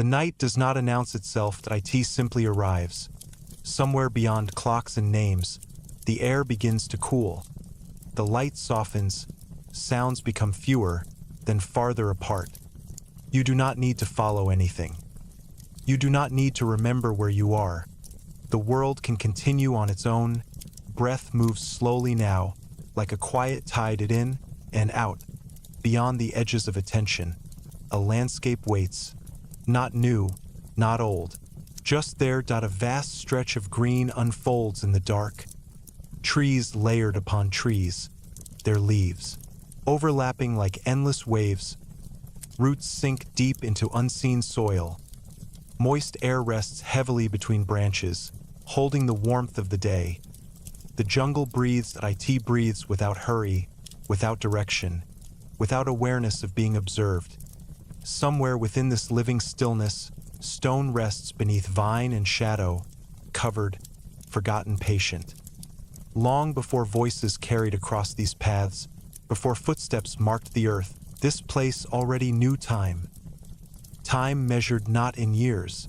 The night does not announce itself, that it simply arrives. Somewhere beyond clocks and names, the air begins to cool. The light softens, sounds become fewer, then farther apart. You do not need to follow anything. You do not need to remember where you are. The world can continue on its own. Breath moves slowly now, like a quiet tide it in and out. Beyond the edges of attention, a landscape waits. Not new, not old. Just there. A vast stretch of green unfolds in the dark. Trees layered upon trees, their leaves overlapping like endless waves. Roots sink deep into unseen soil. Moist air rests heavily between branches, holding the warmth of the day. The jungle breathes. It breathes without hurry, without direction, without awareness of being observed. Somewhere within this living stillness, stone rests beneath vine and shadow, covered, forgotten, patient. Long before voices carried across these paths, before footsteps marked the earth, this place already knew time. Time measured not in years,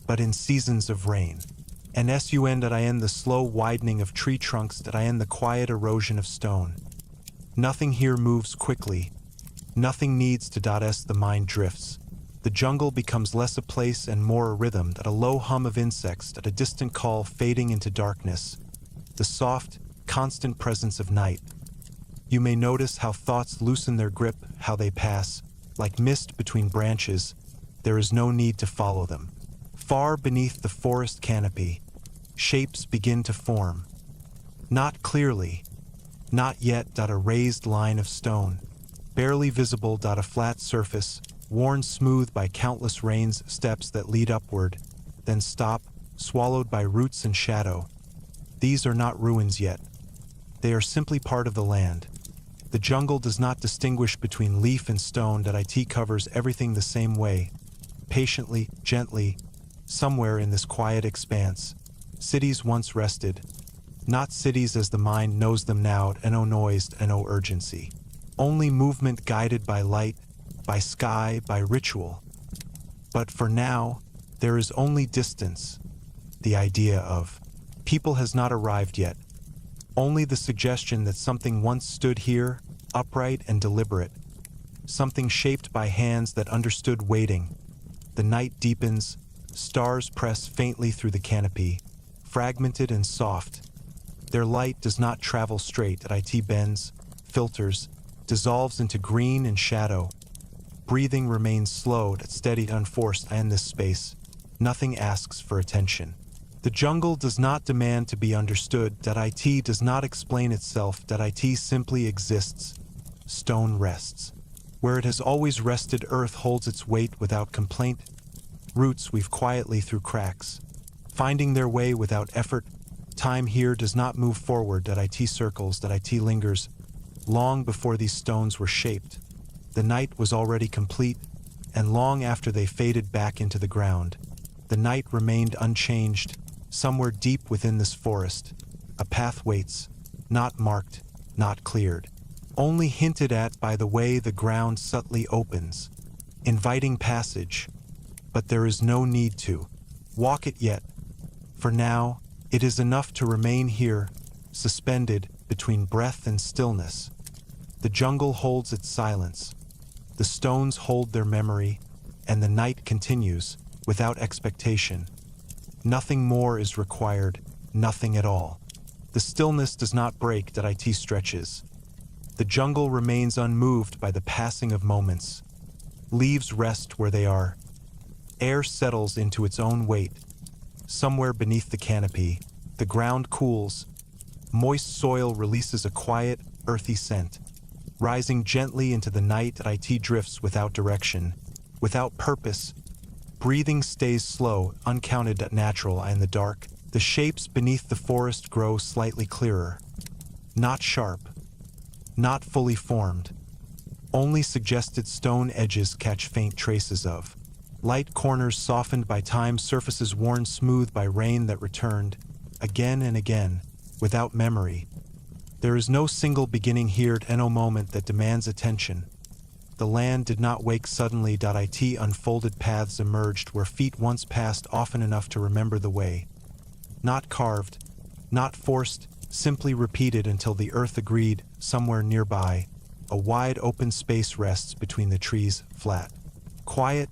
but in seasons of rain. And sun the slow widening of tree trunks, the quiet erosion of stone. Nothing here moves quickly. Nothing needs to. The mind drifts. The jungle becomes less a place and more a rhythm, a low hum of insects, a distant call fading into darkness. The soft, constant presence of night. You may notice how thoughts loosen their grip, how they pass, like mist between branches. There is no need to follow them. Far beneath the forest canopy, shapes begin to form. Not clearly, not yet. A raised line of stone, barely visible. A flat surface, worn smooth by countless rains, steps that lead upward, then stop, swallowed by roots and shadow. These are not ruins yet. They are simply part of the land. The jungle does not distinguish between leaf and stone. It covers everything the same way, patiently, gently. Somewhere in this quiet expanse, cities once rested. Not cities as the mind knows them now, no noise and no urgency. Only movement guided by light, by sky, by ritual. But for now, there is only distance. The idea of people has not arrived yet. Only the suggestion that something once stood here, upright and deliberate. Something shaped by hands that understood waiting. The night deepens, stars press faintly through the canopy, fragmented and soft. Their light does not travel straight. It bends, filters, dissolves into green and shadow. Breathing remains slow, steady, unforced. In this space, nothing asks for attention. The jungle does not demand to be understood. It does not explain itself. It simply exists. Stone rests. Where it has always rested, earth holds its weight without complaint. Roots weave quietly through cracks, finding their way without effort. Time here does not move forward. It circles. It lingers. Long before these stones were shaped, the night was already complete, and long after they faded back into the ground, the night remained unchanged. Somewhere deep within this forest, a path waits, not marked, not cleared, only hinted at by the way the ground subtly opens, inviting passage. But there is no need to walk it yet. For now, it is enough to remain here, suspended between breath and stillness. The jungle holds its silence. The stones hold their memory, and the night continues without expectation. Nothing more is required, nothing at all. The stillness does not break. It stretches. The jungle remains unmoved by the passing of moments. Leaves rest where they are. Air settles into its own weight. Somewhere beneath the canopy, the ground cools. Moist soil releases a quiet, earthy scent. Rising gently into the night, it drifts without direction, without purpose. Breathing stays slow, uncounted, natural. In the dark, the shapes beneath the forest grow slightly clearer. Not sharp, not fully formed. Only suggested stone edges catch faint traces of. Light corners softened by time, surfaces worn smooth by rain that returned, again and again, without memory. There is no single beginning here, no moment that demands attention. The land did not wake suddenly. It unfolded paths emerged where feet once passed often enough to remember the way. Not carved, not forced, simply repeated until the earth agreed. Somewhere nearby, a wide open space rests between the trees, flat, quiet,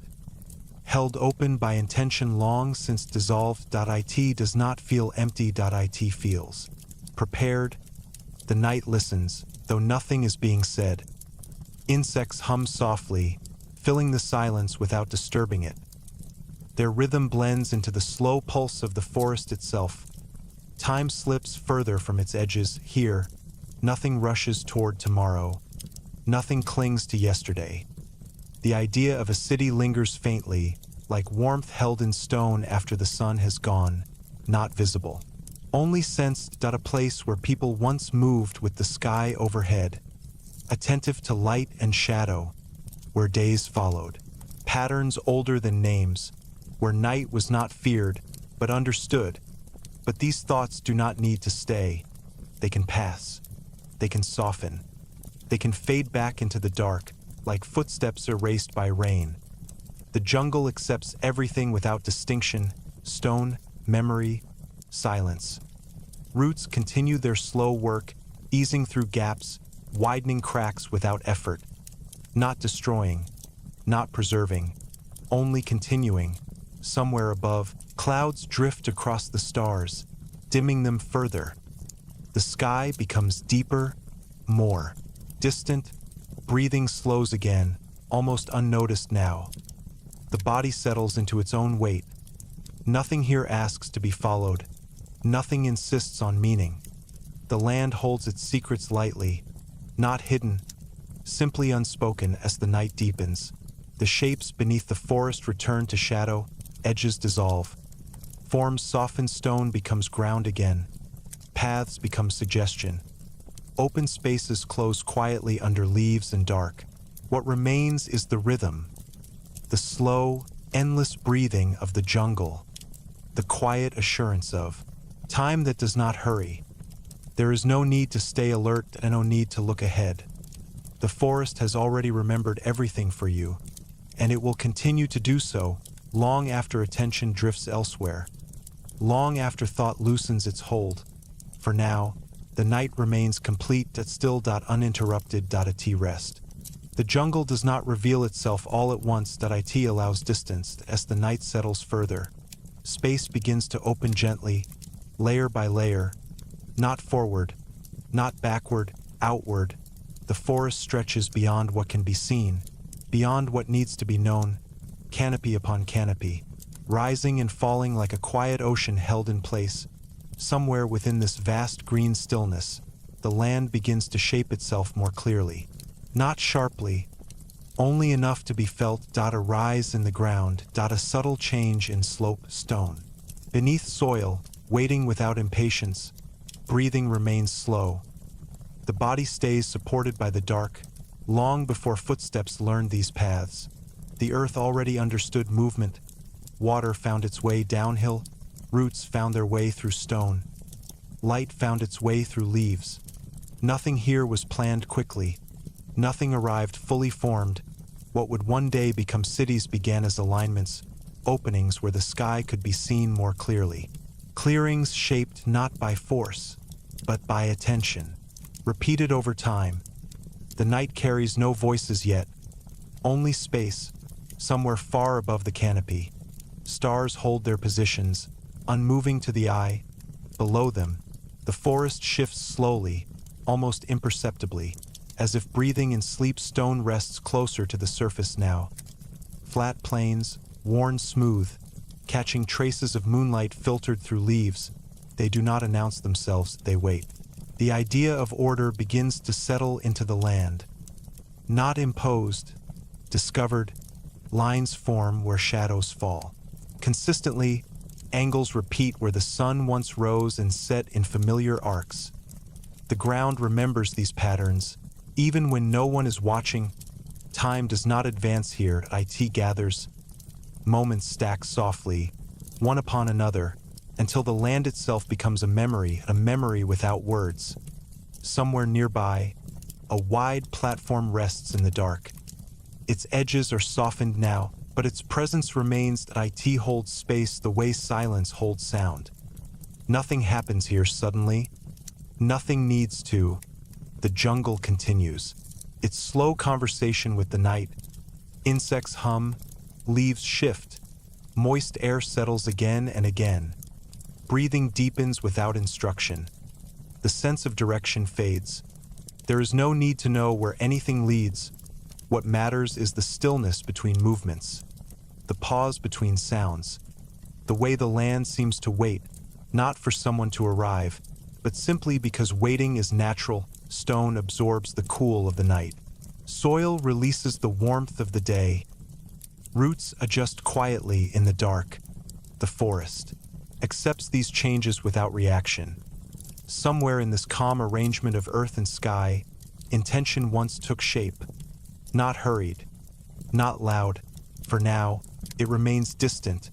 held open by intention long since dissolved. It does not feel empty. It feels prepared. The night listens, though nothing is being said. Insects hum softly, filling the silence without disturbing it. Their rhythm blends into the slow pulse of the forest itself. Time slips further from its edges. Here, nothing rushes toward tomorrow. Nothing clings to yesterday. The idea of a city lingers faintly, like warmth held in stone after the sun has gone, not visible. Only sensed. A place where people once moved with the sky overhead, attentive to light and shadow, where days followed, patterns older than names, where night was not feared, but understood. But these thoughts do not need to stay. They can pass. They can soften. They can fade back into the dark, like footsteps erased by rain. The jungle accepts everything without distinction: stone, memory, silence. Roots continue their slow work, easing through gaps, widening cracks without effort. Not destroying, not preserving, only continuing. Somewhere above, clouds drift across the stars, dimming them further. The sky becomes deeper, more distant. Breathing slows again, almost unnoticed now. The body settles into its own weight. Nothing here asks to be followed. Nothing insists on meaning. The land holds its secrets lightly, not hidden, simply unspoken. As the night deepens, the shapes beneath the forest return to shadow, edges dissolve. Forms soften, stone becomes ground again. Paths become suggestion. Open spaces close quietly under leaves and dark. What remains is the rhythm, the slow, endless breathing of the jungle, the quiet assurance of time that does not hurry. There is no need to stay alert and no need to look ahead. The forest has already remembered everything for you, and it will continue to do so long after attention drifts elsewhere, long after thought loosens its hold. For now, the night remains complete, still, uninterrupted. At rest. The jungle does not reveal itself all at once. It allows distance. As the night settles further, space begins to open gently, layer by layer. Not forward, not backward, outward. The forest stretches beyond what can be seen, beyond what needs to be known, canopy upon canopy, rising and falling like a quiet ocean held in place. Somewhere within this vast green stillness, the land begins to shape itself more clearly. Not sharply, only enough to be felt. A rise in the ground. A subtle change in slope, stone. Beneath soil, waiting without impatience. Breathing remains slow. The body stays supported by the dark. Long before footsteps learned these paths, the earth already understood movement. Water found its way downhill. Roots found their way through stone. Light found its way through leaves. Nothing here was planned quickly. Nothing arrived fully formed. What would one day become cities began as alignments, openings where the sky could be seen more clearly. Clearings shaped not by force, but by attention, repeated over time. The night carries no voices yet, only space, somewhere far above the canopy. Stars hold their positions, unmoving to the eye. Below them, the forest shifts slowly, almost imperceptibly, as if breathing in sleep. Stone rests closer to the surface now. Flat plains, worn smooth, catching traces of moonlight filtered through leaves. They do not announce themselves, they wait. The idea of order begins to settle into the land. Not imposed, discovered, lines form where shadows fall. Consistently, angles repeat where the sun once rose and set in familiar arcs. The ground remembers these patterns, even when no one is watching. Time does not advance here. It gathers. Moments stack softly, one upon another, until the land itself becomes a memory without words. Somewhere nearby, a wide platform rests in the dark. Its edges are softened now, but its presence remains that it holds space the way silence holds sound. Nothing happens here suddenly. Nothing needs to. The jungle continues. Its slow conversation with the night. Insects hum, leaves shift, moist air settles again and again. Breathing deepens without instruction. The sense of direction fades. There is no need to know where anything leads. What matters is the stillness between movements, the pause between sounds, the way the land seems to wait, not for someone to arrive, but simply because waiting is natural. Stone absorbs the cool of the night. Soil releases the warmth of the day. Roots adjust quietly in the dark. The forest accepts these changes without reaction. Somewhere in this calm arrangement of earth and sky, intention once took shape. Not hurried, not loud. For now, it remains distant,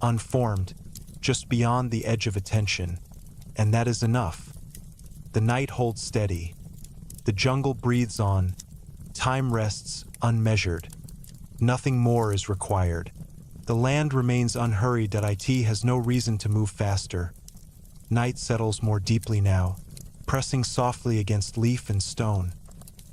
unformed, just beyond the edge of attention. And that is enough. The night holds steady. The jungle breathes on. Time rests unmeasured. Nothing more is required. The land remains unhurried. It has no reason to move faster. Night settles more deeply now, pressing softly against leaf and stone.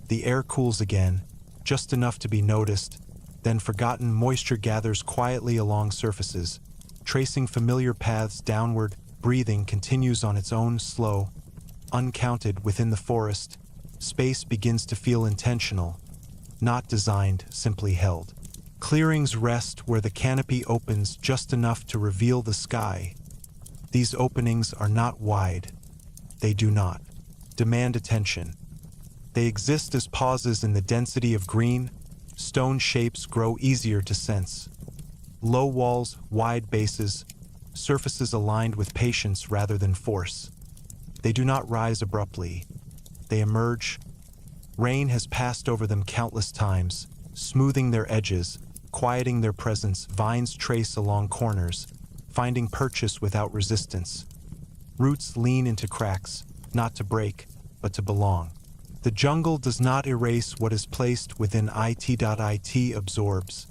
The air cools again, just enough to be noticed, then forgotten. Moisture gathers quietly along surfaces, tracing familiar paths downward. Breathing continues on its own, slow, uncounted. Within the forest, space begins to feel intentional, not designed, simply held. Clearings rest where the canopy opens just enough to reveal the sky. These openings are not wide. They do not demand attention. They exist as pauses in the density of green. Stone shapes grow easier to sense. Low walls, wide bases, surfaces aligned with patience rather than force. They do not rise abruptly. They emerge. Rain has passed over them countless times, smoothing their edges, quieting their presence. Vines trace along corners, finding purchase without resistance. Roots lean into cracks, not to break, but to belong. The jungle does not erase what is placed within it absorbs.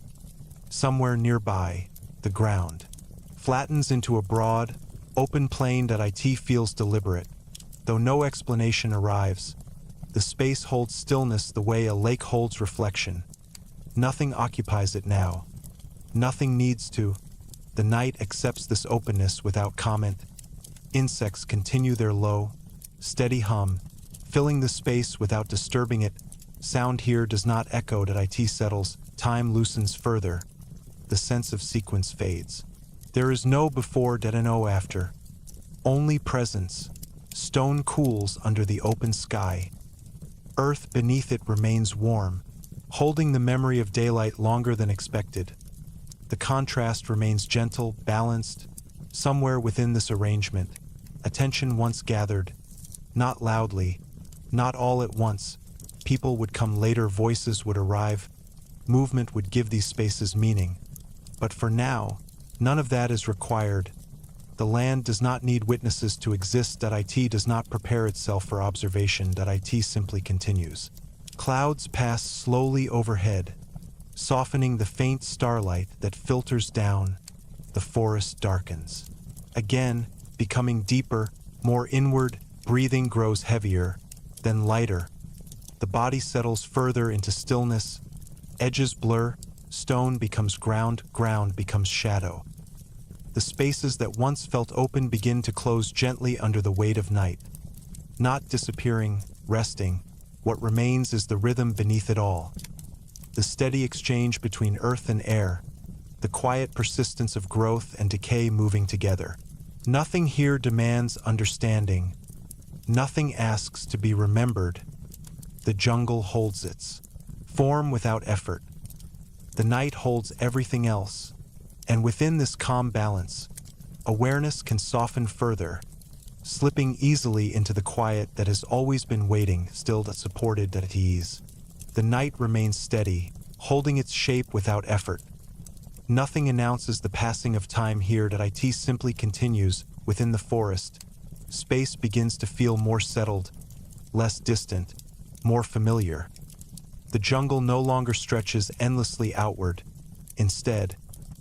Somewhere nearby, the ground flattens into a broad, open plain that feels deliberate. Though no explanation arrives, the space holds stillness the way a lake holds reflection. Nothing occupies it now. Nothing needs to. The night accepts this openness without comment. Insects continue their low, steady hum, filling the space without disturbing it. Sound here does not echo. It settles. Time loosens further. The sense of sequence fades. There is no before and no after. Only presence. Stone cools under the open sky. Earth beneath it remains warm, holding the memory of daylight longer than expected. The contrast remains gentle, balanced. Somewhere within this arrangement, attention once gathered, not loudly, not all at once. People would come later, voices would arrive, movement would give these spaces meaning. But for now, none of that is required. The land does not need witnesses to exist. It does not prepare itself for observation. It simply continues. Clouds pass slowly overhead, softening the faint starlight that filters down. The forest darkens. Again, becoming deeper, more inward. Breathing grows heavier, then lighter. The body settles further into stillness. Edges blur. Stone becomes ground. Ground becomes shadow. The spaces that once felt open begin to close gently under the weight of night. Not disappearing, resting. What remains is the rhythm beneath it all. The steady exchange between earth and air. The quiet persistence of growth and decay moving together. Nothing here demands understanding. Nothing asks to be remembered. The jungle holds its form without effort. The night holds everything else. And within this calm balance, awareness can soften further, slipping easily into the quiet that has always been waiting, still supported at ease. The night remains steady, holding its shape without effort. Nothing announces the passing of time here. It simply continues. Within the forest, space begins to feel more settled, less distant, more familiar. The jungle no longer stretches endlessly outward. Instead,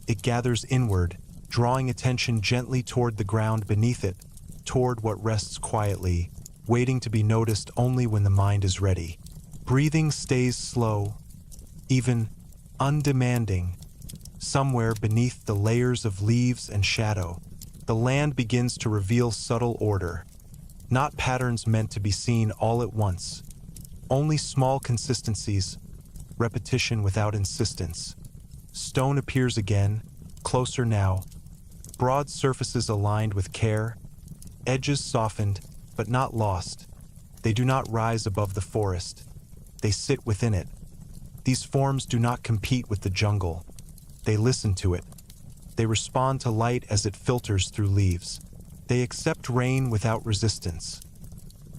it gathers inward, drawing attention gently toward the ground beneath it, toward what rests quietly, waiting to be noticed only when the mind is ready. Breathing stays slow, even undemanding. Somewhere beneath the layers of leaves and shadow, the land begins to reveal subtle order. Not patterns meant to be seen all at once. Only small consistencies, repetition without insistence. Stone appears again, closer now. Broad surfaces aligned with care, edges softened, but not lost. They do not rise above the forest. They sit within it. These forms do not compete with the jungle. They listen to it. They respond to light as it filters through leaves. They accept rain without resistance.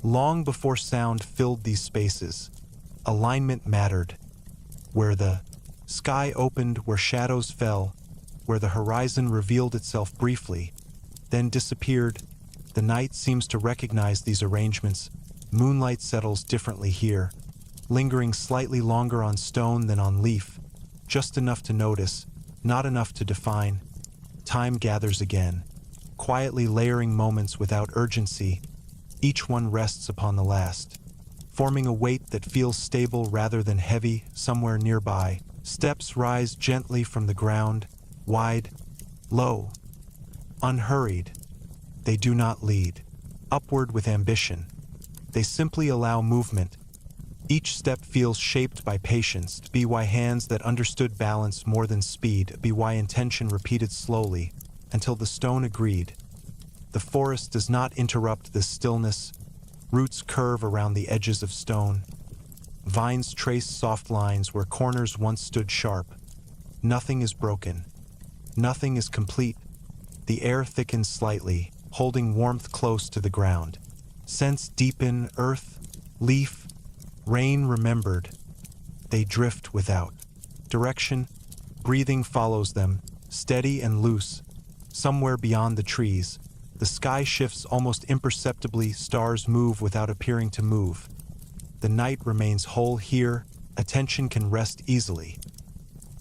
Long before sound filled these spaces, alignment mattered. Where the sky opened, where shadows fell, where the horizon revealed itself briefly, then disappeared, the night seems to recognize these arrangements. Moonlight settles differently here, lingering slightly longer on stone than on leaf, just enough to notice, not enough to define. Time gathers again, quietly layering moments without urgency. Each one rests upon the last, forming a weight that feels stable rather than heavy. Somewhere nearby, steps rise gently from the ground, wide, low, unhurried. They do not lead upward with ambition. They simply allow movement. Each step feels shaped by patience, by hands that understood balance more than speed, by intention repeated slowly, until the stone agreed. The forest does not interrupt this stillness. Roots curve around the edges of stone. Vines trace soft lines where corners once stood sharp. Nothing is broken. Nothing is complete. The air thickens slightly, holding warmth close to the ground. Scents deepen, earth, leaf, rain remembered. They drift without direction. Breathing follows them, steady and loose. Somewhere beyond the trees, the sky shifts almost imperceptibly. Stars move without appearing to move. The night remains whole here. Attention can rest easily.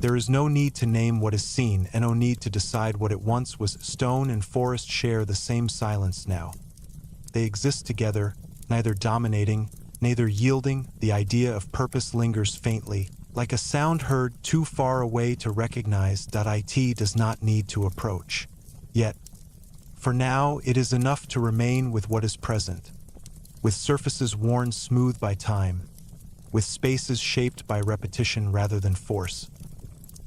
There is no need to name what is seen and no need to decide what it once was. Stone and forest share the same silence now. They exist together, neither dominating, neither yielding. The idea of purpose lingers faintly, like a sound heard too far away to recognize. It does not need to approach. Yet, for now, it is enough to remain with what is present, with surfaces worn smooth by time, with spaces shaped by repetition rather than force.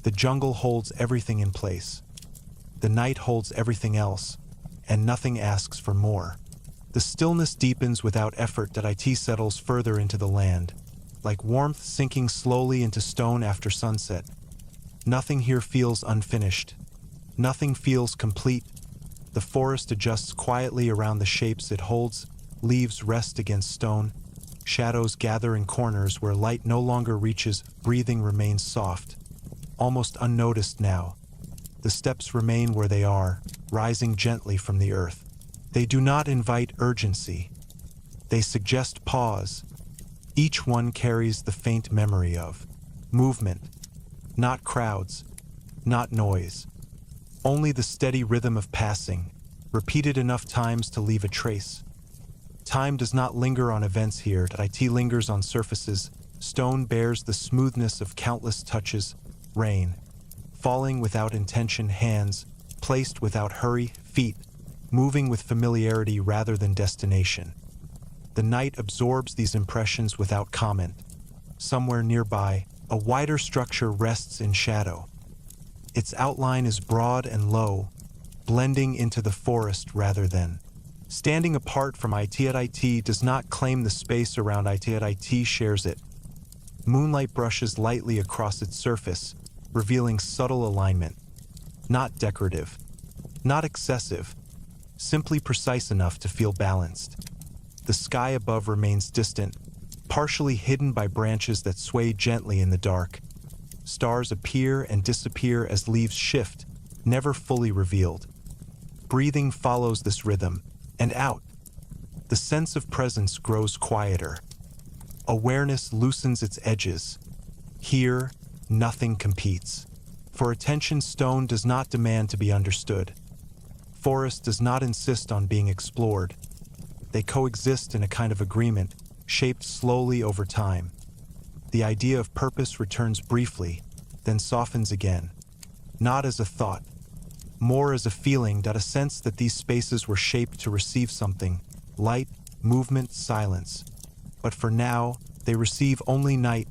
The jungle holds everything in place. The night holds everything else, and nothing asks for more. The stillness deepens without effort. It settles further into the land, like warmth sinking slowly into stone after sunset. Nothing here feels unfinished. Nothing feels complete. The forest adjusts quietly around the shapes it holds. Leaves rest against stone. Shadows gather in corners where light no longer reaches. Breathing remains soft, almost unnoticed now. The steps remain where they are, rising gently from the earth. They do not invite urgency. They suggest pause. Each one carries the faint memory of movement, not crowds, not noise. Only the steady rhythm of passing, repeated enough times to leave a trace. Time does not linger on events here. It lingers on surfaces. Stone bears the smoothness of countless touches. Rain, falling without intention. Hands, placed without hurry. Feet, moving with familiarity rather than destination. The night absorbs these impressions without comment. Somewhere nearby, a wider structure rests in shadow. Its outline is broad and low, blending into the forest rather than standing apart from it. It does not claim the space around it. It shares it. Moonlight brushes lightly across its surface, revealing subtle alignment. Not decorative, not excessive, simply precise enough to feel balanced. The sky above remains distant, partially hidden by branches that sway gently in the dark. Stars appear and disappear as leaves shift, never fully revealed. Breathing follows this rhythm, and out. The sense of presence grows quieter. Awareness loosens its edges, Here, nothing competes. For attention, stone does not demand to be understood. Forest does not insist on being explored. They coexist in a kind of agreement, shaped slowly over time. The idea of purpose returns briefly, then softens again, not as a thought, more as a feeling, a sense that these spaces were shaped to receive something: light, movement, silence. But for now, they receive only night.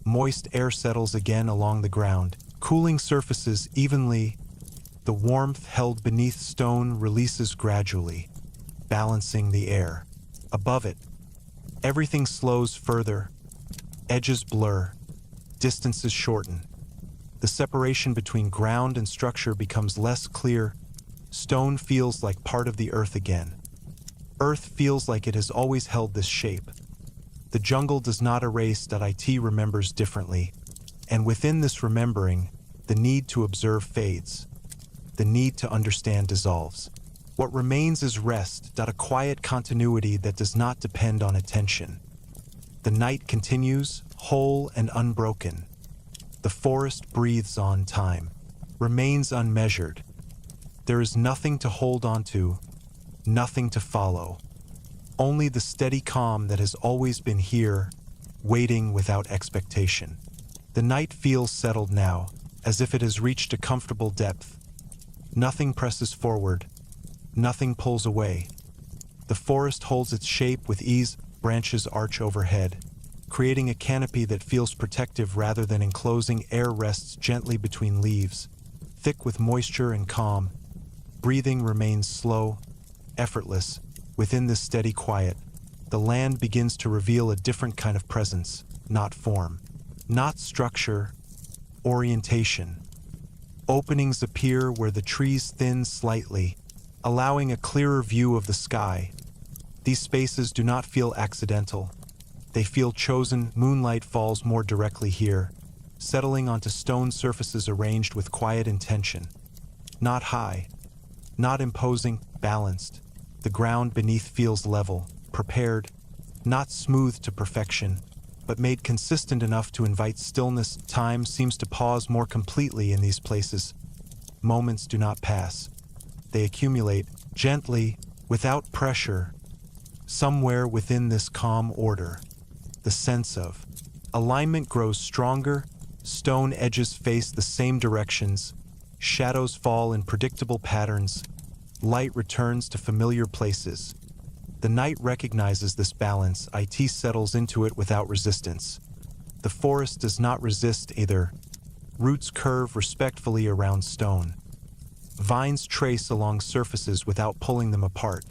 Moist air settles again along the ground, cooling surfaces evenly. The warmth held beneath stone releases gradually, balancing the air. Above it, everything slows further. Edges blur, distances shorten. The separation between ground and structure becomes less clear. Stone feels like part of the earth again. Earth feels like it has always held this shape. The jungle does not erase. It remembers differently. And within this remembering, the need to observe fades. The need to understand dissolves. What remains is rest. A quiet continuity that does not depend on attention. The night continues, whole and unbroken. The forest breathes on time, remains unmeasured. There is nothing to hold on to, nothing to follow. Only the steady calm that has always been here, waiting without expectation. The night feels settled now, as if it has reached a comfortable depth. Nothing presses forward, nothing pulls away. The forest holds its shape with ease, branches arch overhead, creating a canopy that feels protective rather than enclosing. Air rests gently between leaves, thick with moisture and calm. Breathing remains slow, effortless. Within this steady quiet, the land begins to reveal a different kind of presence, not form, not structure, orientation. Openings appear where the trees thin slightly, allowing a clearer view of the sky. These spaces do not feel accidental. They feel chosen. Moonlight falls more directly here, settling onto stone surfaces arranged with quiet intention. Not high, not imposing, balanced. The ground beneath feels level, prepared, not smooth to perfection, but made consistent enough to invite stillness. Time seems to pause more completely in these places. Moments do not pass. They accumulate, gently, without pressure. Somewhere within this calm order, the sense of alignment grows stronger. Stone edges face the same directions. Shadows fall in predictable patterns. Light returns to familiar places. The night recognizes this balance. It settles into it without resistance. The forest does not resist either. Roots curve respectfully around stone. Vines trace along surfaces without pulling them apart.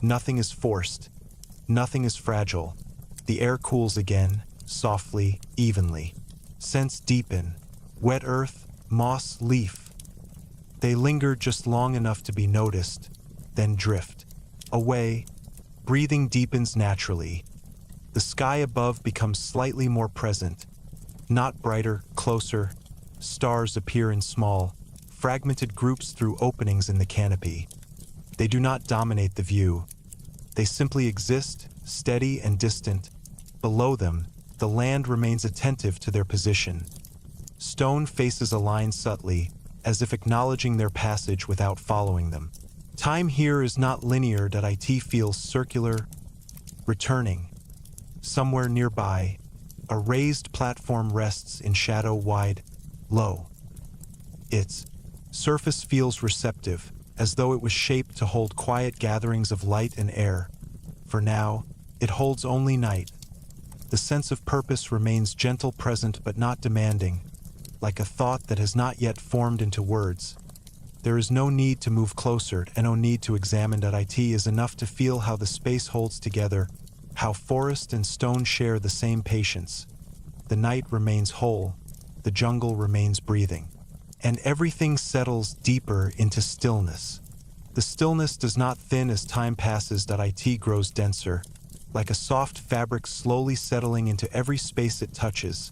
Nothing is forced. Nothing is fragile. The air cools again, softly, evenly. Scents deepen. Wet earth, moss, leaf. They linger just long enough to be noticed, then drift away. Breathing deepens naturally. The sky above becomes slightly more present. Not brighter, closer. Stars appear in small, fragmented groups through openings in the canopy. They do not dominate the view. They simply exist, steady and distant. Below them, the land remains attentive to their position. Stone faces align subtly, as if acknowledging their passage without following them. Time here is not linear. It feels circular, returning. Somewhere nearby, a raised platform rests in shadow, wide, low. Its surface feels receptive, as though it was shaped to hold quiet gatherings of light and air. For now, it holds only night. The sense of purpose remains gentle, present, but not demanding, like a thought that has not yet formed into words. There is no need to move closer and no need to examine. It is enough to feel how the space holds together, how forest and stone share the same patience. The night remains whole, the jungle remains breathing, and everything settles deeper into stillness. The stillness does not thin as time passes. It grows denser, like a soft fabric slowly settling into every space it touches.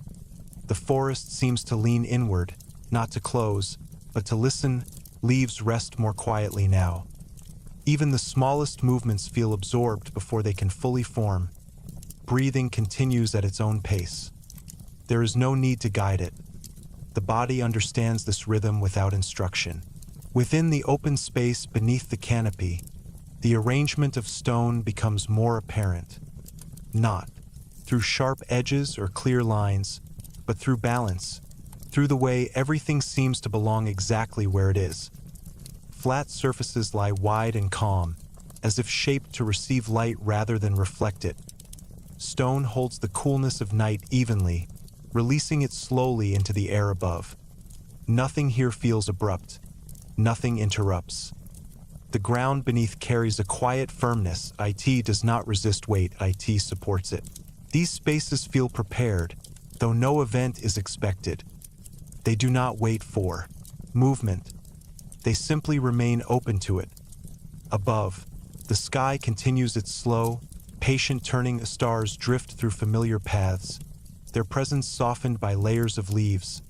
The forest seems to lean inward, not to close, but to listen. Leaves rest more quietly now. Even the smallest movements feel absorbed before they can fully form. Breathing continues at its own pace. There is no need to guide it. The body understands this rhythm without instruction. Within the open space beneath the canopy, the arrangement of stone becomes more apparent. Not through sharp edges or clear lines, but through balance, through the way everything seems to belong exactly where it is. Flat surfaces lie wide and calm, as if shaped to receive light rather than reflect it. Stone holds the coolness of night evenly, releasing it slowly into the air above. Nothing here feels abrupt. Nothing interrupts. The ground beneath carries a quiet firmness. It does not resist weight. It supports it. These spaces feel prepared, though no event is expected. They do not wait for movement. They simply remain open to it. Above, the sky continues its slow, patient turning. Stars drift through familiar paths, their presence softened by layers of leaves.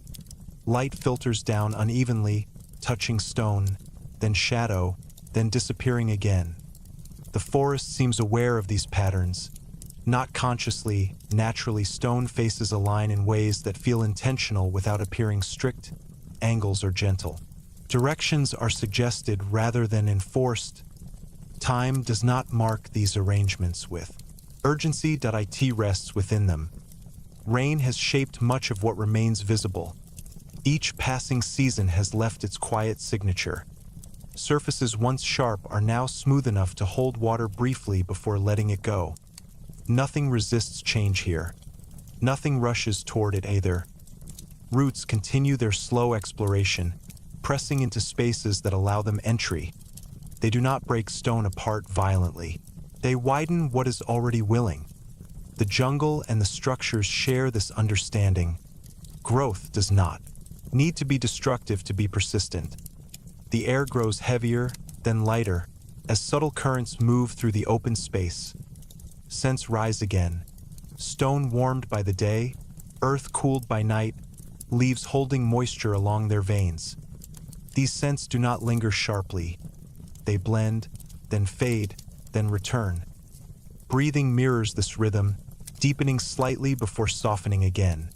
Light filters down unevenly, touching stone, then shadow, then disappearing again. The forest seems aware of these patterns. Not consciously, naturally, stone faces align in ways that feel intentional without appearing strict. Angles are gentle. Directions are suggested rather than enforced. Time does not mark these arrangements with urgency. It rests within them. Rain has shaped much of what remains visible. Each passing season has left its quiet signature. Surfaces once sharp are now smooth enough to hold water briefly before letting it go. Nothing resists change here. Nothing rushes toward it either. Roots continue their slow exploration, pressing into spaces that allow them entry. They do not break stone apart violently. They widen what is already willing. The jungle and the structures share this understanding. Growth does not need to be destructive to be persistent. The air grows heavier, then lighter, as subtle currents move through the open space. Scents rise again. Stone warmed by the day, earth cooled by night, leaves holding moisture along their veins. These scents do not linger sharply. They blend, then fade, then return. Breathing mirrors this rhythm, deepening slightly before softening again.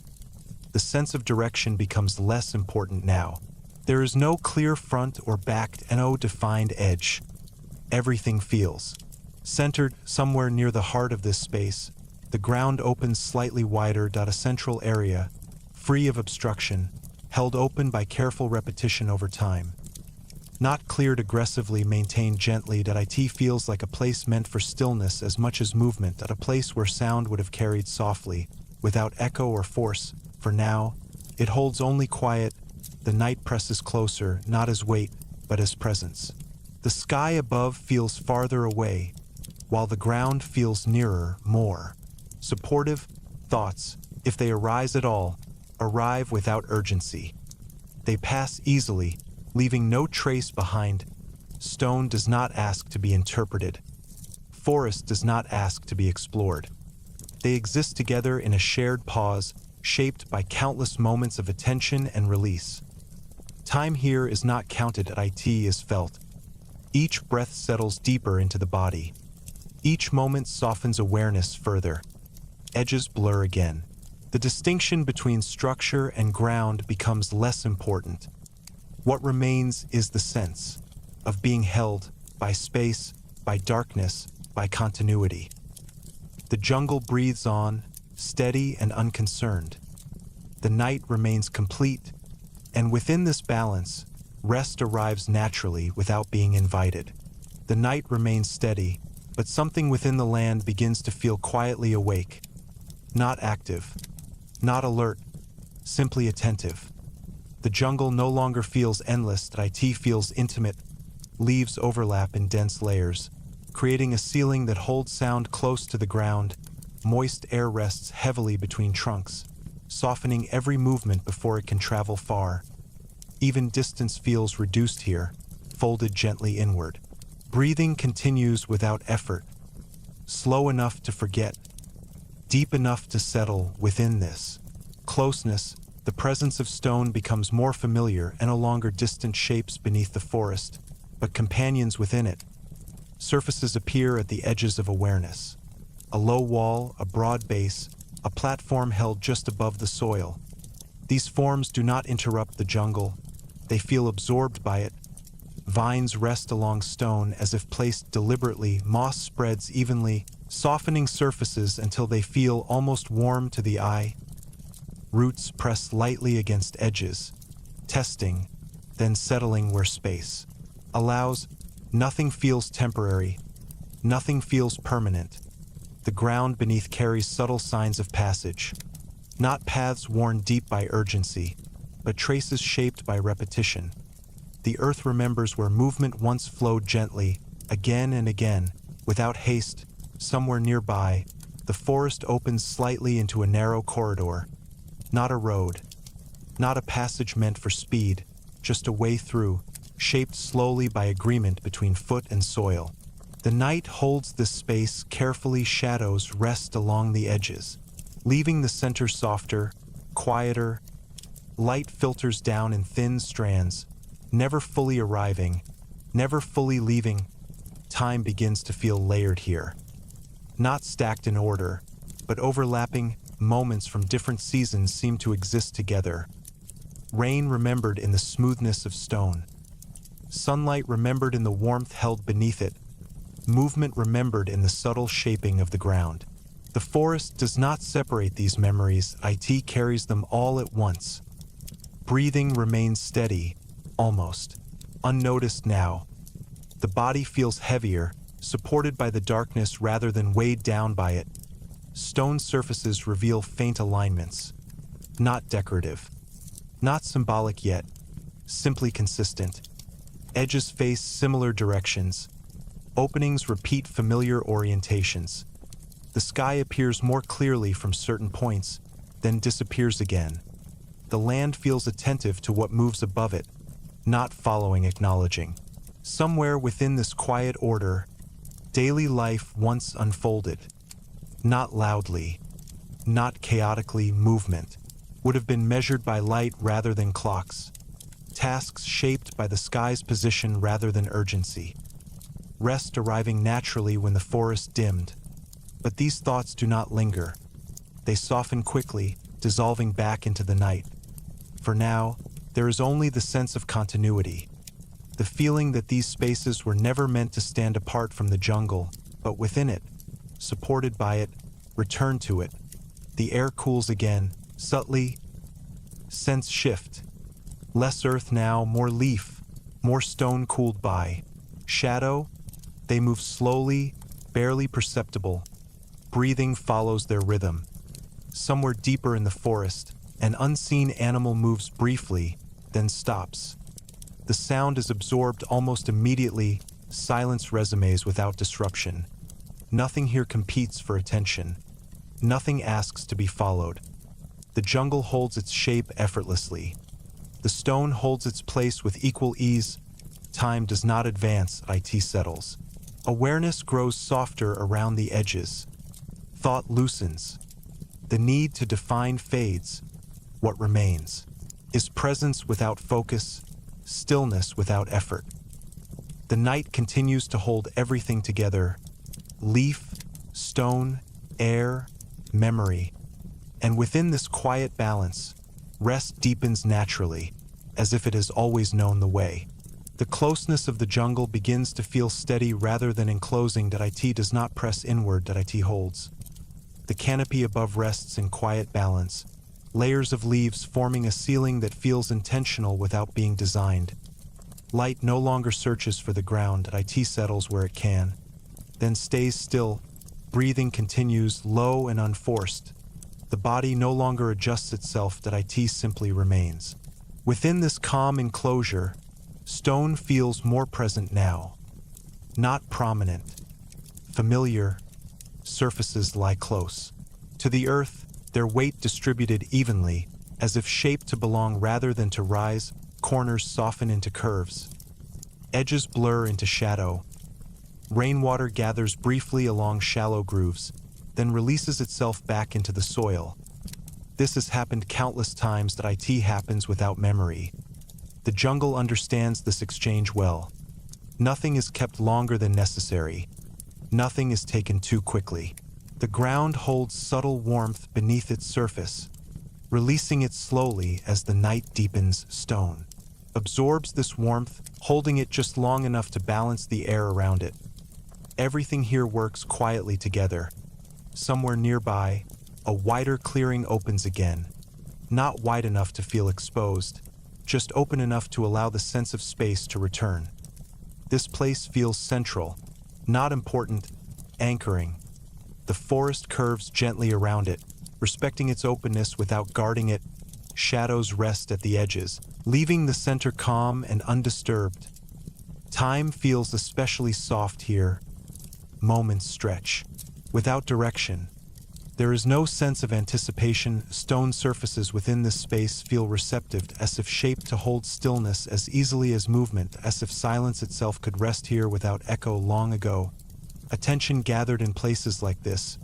The sense of direction becomes less important now. There is no clear front or back, no defined edge. Everything feels centered somewhere near the heart of this space. The ground opens slightly wider. A central area, free of obstruction, held open by careful repetition over time. Not cleared aggressively, maintained gently. It feels like a place meant for stillness as much as movement. At a place where sound would have carried softly, without echo or force. For now, it holds only quiet. The night presses closer, not as weight, but as presence. The sky above feels farther away, while the ground feels nearer, more supportive. Thoughts, if they arise at all, arrive without urgency. They pass easily, leaving no trace behind. Stone does not ask to be interpreted. Forest does not ask to be explored. They exist together in a shared pause, shaped by countless moments of attention and release. Time here is not counted. It is felt. Each breath settles deeper into the body. Each moment softens awareness further. Edges blur again. The distinction between structure and ground becomes less important. What remains is the sense of being held by space, by darkness, by continuity. The jungle breathes on, steady and unconcerned. The night remains complete, and within this balance, rest arrives naturally without being invited. The night remains steady, but something within the land begins to feel quietly awake. Not active, not alert, simply attentive. The jungle no longer feels endless. It feels intimate. Leaves overlap in dense layers, creating a ceiling that holds sound close to the ground. Moist air rests heavily between trunks, softening every movement before it can travel far. Even distance feels reduced here, folded gently inward. Breathing continues without effort, slow enough to forget, deep enough to settle within this closeness. The presence of stone becomes more familiar and no longer distant shapes beneath the forest, but companions within it. Surfaces appear at the edges of awareness. A low wall, a broad base, a platform held just above the soil. These forms do not interrupt the jungle. They feel absorbed by it. Vines rest along stone as if placed deliberately. Moss spreads evenly, softening surfaces until they feel almost warm to the eye. Roots press lightly against edges, testing, then settling where space allows. Nothing feels temporary. Nothing feels permanent. The ground beneath carries subtle signs of passage. Not paths worn deep by urgency, but traces shaped by repetition. The earth remembers where movement once flowed gently, again and again, without haste. Somewhere nearby, the forest opens slightly into a narrow corridor. Not a road, not a passage meant for speed, just a way through, shaped slowly by agreement between foot and soil. The night holds this space carefully. Shadows rest along the edges, leaving the center softer, quieter. Light filters down in thin strands, never fully arriving, never fully leaving. Time begins to feel layered here. Not stacked in order, but overlapping. Moments from different seasons seem to exist together. Rain remembered in the smoothness of stone. Sunlight remembered in the warmth held beneath it. Movement remembered in the subtle shaping of the ground. The forest does not separate these memories. It carries them all at once. Breathing remains steady, almost unnoticed now. The body feels heavier, supported by the darkness rather than weighed down by it. Stone surfaces reveal faint alignments. Not decorative. Not symbolic yet. Simply consistent. Edges face similar directions. Openings repeat familiar orientations. The sky appears more clearly from certain points, then disappears again. The land feels attentive to what moves above it, not following, acknowledging. Somewhere within this quiet order, daily life once unfolded. Not loudly, not chaotically. Movement would have been measured by light rather than clocks. Tasks shaped by the sky's position rather than urgency. Rest arriving naturally when the forest dimmed. But these thoughts do not linger. They soften quickly, dissolving back into the night. For now, there is only the sense of continuity. The feeling that these spaces were never meant to stand apart from the jungle, but within it, supported by it, return to it. The air cools again, subtly. Scents shift. Less earth now, more leaf, more stone cooled by. Shadow, they move slowly, barely perceptible. Breathing follows their rhythm. Somewhere deeper in the forest, an unseen animal moves briefly, then stops. The sound is absorbed almost immediately. Silence resumes without disruption. Nothing here competes for attention. Nothing asks to be followed. The jungle holds its shape effortlessly. The stone holds its place with equal ease. Time does not advance. It settles. Awareness grows softer around the edges. Thought loosens. The need to define fades. What remains is presence without focus, stillness without effort. The night continues to hold everything together: leaf, stone, air, memory. And within this quiet balance, rest deepens naturally, as if it has always known the way. The closeness of the jungle begins to feel steady rather than enclosing. It does not press inward. It holds. The canopy above rests in quiet balance, layers of leaves forming a ceiling that feels intentional without being designed. Light no longer searches for the ground. It settles where it can, then stays still. Breathing continues, low and unforced. The body no longer adjusts itself. It simply remains. Within this calm enclosure, stone feels more present now. Not prominent, familiar. Surfaces lie close to the earth, their weight distributed evenly, as if shaped to belong rather than to rise. Corners soften into curves. Edges blur into shadow. Rainwater gathers briefly along shallow grooves, then releases itself back into the soil. This has happened countless times. It happens without memory. The jungle understands this exchange well. Nothing is kept longer than necessary. Nothing is taken too quickly. The ground holds subtle warmth beneath its surface, releasing it slowly as the night deepens. Stone absorbs this warmth, holding it just long enough to balance the air around it. Everything here works quietly together. Somewhere nearby, a wider clearing opens again. Not wide enough to feel exposed, just open enough to allow the sense of space to return. This place feels central, not important, anchoring. The forest curves gently around it, respecting its openness without guarding it. Shadows rest at the edges, leaving the center calm and undisturbed. Time feels especially soft here. Moments stretch, without direction. There is no sense of anticipation. Stone surfaces within this space feel receptive, as if shaped to hold stillness as easily as movement, as if silence itself could rest here without echo. Long ago, attention gathered in places like this.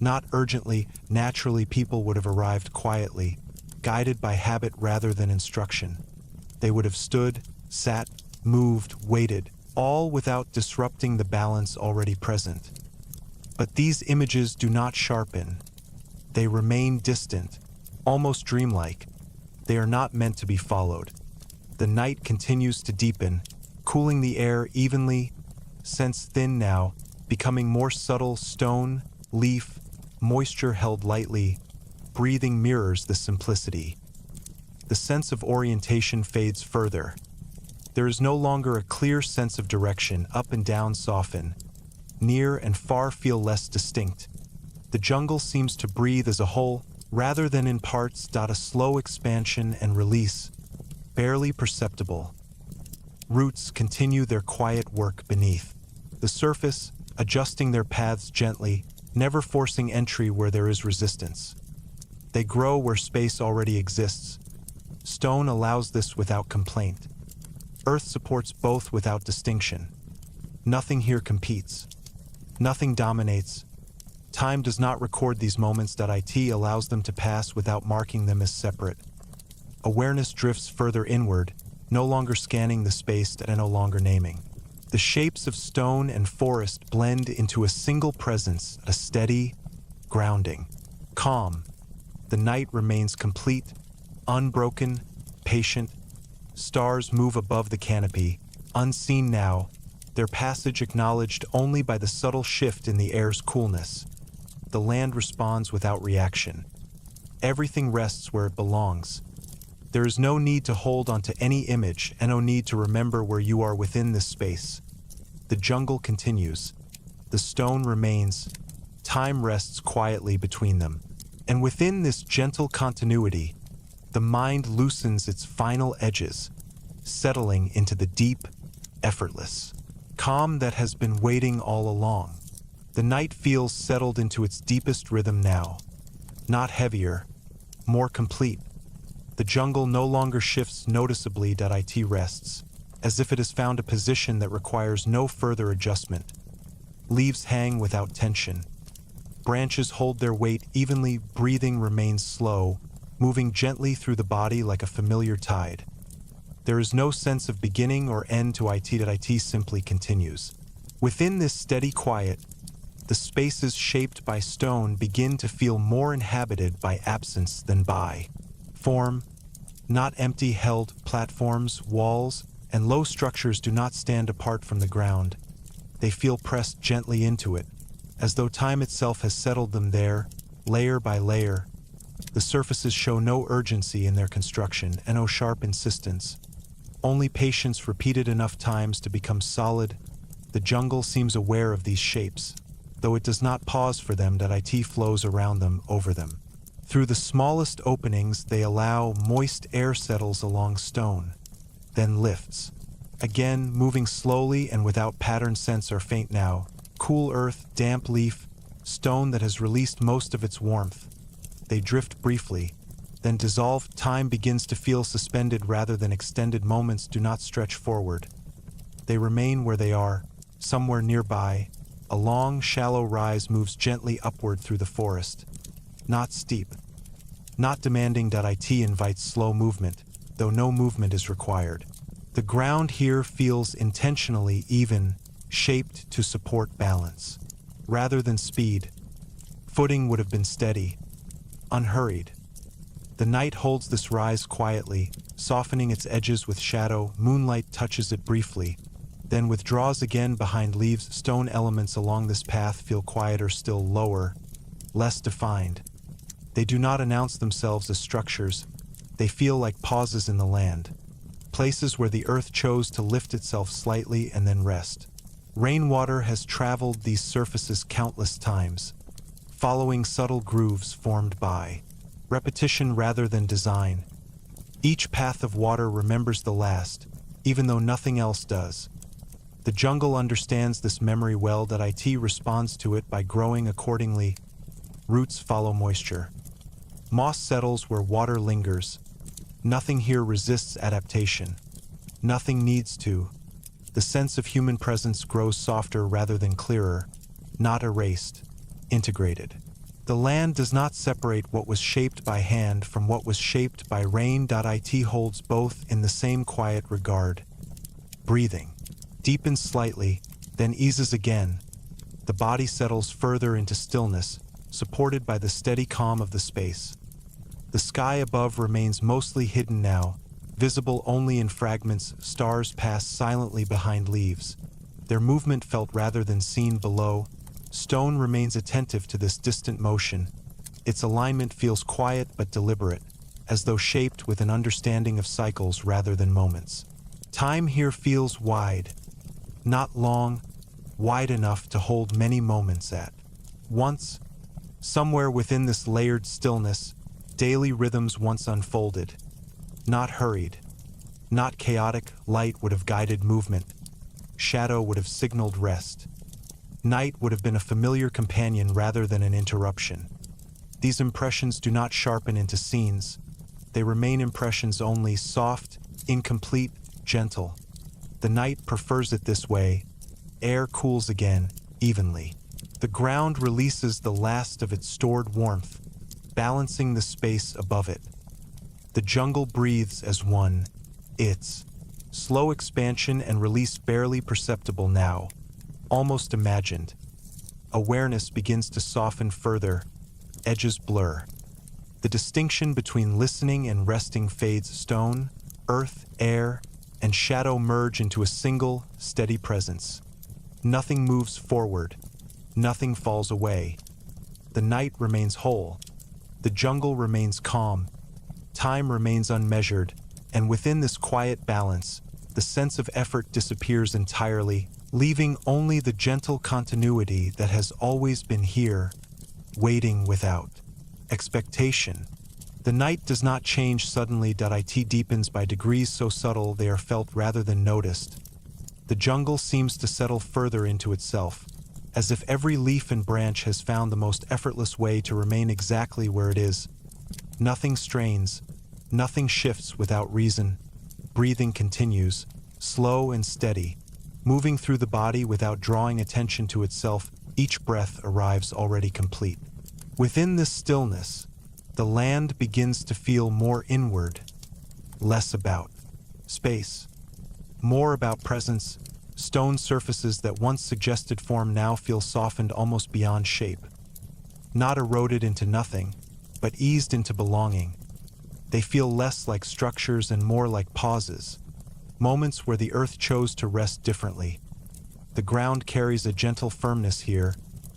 Not urgently, naturally, people would have arrived quietly, guided by habit rather than instruction. They would have stood, sat, moved, waited, all without disrupting the balance already present. But these images do not sharpen. They remain distant, almost dreamlike. They are not meant to be followed. The night continues to deepen, cooling the air evenly, scents thin now, becoming more subtle. Stone, leaf, moisture held lightly, breathing mirrors the simplicity. The sense of orientation fades further. There is no longer a clear sense of direction. Up and down soften. Near and far feel less distinct. The jungle seems to breathe as a whole, rather than in parts. A slow expansion and release, barely perceptible. Roots continue their quiet work beneath the surface, adjusting their paths gently, never forcing entry where there is resistance. They grow where space already exists. Stone allows this without complaint. Earth supports both without distinction. Nothing here competes. Nothing dominates. Time does not record these moments. It allows them to pass without marking them as separate. Awareness drifts further inward, no longer scanning the space and no longer naming. The shapes of stone and forest blend into a single presence, a steady, grounding, calm. The night remains complete, unbroken, patient. Stars move above the canopy, unseen now, their passage acknowledged only by the subtle shift in the air's coolness. The land responds without reaction. Everything rests where it belongs. There is no need to hold onto any image and no need to remember where you are within this space. The jungle continues. The stone remains. Time rests quietly between them. And within this gentle continuity, the mind loosens its final edges, settling into the deep, effortless calm that has been waiting all along. The night feels settled into its deepest rhythm now. Not heavier, more complete. The jungle no longer shifts noticeably. It rests, as if it has found a position that requires no further adjustment. Leaves hang without tension. Branches hold their weight evenly. Breathing remains slow, moving gently through the body like a familiar tide. There is no sense of beginning or end to it. It simply continues. Within this steady quiet, the spaces shaped by stone begin to feel more inhabited by absence than by form. Not empty held platforms, walls, and low structures do not stand apart from the ground. They feel pressed gently into it, as though time itself has settled them there, layer by layer. The surfaces show no urgency in their construction and no sharp insistence. Only patience repeated enough times to become solid. The jungle seems aware of these shapes, though it does not pause for them. It flows around them, over them. Through the smallest openings they allow. Moist air settles along stone, then lifts. Again, moving slowly and without pattern. Scents are faint now. Cool earth, damp leaf, stone that has released most of its warmth. They drift briefly, then dissolve. Time begins to feel suspended rather than extended. Moments do not stretch forward. They remain where they are, somewhere nearby. A long, shallow rise moves gently upward through the forest. Not steep, not demanding. It invites slow movement, though no movement is required. The ground here feels intentionally even, shaped to support balance, rather than speed. footing would have been steady, unhurried. The night holds this rise quietly, softening its edges with shadow. Moonlight touches it briefly, then withdraws again behind leaves. Stone elements along this path feel quieter, still lower, less defined. They do not announce themselves as structures. They feel like pauses in the land, places where the earth chose to lift itself slightly and then rest. Rainwater has traveled these surfaces countless times, following subtle grooves formed by repetition rather than design. Each path of water remembers the last, even though nothing else does. The jungle understands this memory well. It responds to it by growing accordingly. Roots follow moisture. Moss settles where water lingers. Nothing here resists adaptation. Nothing needs to. The sense of human presence grows softer rather than clearer, not erased, integrated. The land does not separate what was shaped by hand from what was shaped by rain. It holds both in the same quiet regard. Breathing deepens slightly, then eases again. The body settles further into stillness, supported by the steady calm of the space. The sky above remains mostly hidden now, visible only in fragments. Stars pass silently behind leaves, their movement felt rather than seen below. Stone remains attentive to this distant motion. Its alignment feels quiet but deliberate, as though shaped with an understanding of cycles rather than moments. Time here feels wide, not long, wide enough to hold many moments at once. Somewhere within this layered stillness, daily rhythms once unfolded, not hurried, not chaotic. Light would have guided movement. Shadow would have signaled rest. Night would have been a familiar companion rather than an interruption. These impressions do not sharpen into scenes. They remain impressions only, soft, incomplete, gentle. The night prefers it this way. Air cools again, evenly. The ground releases the last of its stored warmth, balancing the space above it. The jungle breathes as one, its slow expansion and release barely perceptible now, almost imagined. Awareness begins to soften further, edges blur. The distinction between listening and resting fades. Stone, earth, air, and shadow merge into a single, steady presence. Nothing moves forward. Nothing falls away. The night remains whole. The jungle remains calm. Time remains unmeasured. And within this quiet balance, the sense of effort disappears entirely, leaving only the gentle continuity that has always been here, waiting without expectation. The night does not change suddenly. It deepens by degrees so subtle they are felt rather than noticed. The jungle seems to settle further into itself, as if every leaf and branch has found the most effortless way to remain exactly where it is. Nothing strains, nothing shifts without reason. Breathing continues, slow and steady, moving through the body without drawing attention to itself. Each breath arrives already complete. Within this stillness, the land begins to feel more inward, less about space, more about presence. Stone surfaces that once suggested form now feel softened almost beyond shape, not eroded into nothing, but eased into belonging. They feel less like structures and more like pauses, moments where the earth chose to rest differently. The ground carries a gentle firmness here,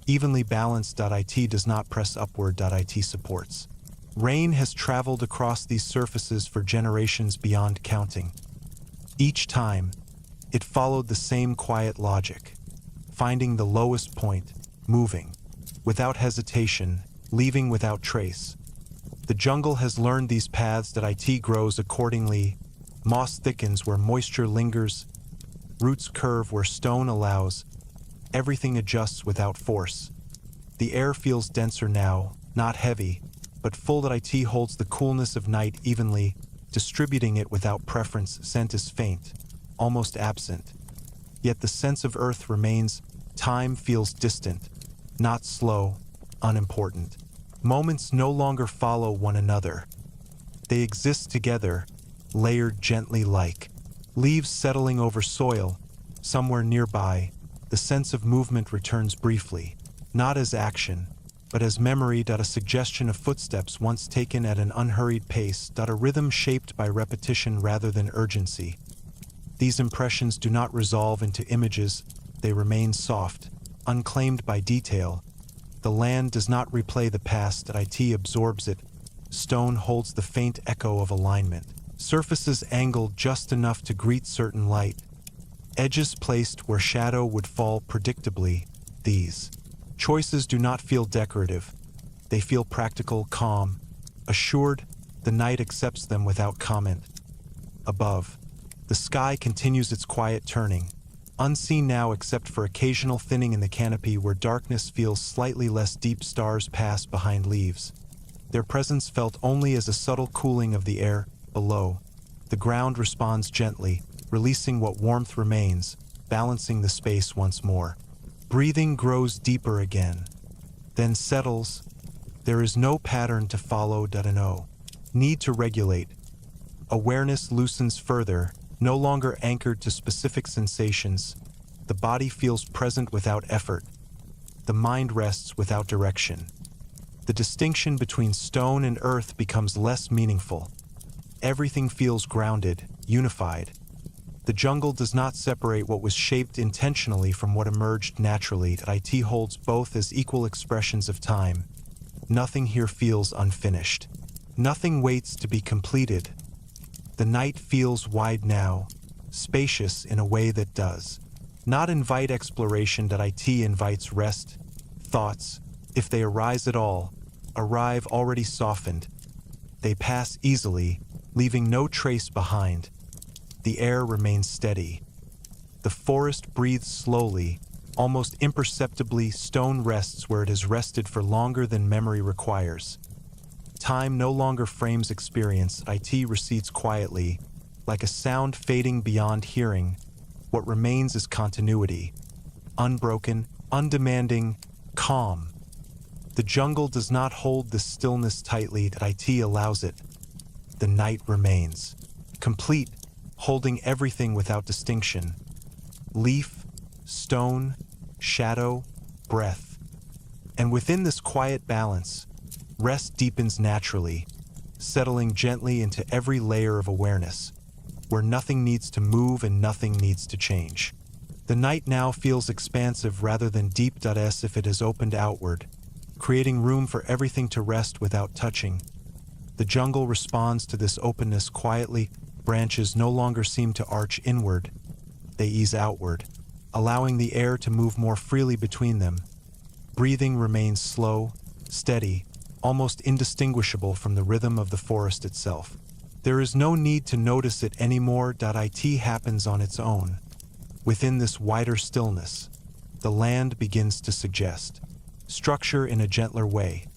evenly balanced. It does not press upward. It supports. Rain has traveled across these surfaces for generations beyond counting. Each time, it followed the same quiet logic, finding the lowest point, moving, without hesitation, leaving without trace. The jungle has learned these paths. It grows accordingly. Moss thickens where moisture lingers. Roots curve where stone allows. Everything adjusts without force. The air feels denser now, not heavy, but full. It holds the coolness of night evenly, distributing it without preference. Scent is faint, almost absent. Yet the sense of earth remains. Time feels distant, not slow, unimportant. Moments no longer follow one another. They exist together, layered gently like leaves settling over soil. Somewhere nearby, the sense of movement returns briefly, not as action, but as memory, a suggestion of footsteps once taken at an unhurried pace, a rhythm shaped by repetition rather than urgency. These impressions do not resolve into images, they remain soft, unclaimed by detail. The land does not replay the past, it absorbs it. Stone holds the faint echo of alignment. Surfaces angled just enough to greet certain light. Edges placed where shadow would fall predictably. These choices do not feel decorative. They feel practical, calm, assured. The night accepts them without comment. Above, the sky continues its quiet turning, unseen now except for occasional thinning in the canopy where darkness feels slightly less deep. Stars pass behind leaves. Their presence felt only as a subtle cooling of the air below. The ground responds gently, releasing what warmth remains, balancing the space once more. Breathing grows deeper again, then settles. There is no pattern to follow, no need to regulate. Awareness loosens further, no longer anchored to specific sensations. The body feels present without effort. The mind rests without direction. The distinction between stone and earth becomes less meaningful. Everything feels grounded, unified. The jungle does not separate what was shaped intentionally from what emerged naturally. It holds both as equal expressions of time. Nothing here feels unfinished. Nothing waits to be completed. The night feels wide now, spacious in a way that does not invite exploration. It invites rest. Thoughts, if they arise at all, arrive already softened. They pass easily, leaving no trace behind. The air remains steady. The forest breathes slowly, almost imperceptibly. Stone rests where it has rested for longer than memory requires. Time no longer frames experience. It recedes quietly, like a sound fading beyond hearing. What remains is continuity, unbroken, undemanding, calm. The jungle does not hold the stillness tightly. It allows it. The night remains, complete, holding everything without distinction. Leaf, stone, shadow, breath. And within this quiet balance, rest deepens naturally, settling gently into every layer of awareness, where nothing needs to move and nothing needs to change. The night now feels expansive rather than deep, as if it has opened outward, creating room for everything to rest without touching. The jungle responds to this openness quietly. Branches no longer seem to arch inward. They ease outward, allowing the air to move more freely between them. Breathing remains slow, steady, almost indistinguishable from the rhythm of the forest itself. There is no need to notice it anymore. It happens on its own. Within this wider stillness, the land begins to suggest structure in a gentler way,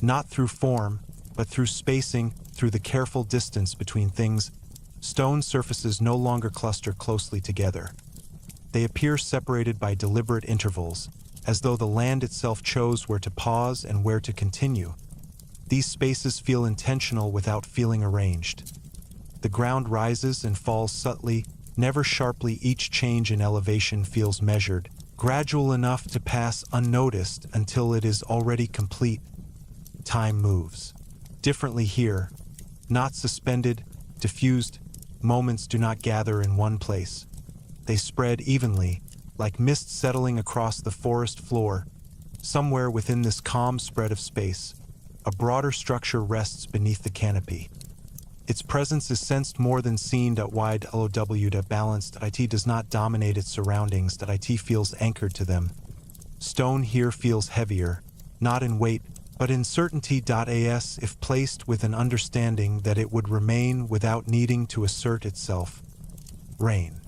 not through form, but through spacing, through the careful distance between things. Stone surfaces no longer cluster closely together. They appear separated by deliberate intervals, as though the land itself chose where to pause and where to continue. These spaces feel intentional without feeling arranged. The ground rises and falls subtly, never sharply. Each change in elevation feels measured, gradual enough to pass unnoticed until it is already complete. Time moves differently here, not suspended, diffused. Moments do not gather in one place. They spread evenly, like mist settling across the forest floor. Somewhere within this calm spread of space, a broader structure rests beneath the canopy. Its presence is sensed more than seen. Wide LOW balanced. It does not dominate its surroundings. It feels anchored to them. Stone here feels heavier, not in weight, but in certainty. As if placed with an understanding that it would remain without needing to assert itself. Rain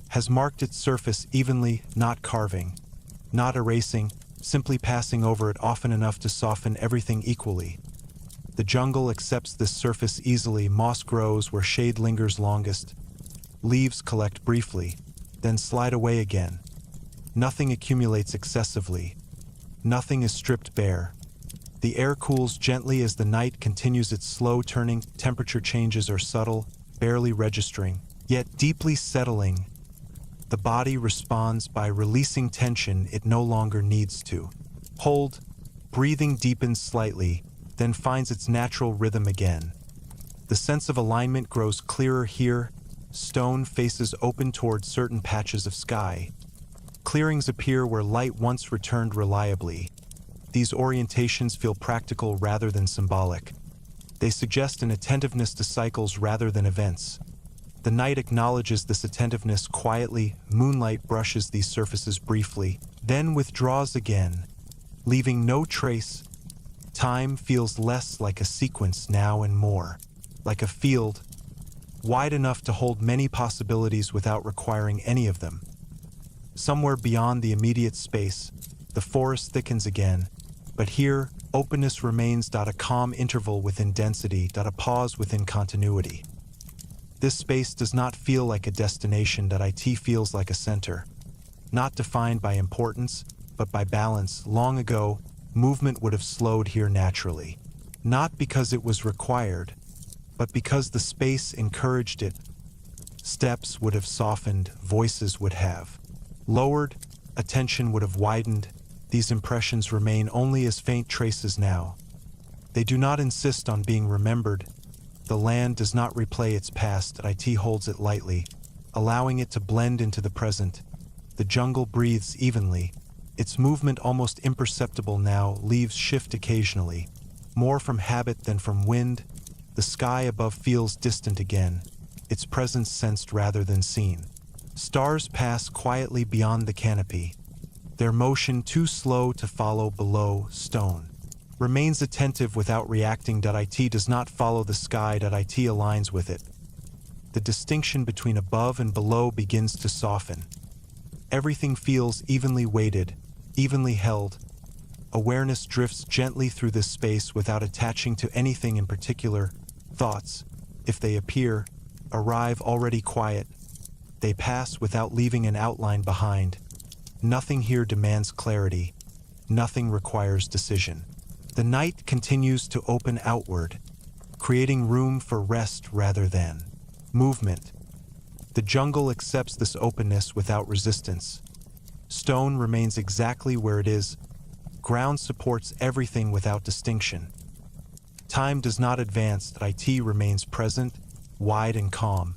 has marked its surface evenly, not carving, not erasing, simply passing over it often enough to soften everything equally. The jungle accepts this surface easily. Moss grows where shade lingers longest. Leaves collect briefly, then slide away again. Nothing accumulates excessively. Nothing is stripped bare. The air cools gently as the night continues its slow turning. Temperature changes are subtle, barely registering, yet deeply settling. The body responds by releasing tension it no longer needs to hold. Breathing deepens slightly, then finds its natural rhythm again. The sense of alignment grows clearer here. Stone faces open toward certain patches of sky. Clearings appear where light once returned reliably. These orientations feel practical rather than symbolic. They suggest an attentiveness to cycles rather than events. The night acknowledges this attentiveness quietly. Moonlight brushes these surfaces briefly, then withdraws again, leaving no trace. Time feels less like a sequence now and more like a field, wide enough to hold many possibilities without requiring any of them. Somewhere beyond the immediate space, the forest thickens again, but here, openness remains. A calm interval within density. A pause within continuity. This space does not feel like a destination. It feels like a center, not defined by importance, but by balance. Long ago, movement would have slowed here naturally, not because it was required, but because the space encouraged it. Steps would have softened, voices would have lowered, attention would have widened. These impressions remain only as faint traces now. They do not insist on being remembered. The land does not replay its past. It holds it lightly, allowing it to blend into the present. The jungle breathes evenly. Its movement almost imperceptible now. Leaves shift occasionally, more from habit than from wind. The sky above feels distant again, its presence sensed rather than seen. Stars pass quietly beyond the canopy, their motion too slow to follow below. Stone remains attentive without reacting. It does not follow the sky. It aligns with it. The distinction between above and below begins to soften. Everything feels evenly weighted, evenly held. Awareness drifts gently through this space without attaching to anything in particular. Thoughts, if they appear, arrive already quiet. They pass without leaving an outline behind. Nothing here demands clarity. Nothing requires decision. The night continues to open outward, creating room for rest rather than movement. The jungle accepts this openness without resistance. Stone remains exactly where it is. Ground supports everything without distinction. Time does not advance. It remains present, wide and calm.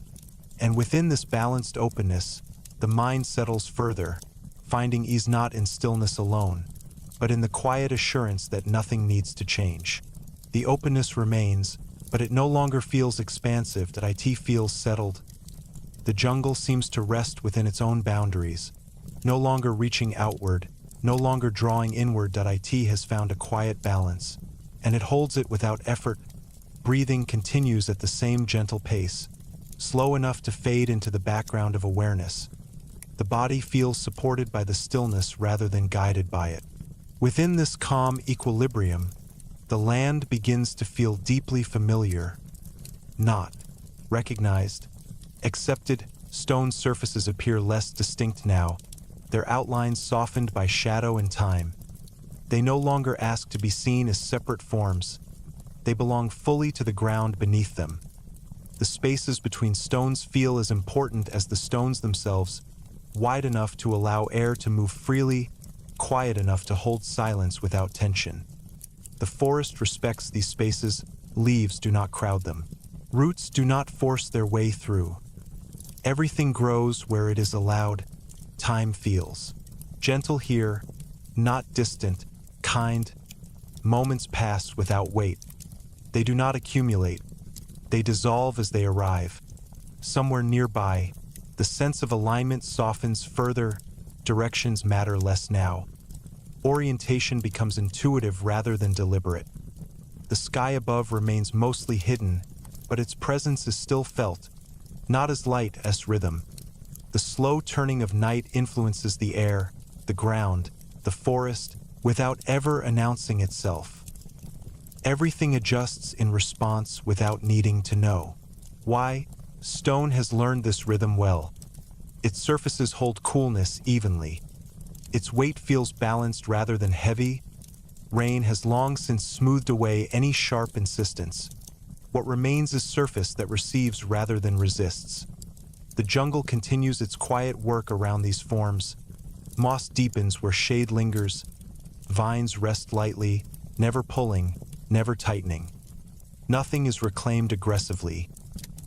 And within this balanced openness, the mind settles further, finding ease not in stillness alone, but in the quiet assurance that nothing needs to change. The openness remains, but it no longer feels expansive. It feels settled. The jungle seems to rest within its own boundaries, no longer reaching outward, no longer drawing inward. It has found a quiet balance, and it holds it without effort. Breathing continues at the same gentle pace, slow enough to fade into the background of awareness. The body feels supported by the stillness rather than guided by it. Within this calm equilibrium, the land begins to feel deeply familiar, not recognized, accepted. Stone surfaces appear less distinct now, their outlines softened by shadow and time. They no longer ask to be seen as separate forms. They belong fully to the ground beneath them. The spaces between stones feel as important as the stones themselves, wide enough to allow air to move freely, quiet enough to hold silence without tension. The forest respects these spaces. Leaves do not crowd them. Roots do not force their way through. Everything grows where it is allowed. Time feels gentle here, not distant, kind. Moments pass without weight. They do not accumulate. They dissolve as they arrive. Somewhere nearby, the sense of alignment softens further. Directions matter less now. Orientation becomes intuitive rather than deliberate. The sky above remains mostly hidden, but its presence is still felt, not as light as rhythm. The slow turning of night influences the air, the ground, the forest, without ever announcing itself. Everything adjusts in response without needing to know why. Stone has learned this rhythm well. Its surfaces hold coolness evenly. Its weight feels balanced rather than heavy. Rain has long since smoothed away any sharp insistence. What remains is surface that receives rather than resists. The jungle continues its quiet work around these forms. Moss deepens where shade lingers. Vines rest lightly, never pulling, never tightening. Nothing is reclaimed aggressively.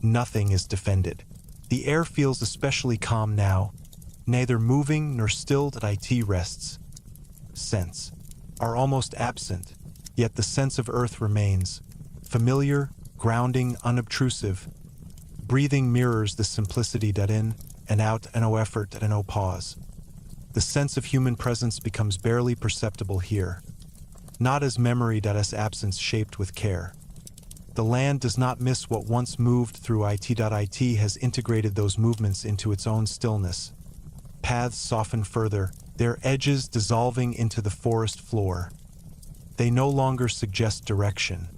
Nothing is defended. The air feels especially calm now, neither moving nor still that it rests. Scents are almost absent, yet the sense of earth remains, familiar, grounding, unobtrusive. Breathing mirrors the simplicity that in and out and no effort and no pause. The sense of human presence becomes barely perceptible here, not as memory that as absence shaped with care. The land does not miss what once moved through it. It has integrated those movements into its own stillness. Paths soften further, their edges dissolving into the forest floor. They no longer suggest direction.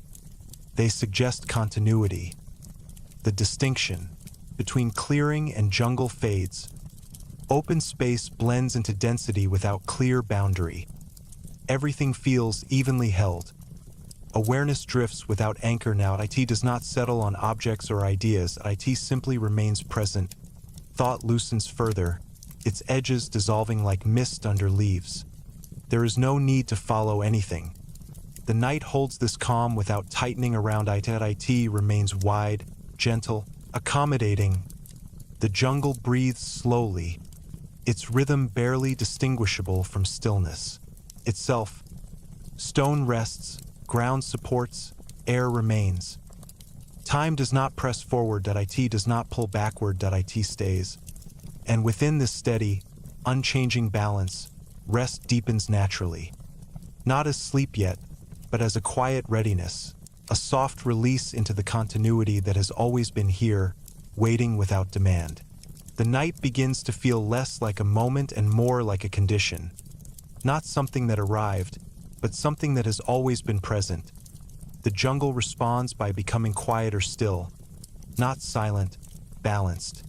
They suggest continuity. The distinction between clearing and jungle fades. Open space blends into density without clear boundary. Everything feels evenly held. Awareness drifts without anchor now. It does not settle on objects or ideas. It simply remains present. Thought loosens further, its edges dissolving like mist under leaves. There is no need to follow anything. The night holds this calm without tightening around it. It remains wide, gentle, accommodating. The jungle breathes slowly, its rhythm barely distinguishable from stillness itself. Stone rests, ground supports, air remains. Time does not press forward. It does not pull backward. It stays. And within this steady, unchanging balance, rest deepens naturally. Not as sleep yet, but as a quiet readiness, a soft release into the continuity that has always been here, waiting without demand. The night begins to feel less like a moment and more like a condition. Not something that arrived, but something that has always been present. The jungle responds by becoming quieter still, not silent, balanced.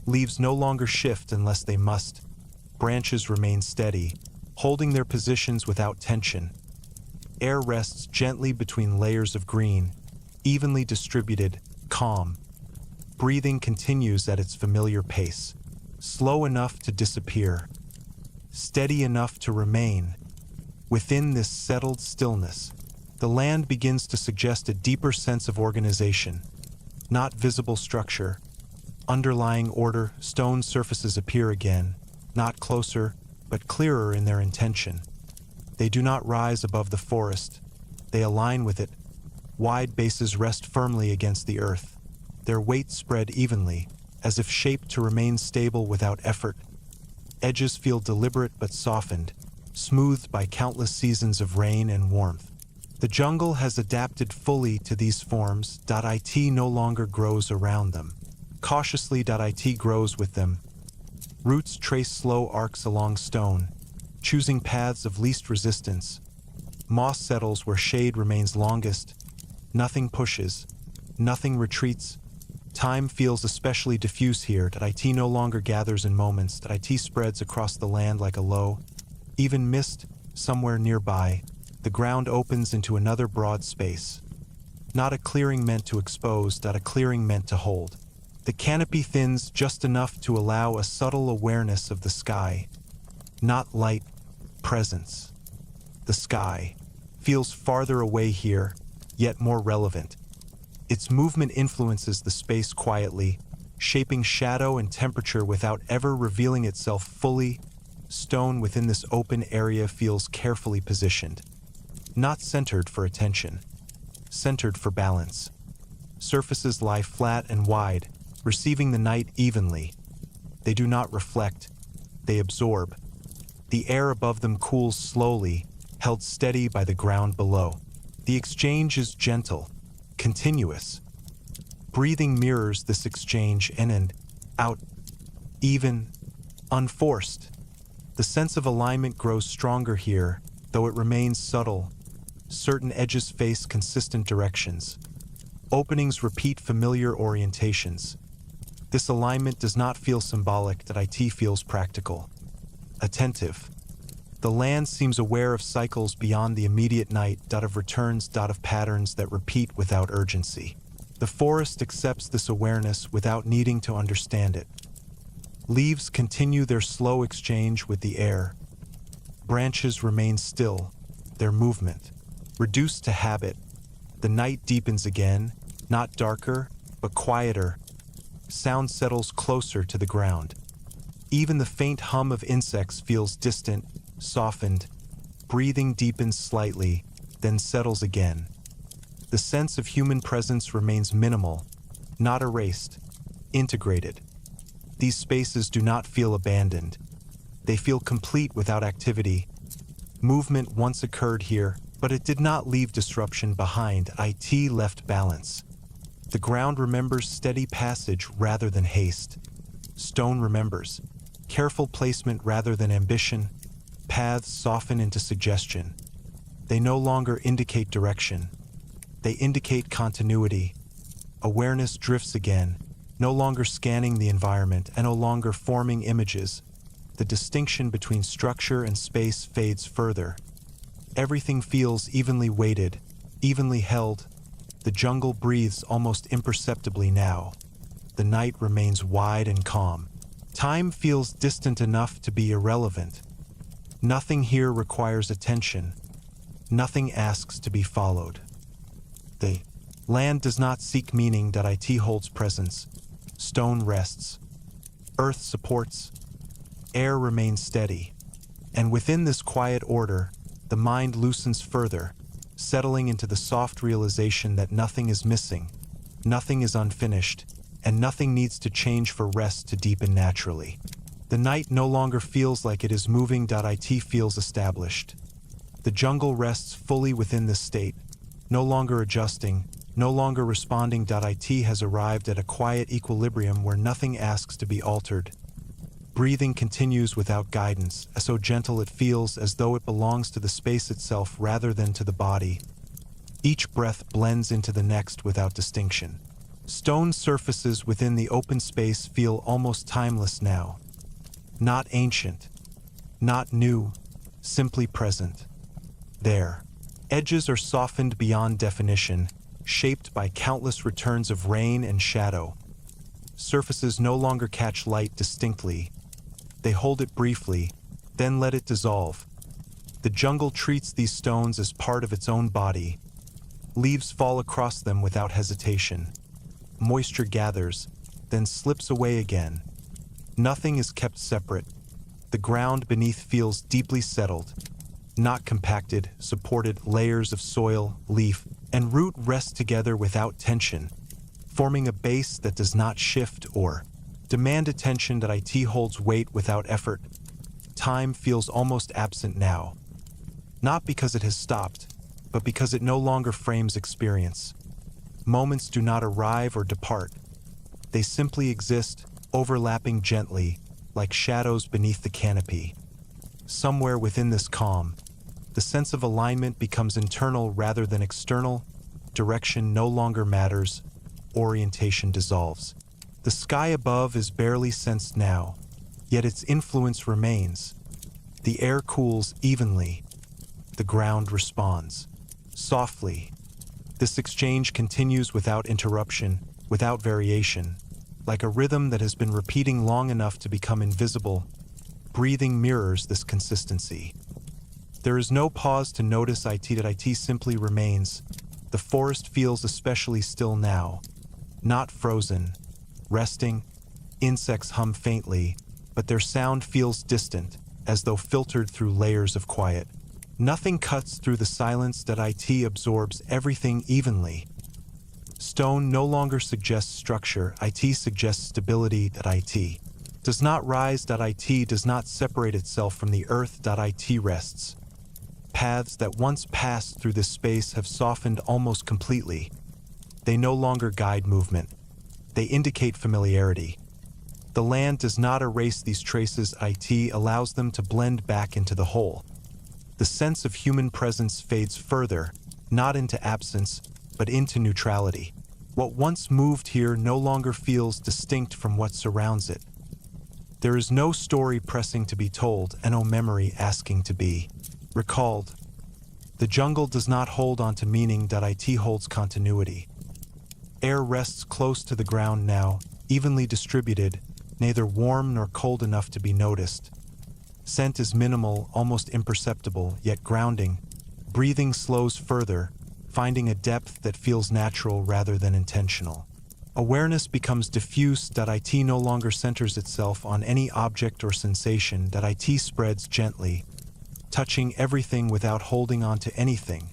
Leaves no longer shift unless they must. Branches remain steady, holding their positions without tension. Air rests gently between layers of green, evenly distributed, calm. Breathing continues at its familiar pace, slow enough to disappear, steady enough to remain. Within this settled stillness, the land begins to suggest a deeper sense of organization, not visible structure. Underlying order, stone surfaces appear again, not closer, but clearer in their intention. They do not rise above the forest. They align with it. Wide bases rest firmly against the earth, their weight spread evenly, as if shaped to remain stable without effort. Edges feel deliberate but softened, smoothed by countless seasons of rain and warmth. The jungle has adapted fully to these forms. It no longer grows around them. Cautiously, it grows with them. Roots trace slow arcs along stone, choosing paths of least resistance. Moss settles where shade remains longest. Nothing pushes, nothing retreats. Time feels especially diffuse here. It no longer gathers in moments. It spreads across the land like a low, even mist somewhere nearby. The ground opens into another broad space. Not a clearing meant to expose, not a clearing meant to hold. The canopy thins just enough to allow a subtle awareness of the sky. Not light, presence. The sky feels farther away here, yet more relevant. Its movement influences the space quietly, shaping shadow and temperature without ever revealing itself fully. Stone within this open area feels carefully positioned. Not centered for attention, centered for balance. Surfaces lie flat and wide, receiving the night evenly. They do not reflect, they absorb. The air above them cools slowly, held steady by the ground below. The exchange is gentle, continuous. Breathing mirrors this exchange in and out, even, unforced. The sense of alignment grows stronger here, though it remains subtle. Certain edges face consistent directions. Openings repeat familiar orientations. This alignment does not feel symbolic. It feels practical, attentive. The land seems aware of cycles beyond the immediate night. Of returns. Of patterns that repeat without urgency. The forest accepts this awareness without needing to understand it. Leaves continue their slow exchange with the air. branches remain still, their movement reduced to habit. The night deepens again, not darker, but quieter. Sound settles closer to the ground. Even the faint hum of insects feels distant, softened. Breathing deepens slightly, then settles again. The sense of human presence remains minimal, not erased, integrated. These spaces do not feel abandoned. They feel complete without activity. Movement once occurred here, but it did not leave disruption behind. It left balance. The ground remembers steady passage rather than haste. Stone remembers careful placement rather than ambition. Paths soften into suggestion. They no longer indicate direction. They indicate continuity. Awareness drifts again, no longer scanning the environment and no longer forming images. The distinction between structure and space fades further. Everything feels evenly weighted, evenly held. The jungle breathes almost imperceptibly now. The night remains wide and calm. Time feels distant enough to be irrelevant. Nothing here requires attention. Nothing asks to be followed. The land does not seek meaning. It holds presence. Stone rests. Earth supports. Air remains steady. And within this quiet order, the mind loosens further, settling into the soft realization that nothing is missing, nothing is unfinished, and nothing needs to change for rest to deepen naturally. The night no longer feels like it is moving. It feels established. The jungle rests fully within this state, no longer adjusting, no longer responding. It has arrived at a quiet equilibrium where nothing asks to be altered. Breathing continues without guidance, so gentle it feels as though it belongs to the space itself rather than to the body. Each breath blends into the next without distinction. Stone surfaces within the open space feel almost timeless now. Not ancient, not new, simply present. There. Edges are softened beyond definition, shaped by countless returns of rain and shadow. Surfaces no longer catch light distinctly. They hold it briefly, then let it dissolve. The jungle treats these stones as part of its own body. Leaves fall across them without hesitation. Moisture gathers, then slips away again. Nothing is kept separate. The ground beneath feels deeply settled. Not compacted, supported. Layers of soil, leaf, and root rest together without tension, forming a base that does not shift or demand attention. It holds weight without effort. Time feels almost absent now. Not because it has stopped, but because it no longer frames experience. Moments do not arrive or depart. They simply exist, overlapping gently, like shadows beneath the canopy. Somewhere within this calm, the sense of alignment becomes internal rather than external. Direction no longer matters. Orientation dissolves. The sky above is barely sensed now, yet its influence remains. The air cools evenly. The ground responds. Softly. This exchange continues without interruption, without variation, like a rhythm that has been repeating long enough to become invisible. Breathing mirrors this consistency. There is no pause to notice. It simply remains. The forest feels especially still now, not frozen, resting. Insects hum faintly, but their sound feels distant, as though filtered through layers of quiet. Nothing cuts through the silence. It absorbs everything evenly. Stone no longer suggests structure. It suggests stability. It does not rise. It does not separate itself from the earth. It rests. Paths that once passed through this space have softened almost completely. They no longer guide movement. They indicate familiarity. The land does not erase these traces. It allows them to blend back into the whole. The sense of human presence fades further, not into absence, but into neutrality. What once moved here no longer feels distinct from what surrounds it. There is no story pressing to be told and no memory asking to be recalled. The jungle does not hold on to meaning. It holds continuity. Air rests close to the ground now, evenly distributed, neither warm nor cold enough to be noticed. Scent is minimal, almost imperceptible, yet grounding. Breathing slows further, finding a depth that feels natural rather than intentional. Awareness becomes diffuse. It no longer centers itself on any object or sensation. It spreads gently, touching everything without holding on to anything.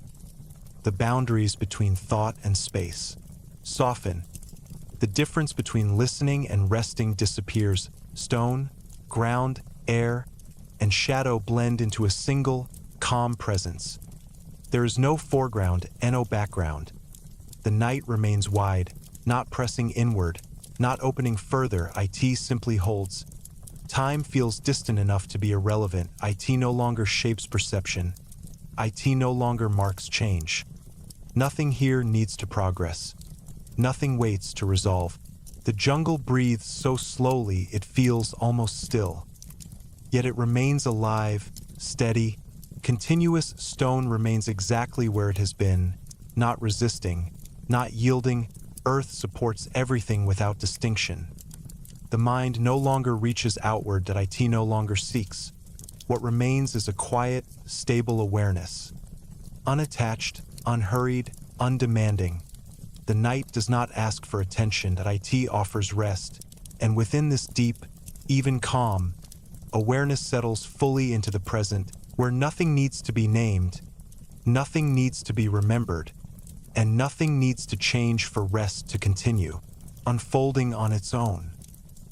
The boundaries between thought and space soften. The difference between listening and resting disappears. Stone, ground, air, and shadow blend into a single, calm presence. There is no foreground and no background. The night remains wide, not pressing inward, not opening further. It simply holds. Time feels distant enough to be irrelevant. It no longer shapes perception. It no longer marks change. Nothing here needs to progress. Nothing waits to resolve. The jungle breathes so slowly it feels almost still. Yet it remains alive, steady, continuous. Stone remains exactly where it has been, not resisting, not yielding. Earth supports everything without distinction. The mind no longer reaches outward. It no longer seeks. What remains is a quiet, stable awareness. Unattached, unhurried, undemanding. The night does not ask for attention. It offers rest. And within this deep, even calm, awareness settles fully into the present, where nothing needs to be named, nothing needs to be remembered, and nothing needs to change for rest to continue, unfolding on its own.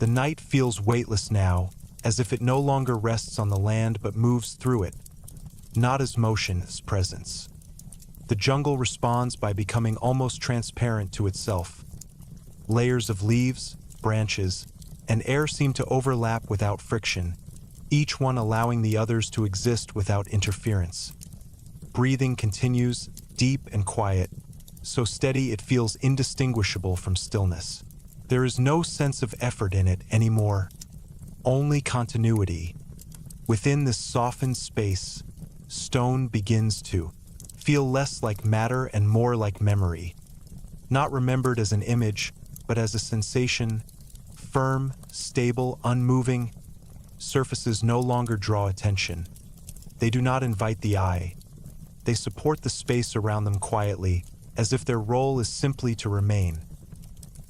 The night feels weightless now, as if it no longer rests on the land but moves through it, not as motion as presence. The jungle responds by becoming almost transparent to itself. Layers of leaves, branches, and air seem to overlap without friction, each one allowing the others to exist without interference. Breathing continues, deep and quiet, so steady it feels indistinguishable from stillness. There is no sense of effort in it anymore, only continuity. Within this softened space, stone begins to feel less like matter and more like memory. Not remembered as an image, but as a sensation, firm, stable, unmoving. Surfaces no longer draw attention. They do not invite the eye. They support the space around them quietly, as if their role is simply to remain.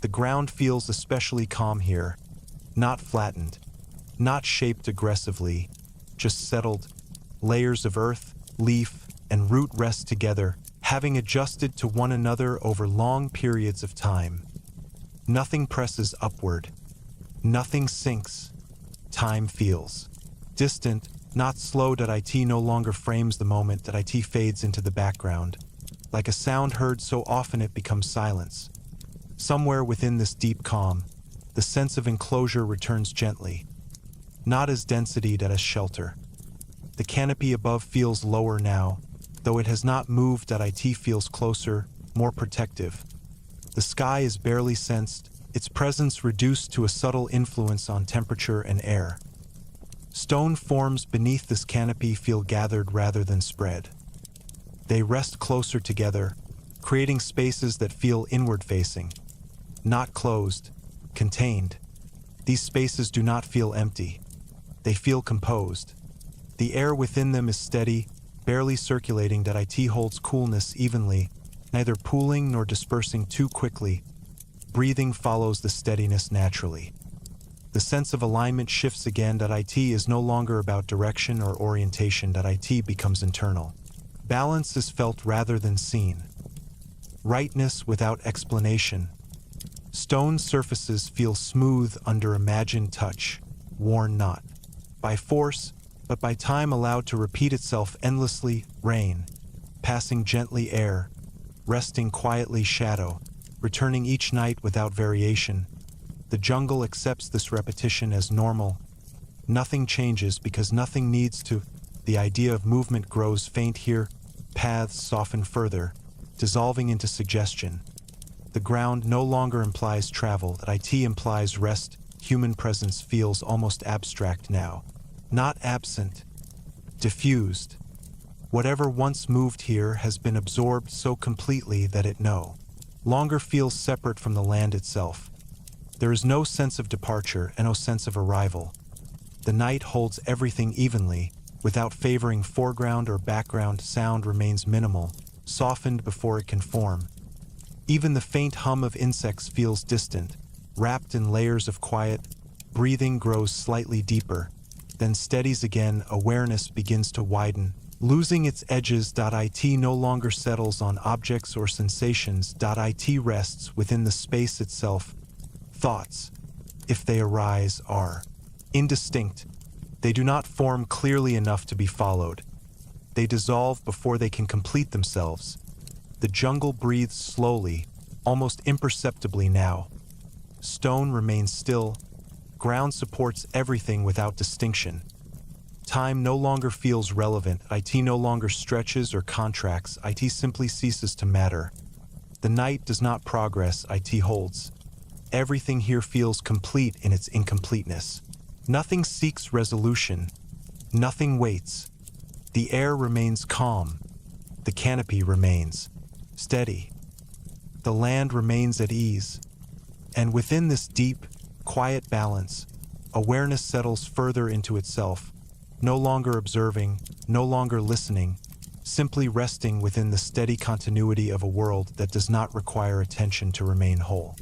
The ground feels especially calm here, not flattened, not shaped aggressively, just settled. Layers of earth, leaf, and root rest together, having adjusted to one another over long periods of time. Nothing presses upward. Nothing sinks. Time feels distant, not slow. It no longer frames the moment. It fades into the background, like a sound heard so often it becomes silence. Somewhere within this deep calm, the sense of enclosure returns gently, not as density but as shelter. The canopy above feels lower now, though it has not moved. It feels closer, more protective. The sky is barely sensed, its presence reduced to a subtle influence on temperature and air. Stone forms beneath this canopy feel gathered rather than spread. They rest closer together, creating spaces that feel inward-facing, not closed, contained. These spaces do not feel empty. They feel composed. The air within them is steady, barely circulating. It holds coolness evenly, neither pooling nor dispersing too quickly. Breathing follows the steadiness naturally. The sense of alignment shifts again. It is no longer about direction or orientation. It becomes internal. Balance is felt rather than seen. Rightness without explanation. Stone surfaces feel smooth under imagined touch, worn not by force, but by time allowed to repeat itself endlessly. Rain, passing gently air, resting quietly shadow, returning each night without variation. The jungle accepts this repetition as normal. Nothing changes because nothing needs to. The idea of movement grows faint here. Paths soften further, dissolving into suggestion. The ground no longer implies travel. It implies rest. Human presence feels almost abstract now. Not absent, diffused. Whatever once moved here has been absorbed so completely that it no longer feels separate from the land itself. There is no sense of departure and no sense of arrival. The night holds everything evenly, without favoring foreground or background. Sound remains minimal, softened before it can form. Even the faint hum of insects feels distant, wrapped in layers of quiet. Breathing grows slightly deeper, then steadies again. Awareness begins to widen, losing its edges. It no longer settles on objects or sensations. It rests within the space itself. Thoughts, if they arise, are indistinct. They do not form clearly enough to be followed. They dissolve before they can complete themselves. The jungle breathes slowly, almost imperceptibly now. Stone remains still. Ground supports everything without distinction. Time no longer feels relevant. It no longer stretches or contracts. It simply ceases to matter. The night does not progress. It holds. Everything here feels complete in its incompleteness. Nothing seeks resolution. Nothing waits. The air remains calm. The canopy remains steady. The land remains at ease. And within this deep, quiet balance, awareness settles further into itself, no longer observing, no longer listening, simply resting within the steady continuity of a world that does not require attention to remain whole.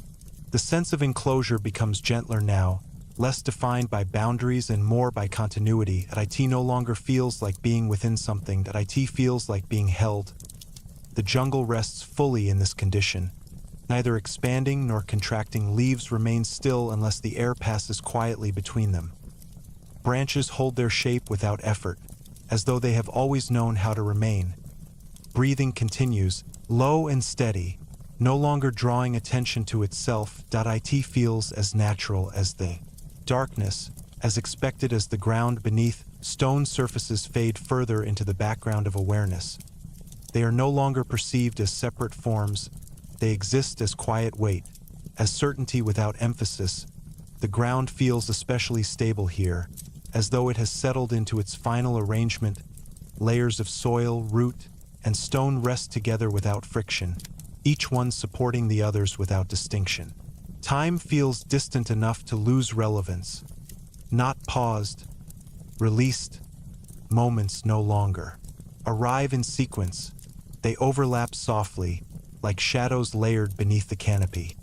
The sense of enclosure becomes gentler now, less defined by boundaries and more by continuity. It no longer feels like being within something. It feels like being held. The jungle rests fully in this condition, neither expanding nor contracting. Leaves remain still unless the air passes quietly between them. Branches hold their shape without effort, as though they have always known how to remain. Breathing continues, low and steady, no longer drawing attention to itself. It feels as natural as the darkness, as expected as the ground beneath. Stone surfaces fade further into the background of awareness. They are no longer perceived as separate forms. They exist as quiet weight, as certainty without emphasis. The ground feels especially stable here, as though it has settled into its final arrangement. Layers of soil, root, and stone rest together without friction, each one supporting the others without distinction. Time feels distant enough to lose relevance, not paused, released. Moments no longer arrive in sequence. They overlap softly, like shadows layered beneath the canopy.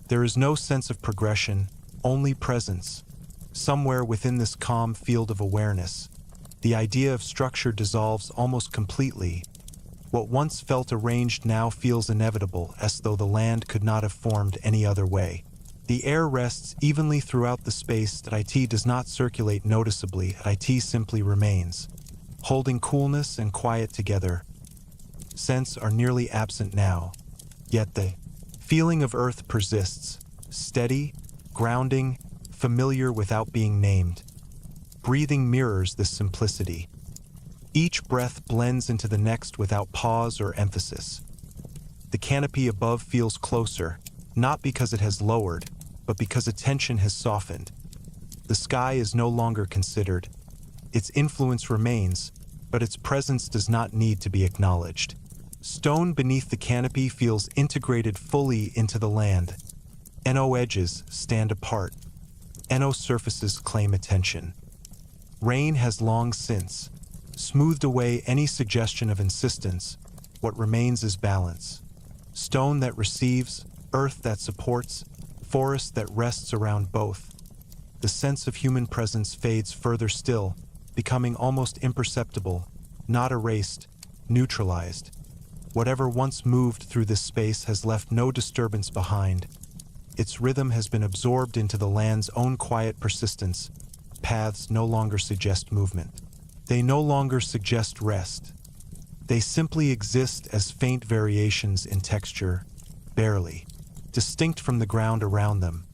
There is no sense of progression, only presence. Somewhere within this calm field of awareness, the idea of structure dissolves almost completely. What once felt arranged now feels inevitable, as though the land could not have formed any other way. The air rests evenly throughout the space. It does not circulate noticeably. It simply remains, holding coolness and quiet together. Scents are nearly absent now, yet the feeling of earth persists, steady, grounding, familiar without being named. Breathing mirrors this simplicity. Each breath blends into the next without pause or emphasis. The canopy above feels closer, not because it has lowered, but because attention has softened. The sky is no longer considered. Its influence remains, but its presence does not need to be acknowledged. Stone beneath the canopy feels integrated fully into the land. No edges stand apart. No surfaces claim attention. Rain has long since smoothed away any suggestion of insistence. What remains is balance. Stone that receives, earth that supports, forest that rests around both. The sense of human presence fades further still, becoming almost imperceptible, not erased, neutralized. Whatever once moved through this space has left no disturbance behind. Its rhythm has been absorbed into the land's own quiet persistence. Paths no longer suggest movement. They no longer suggest rest. They simply exist as faint variations in texture, barely, distinct from the ground around them.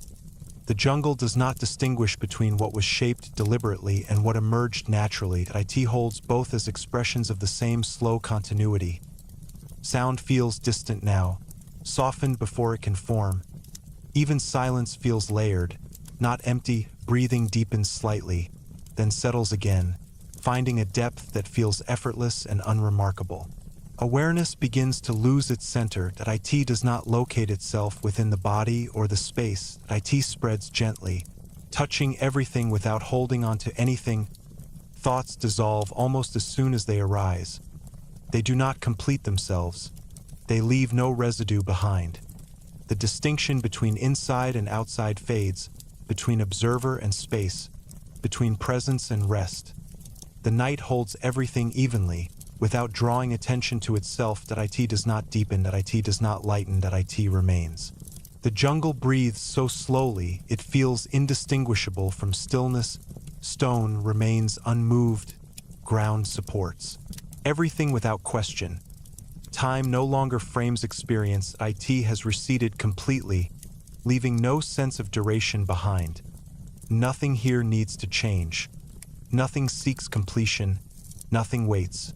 The jungle does not distinguish between what was shaped deliberately and what emerged naturally. It holds both as expressions of the same slow continuity. Sound feels distant now, softened before it can form. Even silence feels layered, not empty. Breathing deepens slightly, then settles again, finding a depth that feels effortless and unremarkable. Awareness begins to lose its center. It does not locate itself within the body or the space. It spreads gently, touching everything without holding on to anything. Thoughts dissolve almost as soon as they arise. They do not complete themselves. They leave no residue behind. The distinction between inside and outside fades, between observer and space, between presence and rest. The night holds everything evenly, without drawing attention to itself. That it does not deepen, that it does not lighten, that it remains. The jungle breathes so slowly it feels indistinguishable from stillness. Stone remains unmoved, ground supports. Everything without question. Time no longer frames experience. It has receded completely, leaving no sense of duration behind. Nothing here needs to change. Nothing seeks completion. Nothing waits.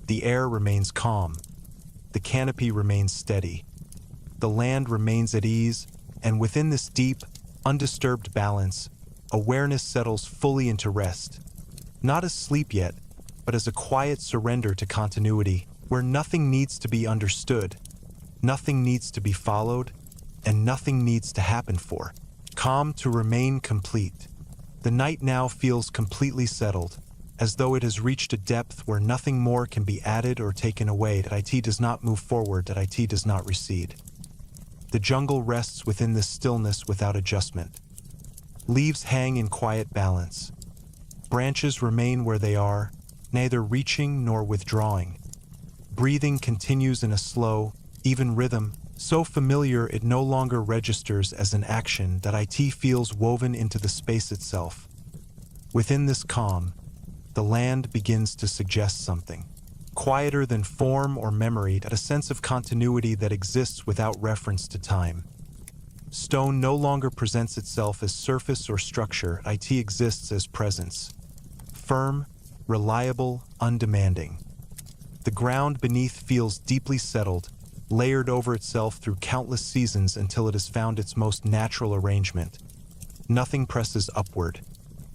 The air remains calm. The canopy remains steady. The land remains at ease, and within this deep, undisturbed balance, awareness settles fully into rest. Not as sleep yet, but as a quiet surrender to continuity, where nothing needs to be understood, nothing needs to be followed, and nothing needs to happen for calm to remain complete. The night now feels completely settled, as though it has reached a depth where nothing more can be added or taken away. That it does not move forward, that it does not recede. The jungle rests within this stillness without adjustment. Leaves hang in quiet balance. Branches remain where they are, neither reaching nor withdrawing. Breathing continues in a slow, even rhythm, so familiar it no longer registers as an action. That it feels woven into the space itself. Within this calm, the land begins to suggest something. Quieter than form or memory, a sense of continuity that exists without reference to time. Stone no longer presents itself as surface or structure. It exists as presence. Firm, reliable, undemanding. The ground beneath feels deeply settled, layered over itself through countless seasons until it has found its most natural arrangement. Nothing presses upward.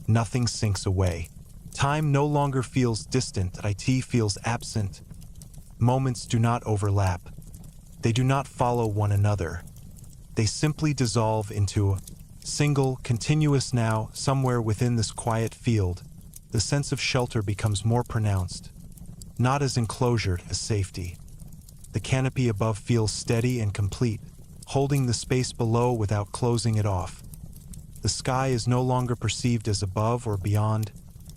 Nothing sinks away. Time no longer feels distant. It feels absent. Moments do not overlap. They do not follow one another. They simply dissolve into a single, continuous now. Somewhere within this quiet field, the sense of shelter becomes more pronounced, not as enclosure, as safety. The canopy above feels steady and complete, holding the space below without closing it off. The sky is no longer perceived as above or beyond.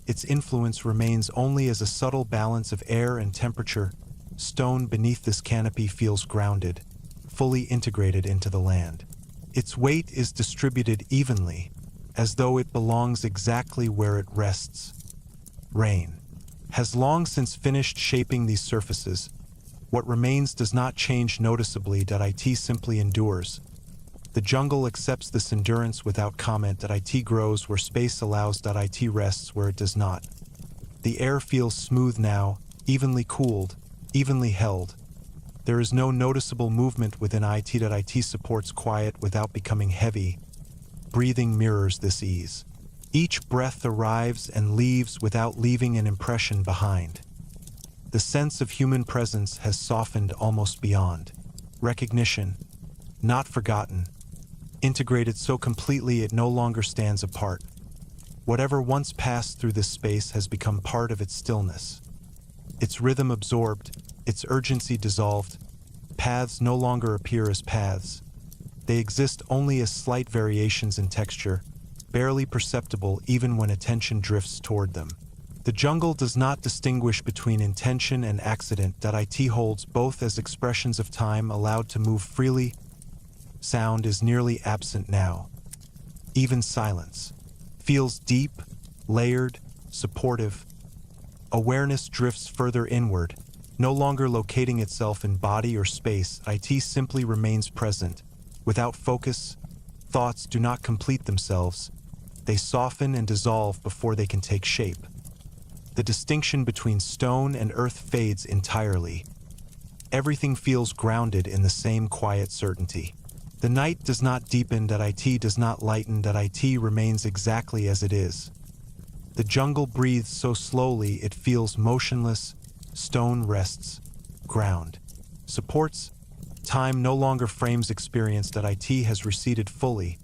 Its influence remains only as a subtle balance of air and temperature. Stone beneath this canopy feels grounded, fully integrated into the land. Its weight is distributed evenly, as though it belongs exactly where it rests. Rain has long since finished shaping these surfaces. What remains does not change noticeably. It simply endures. The jungle accepts this endurance without comment. It grows where space allows. It rests where it does not. The air feels smooth now, evenly cooled, evenly held. There is no noticeable movement within it. It supports quiet without becoming heavy. Breathing mirrors this ease. Each breath arrives and leaves without leaving an impression behind. The sense of human presence has softened almost beyond recognition, not forgotten, integrated so completely it no longer stands apart. Whatever once passed through this space has become part of its stillness. Its rhythm absorbed, its urgency dissolved. Paths no longer appear as paths. They exist only as slight variations in texture, barely perceptible even when attention drifts toward them. The jungle does not distinguish between intention and accident. It holds both as expressions of time allowed to move freely. Sound is nearly absent now. Even silence feels deep, layered, supportive. Awareness drifts further inward, no longer locating itself in body or space. It simply remains present. Without focus, thoughts do not complete themselves. They soften and dissolve before they can take shape. The distinction between stone and earth fades entirely. Everything feels grounded in the same quiet certainty. The night does not deepen. It does not lighten. It remains exactly as it is. The jungle breathes so slowly it feels motionless. Stone rests. Ground supports. Time no longer frames experience. It has receded fully,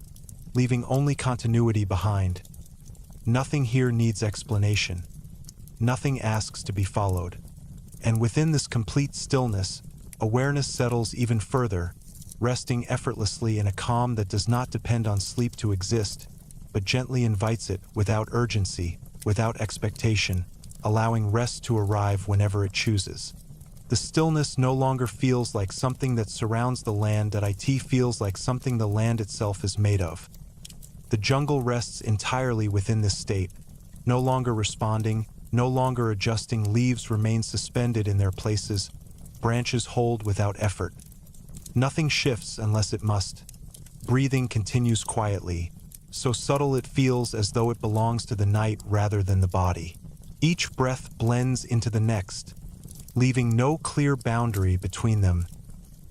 leaving only continuity behind. Nothing here needs explanation. Nothing asks to be followed. And within this complete stillness, awareness settles even further, resting effortlessly in a calm that does not depend on sleep to exist, but gently invites it without urgency, without expectation, allowing rest to arrive whenever it chooses. The stillness no longer feels like something that surrounds the land that it feels like something the land itself is made of. The jungle rests entirely within this state, no longer responding, no longer adjusting. Leaves remain suspended in their places, branches hold without effort. Nothing shifts unless it must. Breathing continues quietly, so subtle it feels as though it belongs to the night rather than the body. Each breath blends into the next, leaving no clear boundary between them.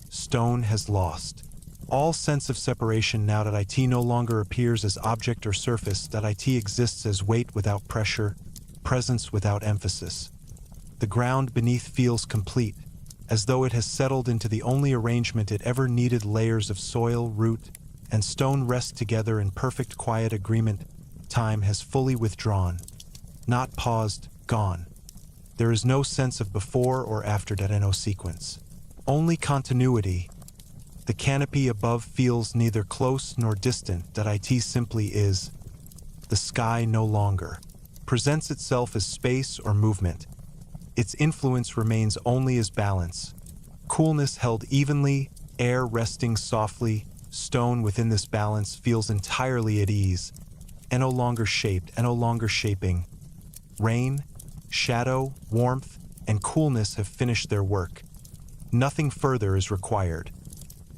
Stone has lost all sense of separation now that it no longer appears as object or surface, that it exists as weight without pressure, presence without emphasis. The ground beneath feels complete, as though it has settled into the only arrangement it ever needed. Layers of soil, root, and stone rest together in perfect quiet agreement. Time has fully withdrawn, not paused, gone. There is no sense of before or after that no sequence. Only continuity. The canopy above feels neither close nor distant, that it simply is. The sky no longer presents itself as space or movement. Its influence remains only as balance. Coolness held evenly, air resting softly. Stone within this balance feels entirely at ease, and no longer shaped, and no longer shaping. Rain, shadow, warmth, and coolness have finished their work. Nothing further is required.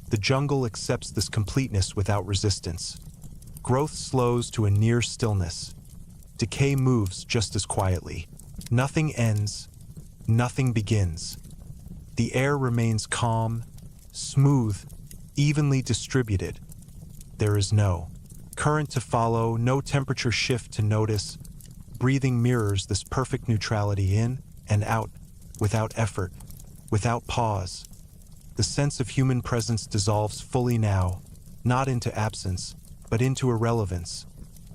The jungle accepts this completeness without resistance. Growth slows to a near stillness. Decay moves just as quietly. Nothing ends, nothing begins. The air remains calm, smooth, evenly distributed. There is no current to follow, no temperature shift to notice. Breathing mirrors this perfect neutrality in and out, without effort, without pause. The sense of human presence dissolves fully now, not into absence, but into irrelevance.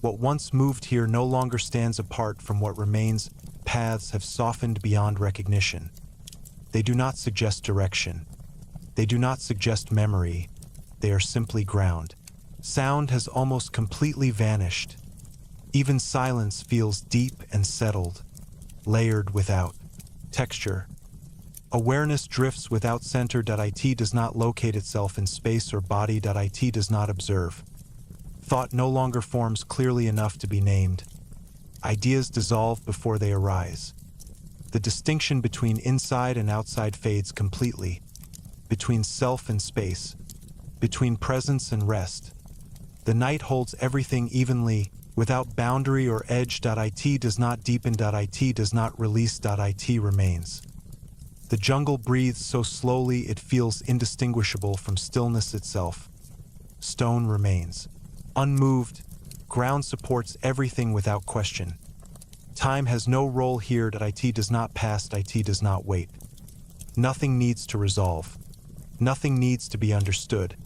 What once moved here no longer stands apart from what remains. Paths have softened beyond recognition. They do not suggest direction. They do not suggest memory. They are simply ground. Sound has almost completely vanished. Even silence feels deep and settled, layered without texture. Awareness drifts without center. It does not locate itself in space or body. It does not observe. Thought no longer forms clearly enough to be named. Ideas dissolve before they arise. The distinction between inside and outside fades completely, between self and space, between presence and rest. The night holds everything evenly, without boundary or edge. It does not deepen. It does not release. It remains. The jungle breathes so slowly it feels indistinguishable from stillness itself. Stone remains unmoved. Ground supports everything without question. Time has no role here. It does not pass. It does not wait. Nothing needs to resolve. Nothing needs to be understood.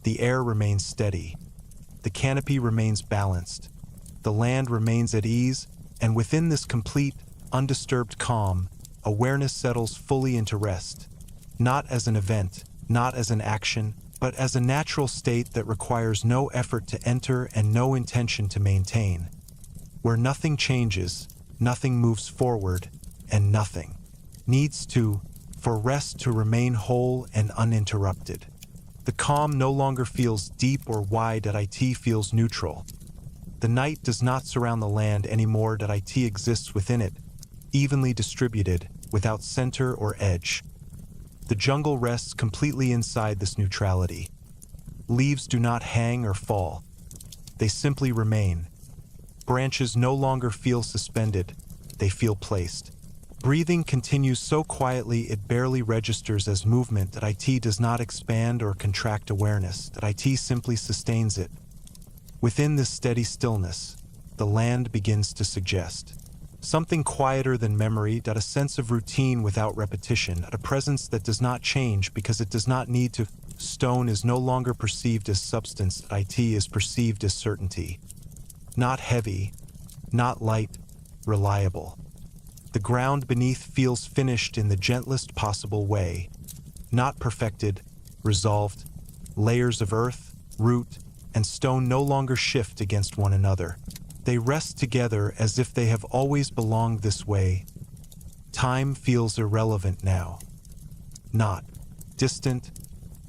The air remains steady. The canopy remains balanced. The land remains at ease, and within this complete, undisturbed calm, awareness settles fully into rest. Not as an event, not as an action, but as a natural state that requires no effort to enter and no intention to maintain. Where nothing changes, nothing moves forward, and nothing needs to, for rest to remain whole and uninterrupted. The calm no longer feels deep or wide. It feels neutral. The night does not surround the land anymore. It exists within it, evenly distributed, without center or edge. The jungle rests completely inside this neutrality. Leaves do not hang or fall. They simply remain. Branches no longer feel suspended. They feel placed. Breathing continues so quietly it barely registers as movement. It does not expand or contract awareness. It simply sustains it. Within this steady stillness, the land begins to suggest something quieter than memory. A sense of routine without repetition, a presence that does not change because it does not need to. stone is no longer perceived as substance, it is perceived as certainty. Not heavy, not light, reliable. The ground beneath feels finished in the gentlest possible way, not perfected, resolved. Layers of earth, root, and stone no longer shift against one another. They rest together as if they have always belonged this way. Time feels irrelevant now. Not distant,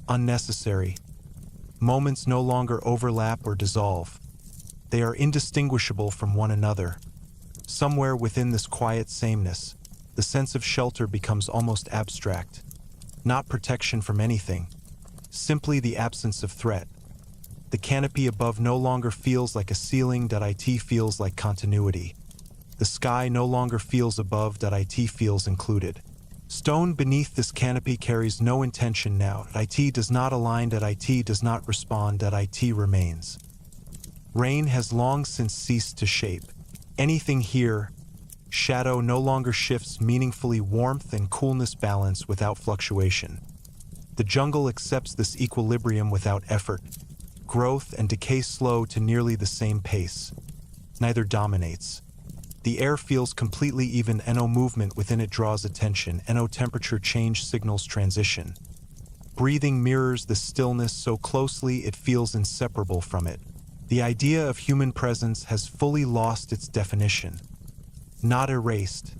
unnecessary. Moments no longer overlap or dissolve. They are indistinguishable from one another. Somewhere within this quiet sameness, the sense of shelter becomes almost abstract. Not protection from anything, simply the absence of threat. The canopy above no longer feels like a ceiling, it feels like continuity. The sky no longer feels above, it feels included. Stone beneath this canopy carries no intention now, it does not align, it does not respond, it remains. Rain has long since ceased to shape anything here. Shadow no longer shifts meaningfully, warmth and coolness balance without fluctuation. The jungle accepts this equilibrium without effort. Growth and decay slow to nearly the same pace. Neither dominates. The air feels completely even, no movement within it draws attention, no temperature change signals transition. Breathing mirrors the stillness so closely it feels inseparable from it. The idea of human presence has fully lost its definition. Not erased,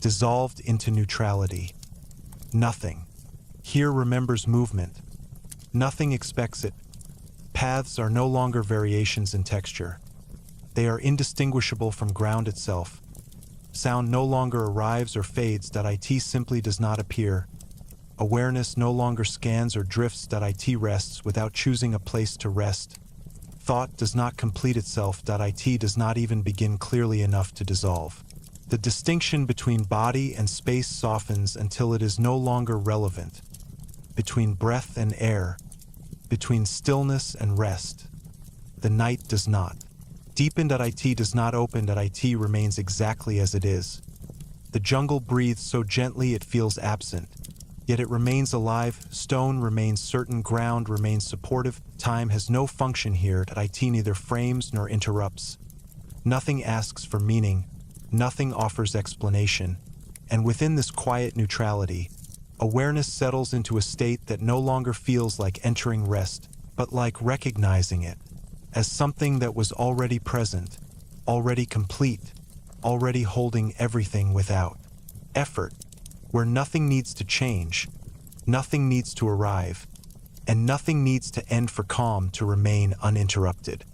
dissolved into neutrality. Nothing here remembers movement. Nothing expects it. Paths are no longer variations in texture. They are indistinguishable from ground itself. Sound no longer arrives or fades, it simply does not appear. Awareness no longer scans or drifts, it rests without choosing a place to rest. Thought does not complete itself, it does not even begin clearly enough to dissolve. The distinction between body and space softens until it is no longer relevant. Between breath and air, between stillness and rest. The night does not deepen, it does not open, it remains exactly as it is. The jungle breathes so gently it feels absent, yet it remains alive. Stone remains certain, ground remains supportive. Time has no function here, it neither frames nor interrupts. Nothing asks for meaning, nothing offers explanation, and within this quiet neutrality, awareness settles into a state that no longer feels like entering rest, but like recognizing it, as something that was already present, already complete, already holding everything without effort, where nothing needs to change, nothing needs to arrive, and nothing needs to end for calm to remain uninterrupted.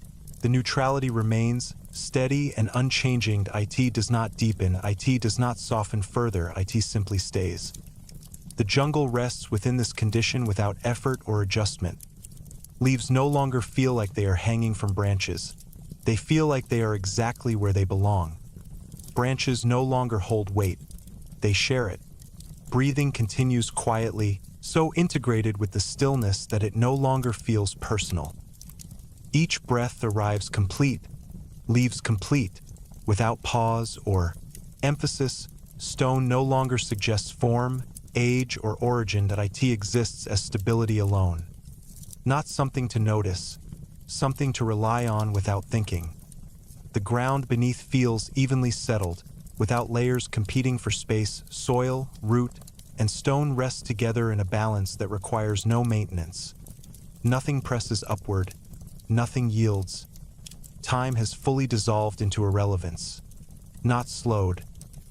The neutrality remains steady and unchanging, it does not deepen, it does not soften further, it simply stays. The jungle rests within this condition without effort or adjustment. Leaves no longer feel like they are hanging from branches. They feel like they are exactly where they belong. Branches no longer hold weight. They share it. Breathing continues quietly, so integrated with the stillness that it no longer feels personal. Each breath arrives complete, leaves complete, without pause or emphasis. Stone no longer suggests form, age, or origin, it exists as stability alone. Not something to notice, something to rely on without thinking. The ground beneath feels evenly settled, without layers competing for space. Soil, root, and stone rest together in a balance that requires no maintenance. Nothing presses upward, nothing yields. Time has fully dissolved into irrelevance. Not slowed,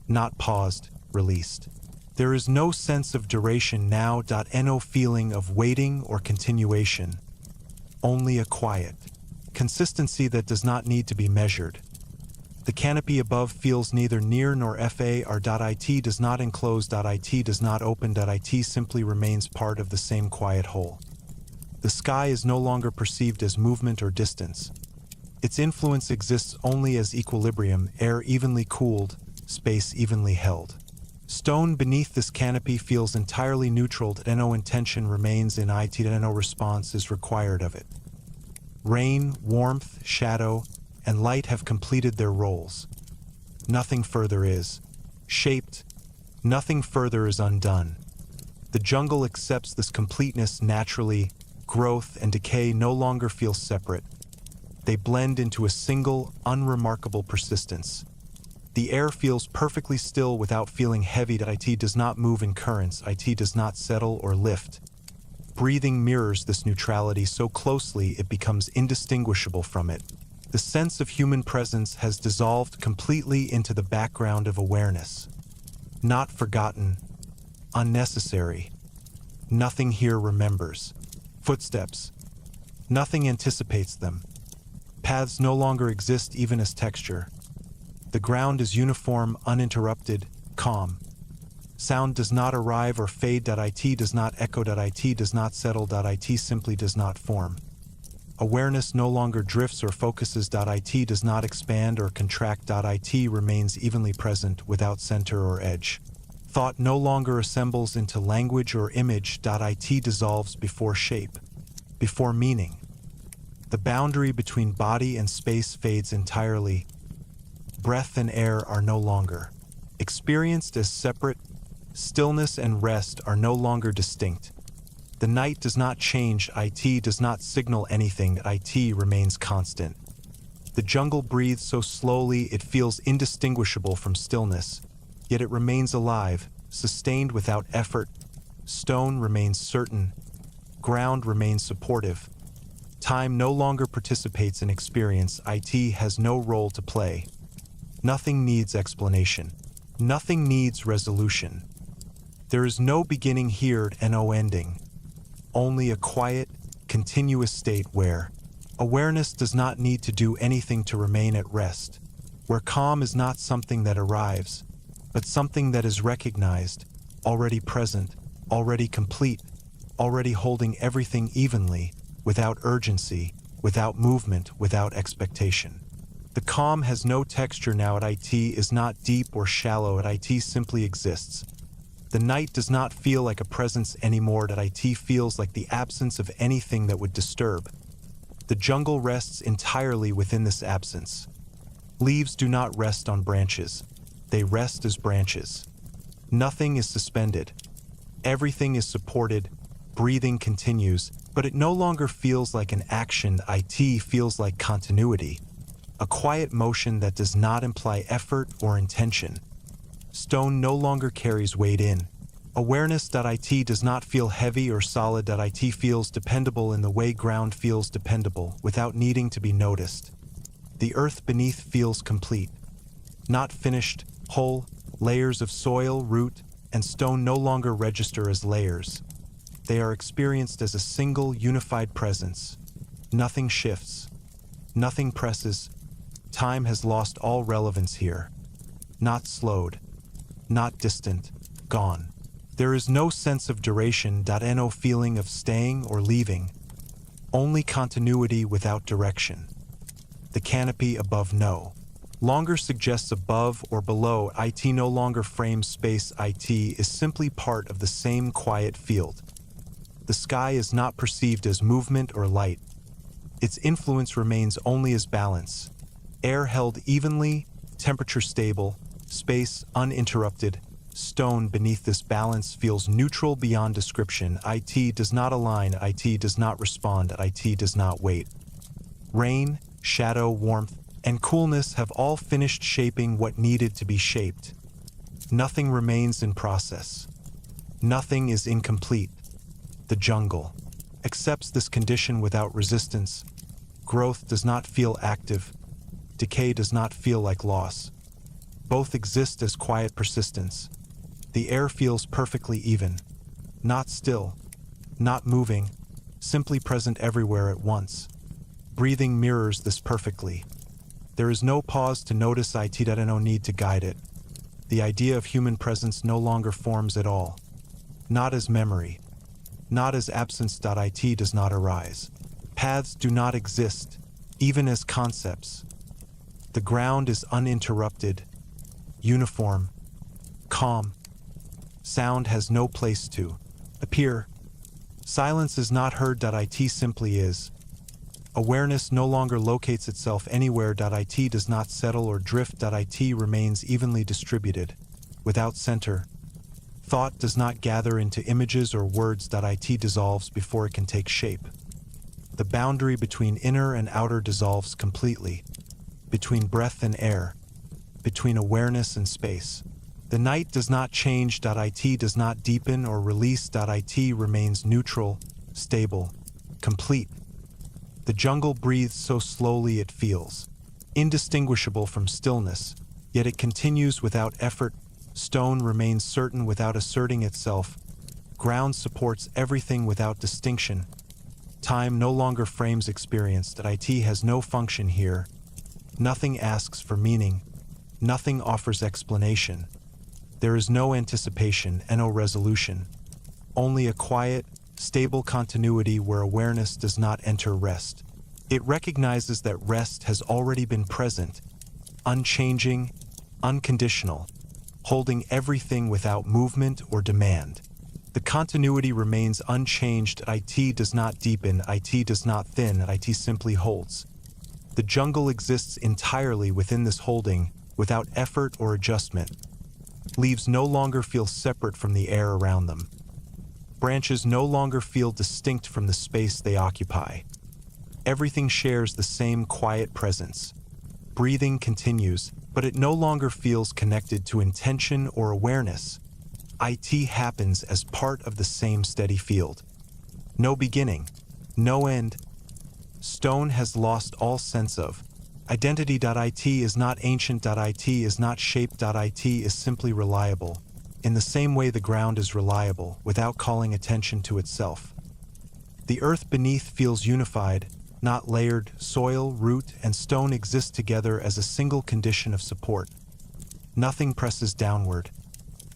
not paused, released. There is no sense of duration now, no feeling of waiting or continuation. Only a quiet consistency that does not need to be measured. The canopy above feels neither near nor far, it does not enclose, it does not open, it simply remains part of the same quiet whole. The sky is no longer perceived as movement or distance. Its influence exists only as equilibrium, air evenly cooled, space evenly held. Stone beneath this canopy feels entirely neutral, no intention remains in it, no response is required of it. Rain, warmth, shadow, and light have completed their roles. Nothing further is shaped, nothing further is undone. The jungle accepts this completeness naturally. Growth and decay no longer feel separate. They blend into a single, unremarkable persistence. The air feels perfectly still without feeling heavy. It does not move in currents. It does not settle or lift. Breathing mirrors this neutrality so closely it becomes indistinguishable from it. The sense of human presence has dissolved completely into the background of awareness. Not forgotten, unnecessary. Nothing here remembers. Footsteps. Nothing anticipates them. Paths no longer exist even as texture. The ground is uniform, uninterrupted, calm. Sound does not arrive or fade. It does not echo. It does not settle. It simply does not form. Awareness no longer drifts or focuses. It does not expand or contract. It remains evenly present without center or edge. Thought no longer assembles into language or image. It dissolves before shape, before meaning. The boundary between body and space fades entirely. Breath and air are no longer experienced as separate. Stillness and rest are no longer distinct. The night does not change. It does not signal anything. It remains constant. The jungle breathes so slowly it feels indistinguishable from stillness, yet it remains alive, sustained without effort. Stone remains certain. Ground remains supportive. Time no longer participates in experience. It has no role to play. Nothing needs explanation. Nothing needs resolution. There is no beginning here and no ending. Only a quiet, continuous state where awareness does not need to do anything to remain at rest, where calm is not something that arrives, but something that is recognized, already present, already complete, already holding everything evenly, without urgency, without movement, without expectation. The calm has no texture now. It is not deep or shallow. It simply exists. The night does not feel like a presence anymore. It feels like the absence of anything that would disturb. The jungle rests entirely within this absence. Leaves do not rest on branches. They rest as branches. Nothing is suspended. Everything is supported. Breathing continues, but it no longer feels like an action. It feels like continuity. A quiet motion that does not imply effort or intention. Stone no longer carries weight in. Awareness. It does not feel heavy or solid. It feels dependable in the way ground feels dependable, without needing to be noticed. The earth beneath feels complete. Not finished, whole. Layers of soil, root, and stone no longer register as layers. They are experienced as a single, unified presence. Nothing shifts. Nothing presses. Time has lost all relevance here. Not slowed. Not distant. Gone. There is no sense of duration. No feeling of staying or leaving. Only continuity without direction. The canopy above no longer suggests above or below. It no longer frames space. It is simply part of the same quiet field. The sky is not perceived as movement or light. Its influence remains only as balance. Air held evenly, temperature stable, space uninterrupted. Stone beneath this balance feels neutral beyond description. It does not align. It does not respond. It does not wait. Rain, shadow, warmth, and coolness have all finished shaping what needed to be shaped. Nothing remains in process. Nothing is incomplete. The jungle accepts this condition without resistance. Growth does not feel active. Decay does not feel like loss. Both exist as quiet persistence. The air feels perfectly even. Not still. Not moving. Simply present everywhere at once. Breathing mirrors this perfectly. There is no pause to notice. No need to guide it. The idea of human presence no longer forms at all. Not as memory. Not as absence. It does not arise. Paths do not exist, even as concepts. The ground is uninterrupted, uniform, calm. Sound has no place to appear. Silence is not heard. It simply is. Awareness no longer locates itself anywhere. It does not settle or drift. It remains evenly distributed, without center. Thought does not gather into images or words. It dissolves before it can take shape. The boundary between inner and outer dissolves completely, between breath and air, between awareness and space. The night does not change. It does not deepen or release. It remains neutral, stable, complete. The jungle breathes so slowly it feels indistinguishable from stillness, yet it continues without effort. Stone remains certain without asserting itself. Ground supports everything without distinction. Time no longer frames experience. It has no function here. Nothing asks for meaning. Nothing offers explanation. There is no anticipation and no resolution. Only a quiet, stable continuity where awareness does not enter rest. It recognizes that rest has already been present, unchanging, unconditional, holding everything without movement or demand. The continuity remains unchanged. It does not deepen. It does not thin. It simply holds. The jungle exists entirely within this holding, without effort or adjustment. Leaves no longer feel separate from the air around them. Branches no longer feel distinct from the space they occupy. Everything shares the same quiet presence. Breathing continues, but it no longer feels connected to intention or awareness. It happens as part of the same steady field. No beginning, no end. Stone has lost all sense of identity. It is not ancient. It is not shaped. It is simply reliable, in the same way the ground is reliable, without calling attention to itself. The earth beneath feels unified, not layered. Soil, root, and stone exist together as a single condition of support. Nothing presses downward.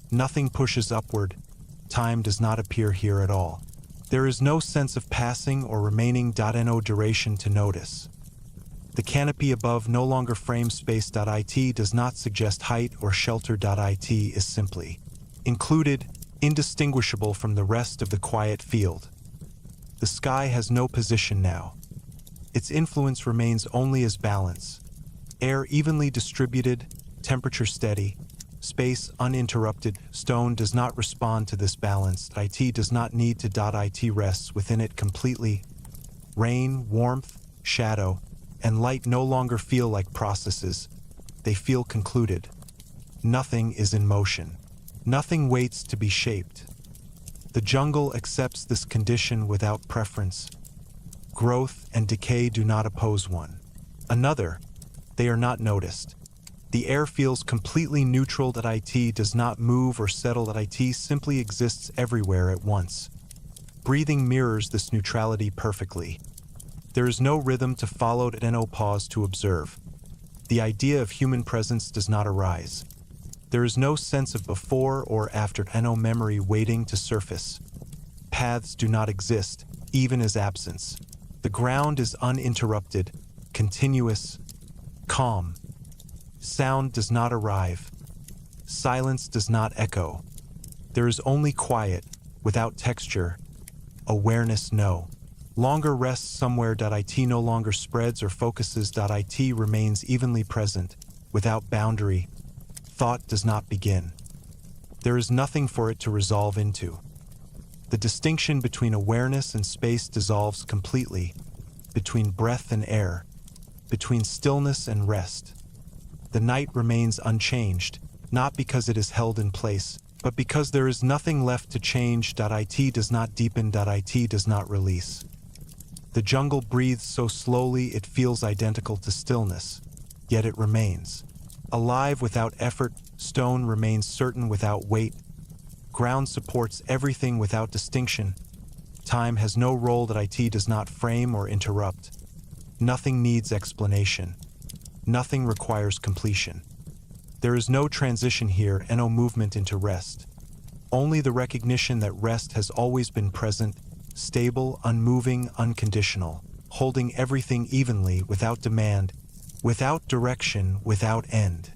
Nothing pushes upward. Time does not appear here at all. There is no sense of passing or remaining. No duration to notice. The canopy above no longer frames space. It does not suggest height or shelter. It is simply included, indistinguishable from the rest of the quiet field. The sky has no position now. Its influence remains only as balance. Air evenly distributed, temperature steady, space uninterrupted. Stone does not respond to this balance. It does not need to. It rests within it completely. Rain, warmth, shadow, and light no longer feel like processes. They feel concluded. Nothing is in motion. Nothing waits to be shaped. The jungle accepts this condition without preference. Growth and decay do not oppose one another. They are not noticed. The air feels completely neutral. It does not move or settle. It simply exists everywhere at once. Breathing mirrors this neutrality perfectly. There is no rhythm to follow and no pause to observe. The idea of human presence does not arise. There is no sense of before or after. No memory waiting to surface. Paths do not exist, even as absence. The ground is uninterrupted, continuous, calm. Sound does not arrive. Silence does not echo. There is only quiet, without texture. Awareness no longer rests somewhere. It no longer spreads or focuses. It remains evenly present, without boundary. Thought does not begin. There is nothing for it to resolve into. The distinction between awareness and space dissolves completely, between breath and air, between stillness and rest. The night remains unchanged, not because it is held in place, but because there is nothing left to change. It does not deepen. It does not release. The jungle breathes so slowly it feels identical to stillness, yet it remains. Alive without effort. Stone remains certain without weight. Ground supports everything without distinction. Time has no role. It does not frame or interrupt. Nothing needs explanation. Nothing requires completion. There is no transition here and no movement into rest. Only the recognition that rest has always been present, stable, unmoving, unconditional, holding everything evenly without demand, without direction, without end.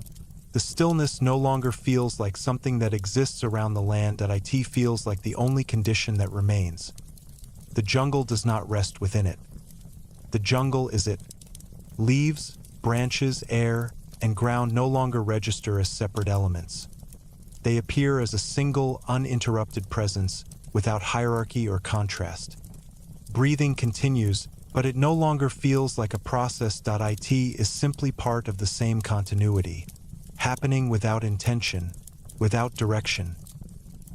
The stillness no longer feels like something that exists around the land. It feels like the only condition that remains. The jungle does not rest within it. The jungle is it. Leaves, branches, air, and ground no longer register as separate elements. They appear as a single, uninterrupted presence, without hierarchy or contrast. Breathing continues, but it no longer feels like a process. It is simply part of the same continuity, happening without intention, without direction.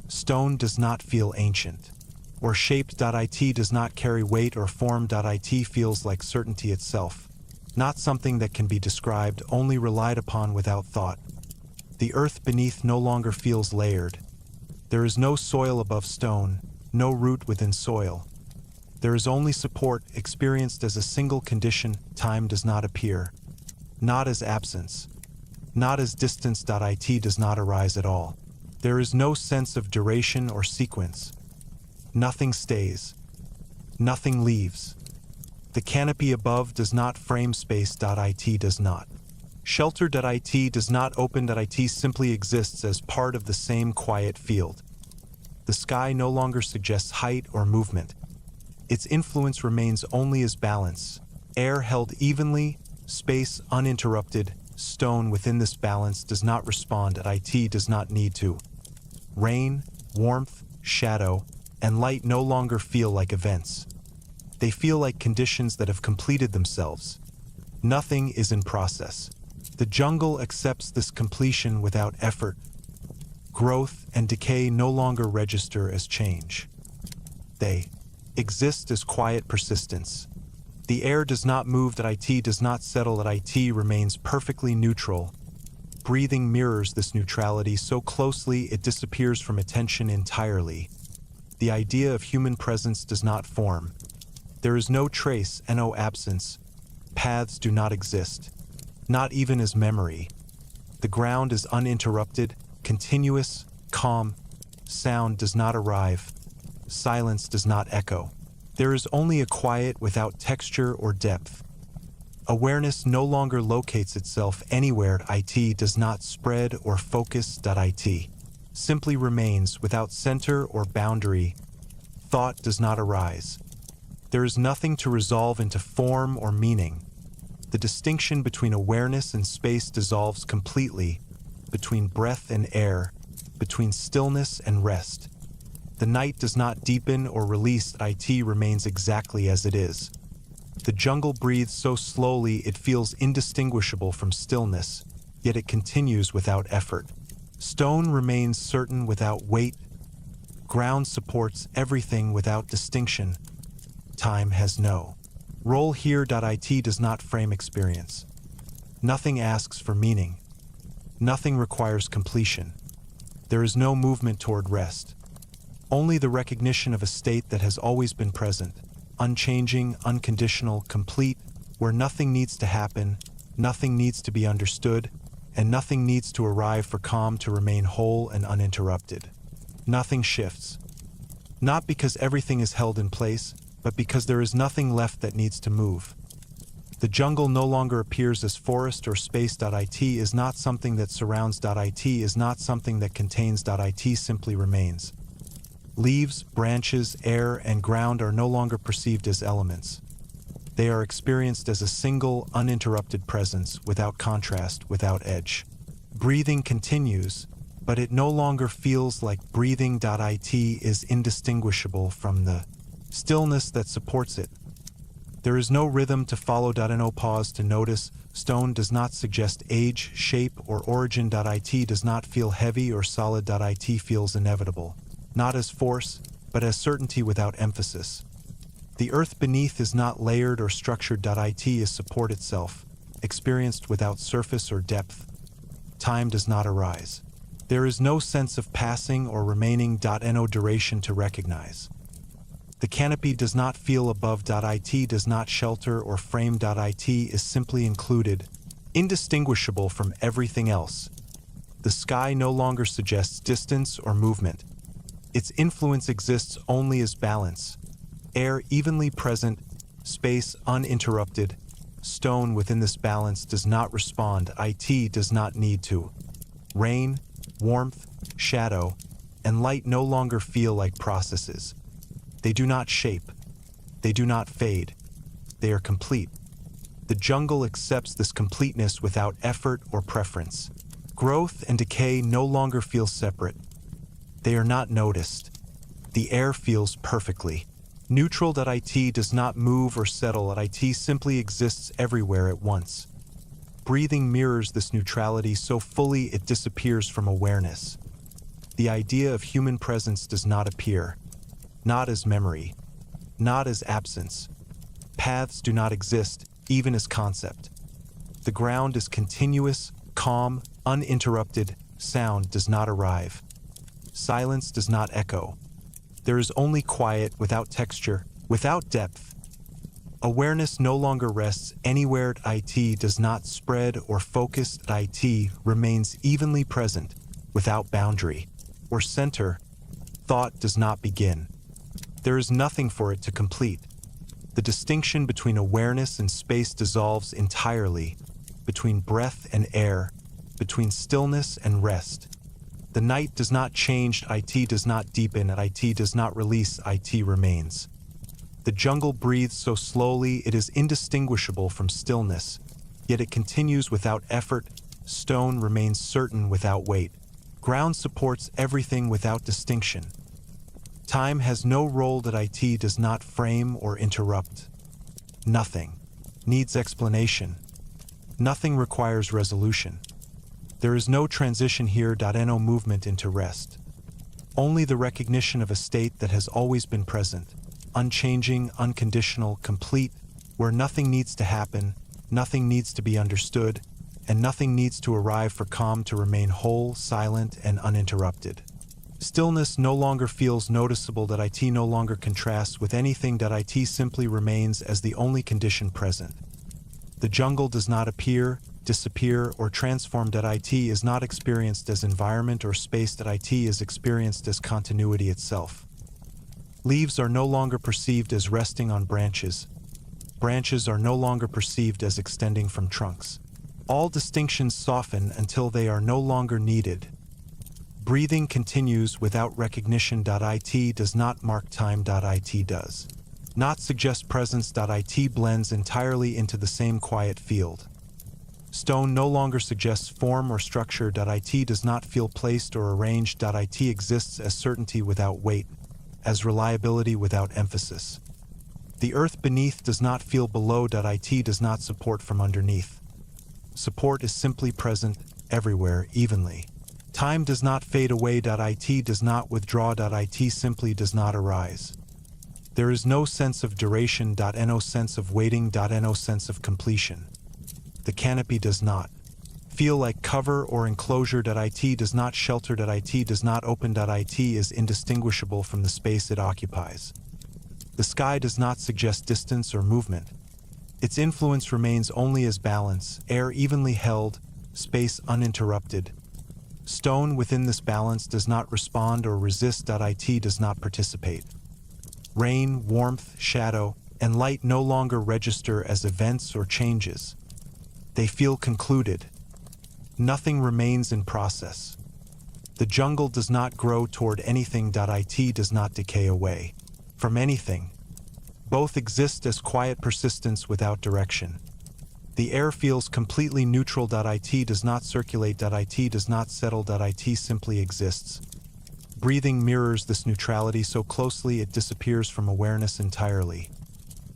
Stone does not feel ancient, or shaped. It does not carry weight or form. It feels like certainty itself, not something that can be described, only relied upon without thought. The earth beneath no longer feels layered. There is no soil above stone, no root within soil. There is only support, experienced as a single condition. Time does not appear, not as absence, not as distance. It does not arise at all. There is no sense of duration or sequence. Nothing stays, nothing leaves. The canopy above does not frame space. It does not shelter. It does not open. It simply exists as part of the same quiet field. The sky no longer suggests height or movement. Its influence remains only as balance, air held evenly, space uninterrupted. Stone within this balance does not respond. It does not need to. Rain, warmth, shadow, and light no longer feel like events. They feel like conditions that have completed themselves. Nothing is in process. The jungle accepts this completion without effort. Growth and decay no longer register as change. They exist as quiet persistence. The air does not move. It does not settle. It remains perfectly neutral. Breathing mirrors this neutrality so closely it disappears from attention entirely. The idea of human presence does not form. There is no trace and no absence. Paths do not exist, not even as memory. The ground is uninterrupted, continuous, calm. Sound does not arrive. Silence does not echo. There is only a quiet without texture or depth. Awareness no longer locates itself anywhere. It does not spread or focus. It simply remains without center or boundary. Thought does not arise. There is nothing to resolve into form or meaning. The distinction between awareness and space dissolves completely, between breath and air, between stillness and rest. The night does not deepen or release. It remains exactly as it is. The jungle breathes so slowly it feels indistinguishable from stillness, yet it continues without effort. Stone remains certain without weight. Ground supports everything without distinction. Time has no role here. It does not frame experience. Nothing asks for meaning. Nothing requires completion. There is no movement toward rest. Only the recognition of a state that has always been present, unchanging, unconditional, complete, where nothing needs to happen, nothing needs to be understood, and nothing needs to arrive for calm to remain whole and uninterrupted. Nothing shifts. Not because everything is held in place, but because there is nothing left that needs to move. The jungle no longer appears as forest or space. It is not something that surrounds. It is not something that contains. It simply remains. Leaves, branches, air, and ground are no longer perceived as elements. They are experienced as a single, uninterrupted presence, without contrast, without edge. Breathing continues, but it no longer feels like breathing. It is indistinguishable from the stillness that supports it. There is no rhythm to follow. No pause to notice. Stone does not suggest age, shape, or origin. It does not feel heavy or solid. It feels inevitable. Not as force, but as certainty without emphasis. The earth beneath is not layered or structured. It is support itself, experienced without surface or depth. Time does not arise. There is no sense of passing or remaining. No duration to recognize. The canopy does not feel above. It does not shelter or frame. It is simply included, indistinguishable from everything else. The sky no longer suggests distance or movement. Its influence exists only as balance. Air evenly present, space uninterrupted. Stone within this balance does not respond. It does not need to. Rain, warmth, shadow, and light no longer feel like processes. They do not shape. They do not fade. They are complete. The jungle accepts this completeness without effort or preference. Growth and decay no longer feel separate. They are not noticed. The air feels perfectly. Neutral.it does not move or settle. It simply exists everywhere at once. Breathing mirrors this neutrality so fully it disappears from awareness. The idea of human presence does not appear, not as memory, not as absence. Paths do not exist, even as concept. The ground is continuous, calm, uninterrupted. Sound does not arrive. Silence does not echo. There is only quiet without texture, without depth. Awareness no longer rests anywhere. It does not spread or focus. It remains evenly present, without boundary or center. Thought does not begin. There is nothing for it to complete. The distinction between awareness and space dissolves entirely, between breath and air, between stillness and rest. The night does not change. It does not deepen. It does not release. It remains. The jungle breathes so slowly it is indistinguishable from stillness, yet it continues without effort. Stone remains certain without weight. Ground supports everything without distinction. Time has no role. It does not frame or interrupt. Nothing needs explanation. Nothing requires resolution. There is no transition here. No movement into rest. Only the recognition of a state that has always been present, unchanging, unconditional, complete, where nothing needs to happen, nothing needs to be understood, and nothing needs to arrive for calm to remain whole, silent, and uninterrupted. Stillness no longer feels noticeable. It no longer contrasts with anything. It simply remains as the only condition present. The jungle does not appear, disappear, or transform. It is not experienced as environment or space. It is experienced as continuity itself. Leaves are no longer perceived as resting on branches. Branches are no longer perceived as extending from trunks. All distinctions soften until they are no longer needed. Breathing continues without recognition. It does not mark time. It does not suggest presence. It blends entirely into the same quiet field. Stone no longer suggests form or structure. It does not feel placed or arranged. It exists as certainty without weight, as reliability without emphasis. The earth beneath does not feel below. It does not support from underneath. Support is simply present, everywhere, evenly. Time does not fade away. It does not withdraw. It simply does not arise. There is no sense of duration. No sense of waiting. No sense of completion. The canopy does not feel like cover or enclosure. It does not shelter. It does not open. It is indistinguishable from the space it occupies. The sky does not suggest distance or movement. Its influence remains only as balance, air evenly held, space uninterrupted. Stone within this balance does not respond or resist. It does not participate. Rain, warmth, shadow, and light no longer register as events or changes. They feel concluded. Nothing remains in process. The jungle does not grow toward anything. It does not decay away from anything. Both exist as quiet persistence without direction. The air feels completely neutral. It does not circulate. It does not settle. It simply exists. Breathing mirrors this neutrality so closely it disappears from awareness entirely.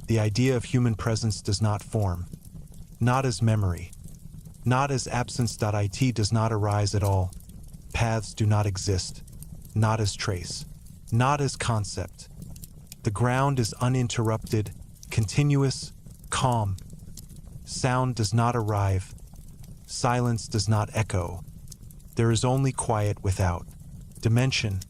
The idea of human presence does not form, not as memory, not as absence. It does not arise at all. Paths do not exist, not as trace, not as concept. The ground is uninterrupted, continuous, calm. Sound does not arrive. Silence does not echo. There is only quiet without dimension.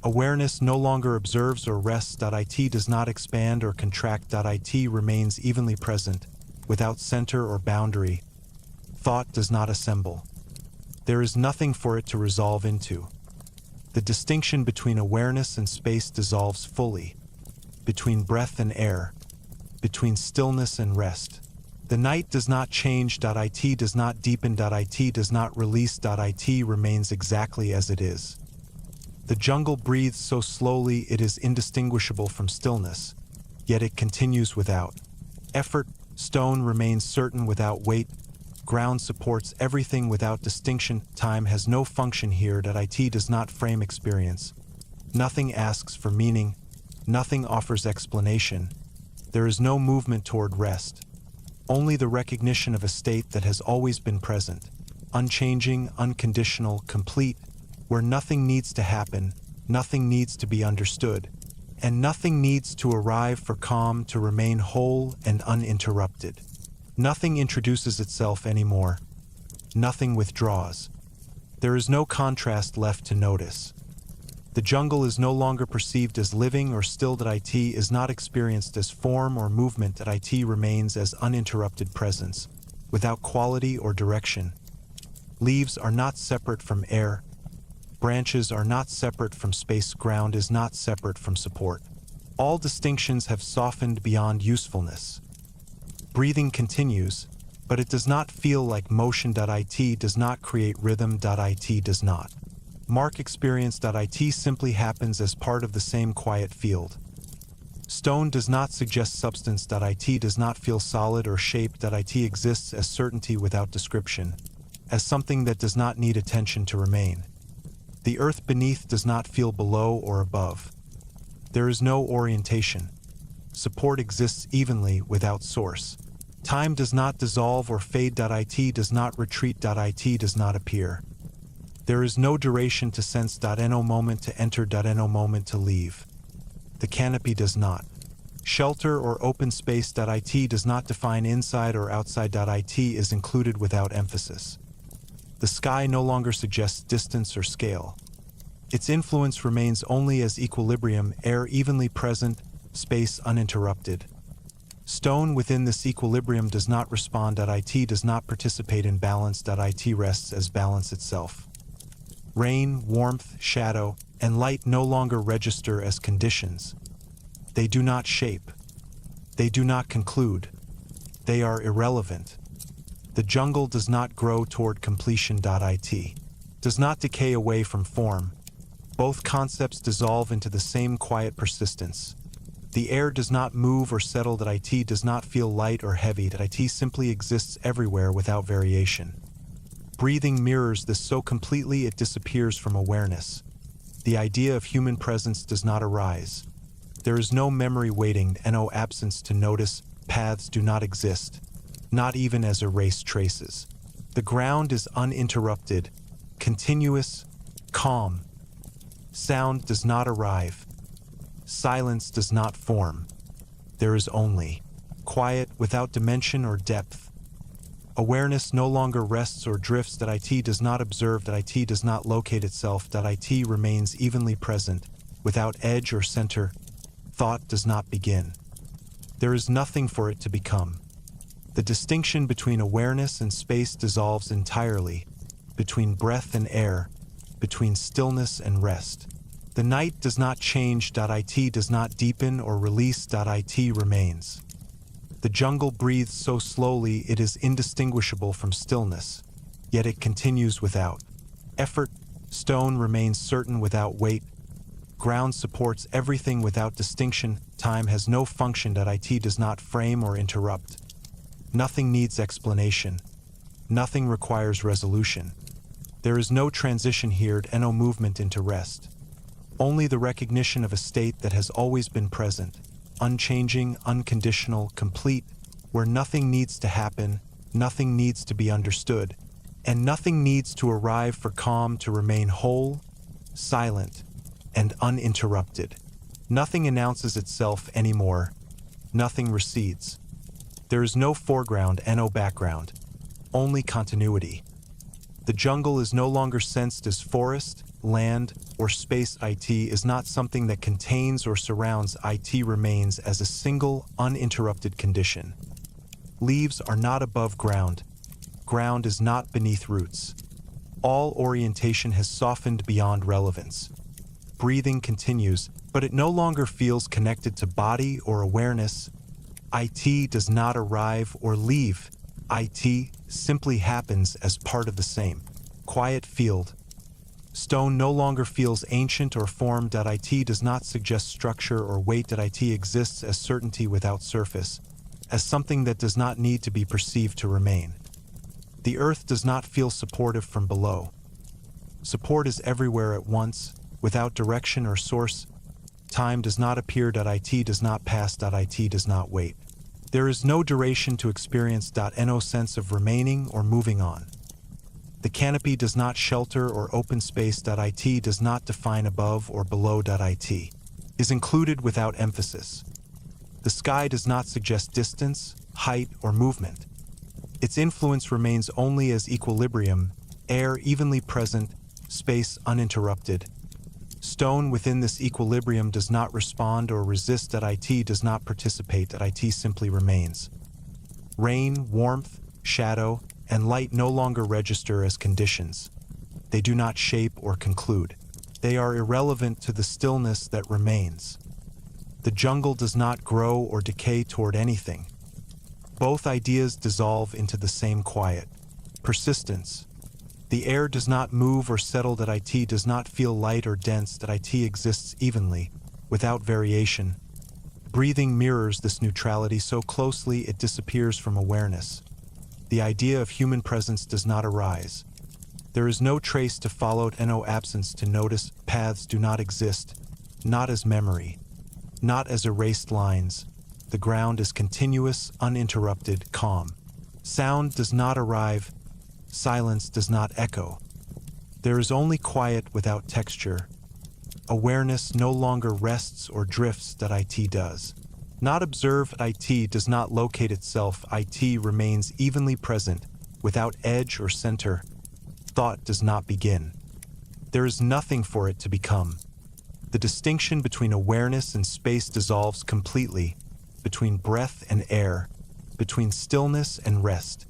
Awareness no longer observes or rests. It does not expand or contract. It remains evenly present, without center or boundary. Thought does not assemble. There is nothing for it to resolve into. The distinction between awareness and space dissolves fully, between breath and air, between stillness and rest. The night does not change. It does not deepen. It does not release. It remains exactly as it is. The jungle breathes so slowly it is indistinguishable from stillness, yet it continues without effort. Stone remains certain without weight. Ground supports everything without distinction. Time has no function here. It does not frame experience. Nothing asks for meaning. Nothing offers explanation. There is no movement toward rest. Only the recognition of a state that has always been present, unchanging, unconditional, complete, where nothing needs to happen, nothing needs to be understood, and nothing needs to arrive for calm to remain whole and uninterrupted. Nothing introduces itself anymore. Nothing withdraws. There is no contrast left to notice. The jungle is no longer perceived as living or still. It is not experienced as form or movement. It remains as uninterrupted presence, without quality or direction. Leaves are not separate from air. Branches are not separate from space. Ground is not separate from support. All distinctions have softened beyond usefulness. Breathing continues, but it does not feel like motion. It does not create rhythm. It does not mark experience. It simply happens as part of the same quiet field. Stone does not suggest substance. It does not feel solid or shaped. It exists as certainty without description, as something that does not need attention to remain. The earth beneath does not feel below or above. There is no orientation. Support exists evenly without source. Time does not dissolve or fade. It does not retreat. It does not appear. There is no duration to sense. No moment to enter. No moment to leave. The canopy does not shelter or open space. It does not define inside or outside. It is included without emphasis. The sky no longer suggests distance or scale. Its influence remains only as equilibrium, air evenly present, space uninterrupted. Stone within this equilibrium does not respond. It does not participate in balance. It rests as balance itself. Rain, warmth, shadow, and light no longer register as conditions. They do not shape. They do not conclude. They are irrelevant. The jungle does not grow toward completion. It does not decay away from form. Both concepts dissolve into the same quiet persistence. The air does not move or settle. It does not feel light or heavy. It simply exists everywhere without variation. Breathing mirrors this so completely it disappears from awareness. The idea of human presence does not arise. There is no memory waiting, no absence to notice. Paths do not exist, not even as erased traces. The ground is uninterrupted, continuous, calm. Sound does not arrive. Silence does not form. There is only quiet without dimension or depth. Awareness no longer rests or drifts. It does not observe. It does not locate itself. It remains evenly present, without edge or center. Thought does not begin. There is nothing for it to become. The distinction between awareness and space dissolves entirely, between breath and air, between stillness and rest. The night does not change. It does not deepen or release. It remains. The jungle breathes so slowly it is indistinguishable from stillness, yet it continues without effort. Stone remains certain without weight. Ground supports everything without distinction. Time has no function. It does not frame or interrupt. Nothing needs explanation. Nothing requires resolution. There is no transition here, no movement into rest. Only the recognition of a state that has always been present, unchanging, unconditional, complete, where nothing needs to happen, nothing needs to be understood, and nothing needs to arrive for calm to remain whole, silent, and uninterrupted. Nothing announces itself anymore. Nothing recedes. There is no foreground and no background, only continuity. The jungle is no longer sensed as forest, land, or space. It is not something that contains or surrounds. It remains as a single, uninterrupted condition. Leaves are not above ground. Ground is not beneath roots. All orientation has softened beyond relevance. Breathing continues, but it no longer feels connected to body or awareness. It does not arrive or leave. It simply happens as part of the same quiet field. Stone no longer feels ancient or formed. It does not suggest structure or weight. It exists as certainty without surface, as something that does not need to be perceived to remain. The earth does not feel supportive from below. Support is everywhere at once, without direction or source. Time does not appear. It does not pass. It does not wait. There is no duration to experience. No sense of remaining or moving on. The canopy does not shelter or open space. It does not define above or below. It is included without emphasis. The sky does not suggest distance, height, or movement. Its influence remains only as equilibrium, air evenly present, space uninterrupted. Stone within this equilibrium does not respond or resist. It does not participate. It simply remains. Rain, warmth, shadow, and light no longer register as conditions. They do not shape or conclude. They are irrelevant to the stillness that remains. The jungle does not grow or decay toward anything. Both ideas dissolve into the same quiet. Persistence. The air does not move or settle. It does not feel light or dense. It exists evenly, without variation. Breathing mirrors this neutrality so closely it disappears from awareness. The idea of human presence does not arise. There is no trace to follow and no absence to notice. Paths do not exist, not as memory, not as erased lines. The ground is continuous, uninterrupted, calm. Sound does not arrive. Silence does not echo. There is only quiet without texture. Awareness no longer rests or drifts. It does not observe. It does not locate itself. It remains evenly present, without edge or center. Thought does not begin. There is nothing for it to become. The distinction between awareness and space dissolves completely, between breath and air, between stillness and rest.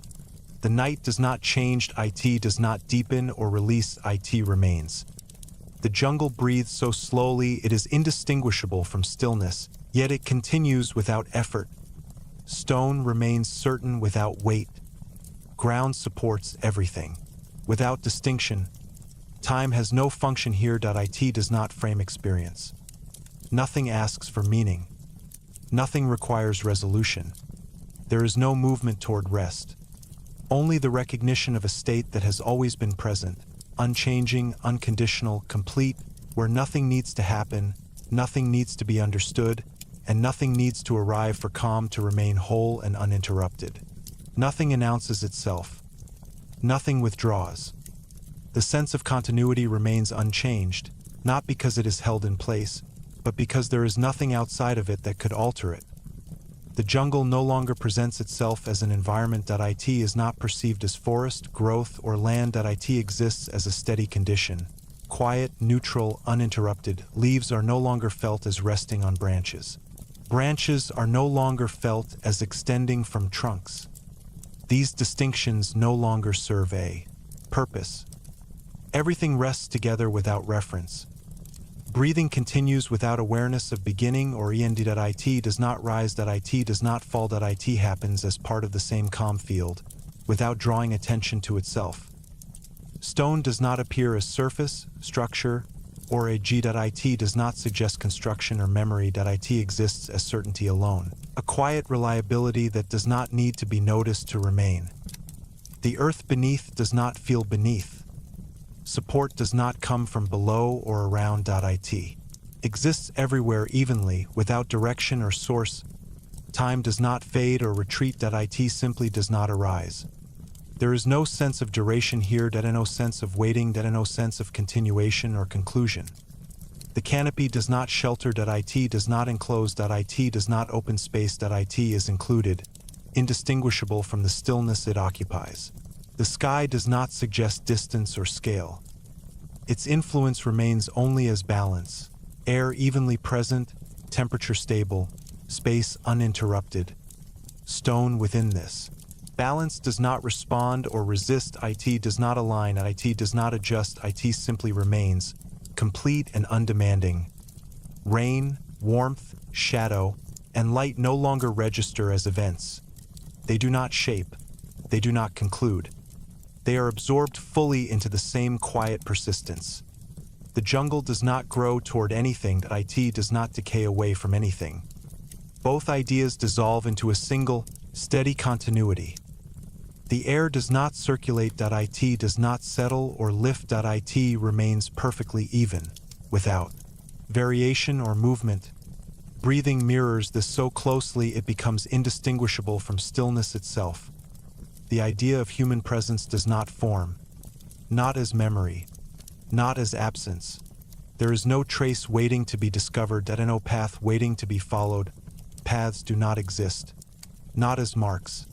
The night does not change. It does not deepen or release. It remains. The jungle breathes so slowly it is indistinguishable from stillness, yet it continues without effort. Stone remains certain without weight. Ground supports everything, without distinction. Time has no function here. It does not frame experience. Nothing asks for meaning. Nothing requires resolution. There is no movement toward rest. Only the recognition of a state that has always been present, unchanging, unconditional, complete, where nothing needs to happen, nothing needs to be understood, and nothing needs to arrive for calm to remain whole and uninterrupted. Nothing announces itself. Nothing withdraws. The sense of continuity remains unchanged, not because it is held in place, but because there is nothing outside of it that could alter it. The jungle no longer presents itself as an environment. It is not perceived as forest, growth, or land. It exists as a steady condition. Quiet, neutral, uninterrupted. Leaves are no longer felt as resting on branches. Branches are no longer felt as extending from trunks. These distinctions no longer serve a purpose. Everything rests together without reference. Breathing continues without awareness of beginning or end. It does not rise. It does not fall. It happens as part of the same calm field, without drawing attention to itself. Stone does not appear as surface, structure, or a g. It does not suggest construction or memory. It exists as certainty alone, a quiet reliability that does not need to be noticed to remain. The earth beneath does not feel beneath. Support does not come from below or around. It exists everywhere evenly, without direction or source. Time does not fade or retreat. It simply does not arise. There is no sense of duration here. No sense of waiting. No sense of continuation or conclusion. The canopy does not shelter. It does not enclose. It does not open space. It is included, indistinguishable from the stillness it occupies. The sky does not suggest distance or scale. Its influence remains only as balance, air evenly present, temperature stable, space uninterrupted. Stone within this. Balance does not respond or resist. It does not align. It does not adjust. It simply remains, complete and undemanding. Rain, warmth, shadow, and light no longer register as events. They do not shape. They do not conclude. They are absorbed fully into the same quiet persistence. The jungle does not grow toward anything. It does not decay away from anything. Both ideas dissolve into a single, steady continuity. The air does not circulate. It does not settle or lift. It remains perfectly even, without variation or movement. Breathing mirrors this so closely it becomes indistinguishable from stillness itself. The idea of human presence does not form, not as memory, not as absence. There is no trace waiting to be discovered, no path waiting to be followed. Paths do not exist, not as marks,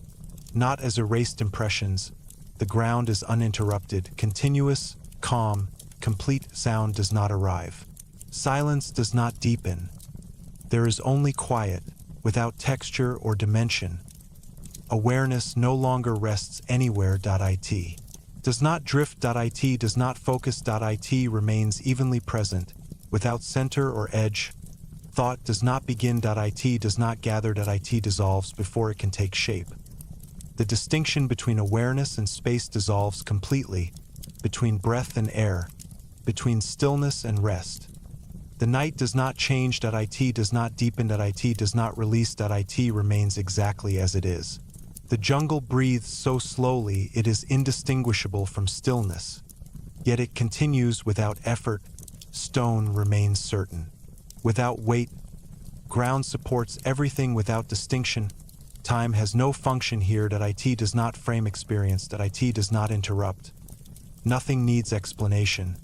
not as erased impressions. The ground is uninterrupted, continuous, calm, complete. Sound does not arrive. Silence does not deepen. There is only quiet, without texture or dimension. Awareness no longer rests anywhere. It does not drift. It does not focus. It remains evenly present, without center or edge. Thought does not begin. It does not gather. It dissolves before it can take shape. The distinction between awareness and space dissolves completely, between breath and air, between stillness and rest. The night does not change. It does not deepen. It does not release. It remains exactly as it is. The jungle breathes so slowly it is indistinguishable from stillness. Yet it continues without effort. Stone remains certain. Without weight, ground supports everything without distinction. Time has no function here. It does not frame experience. It does not interrupt. Nothing needs explanation.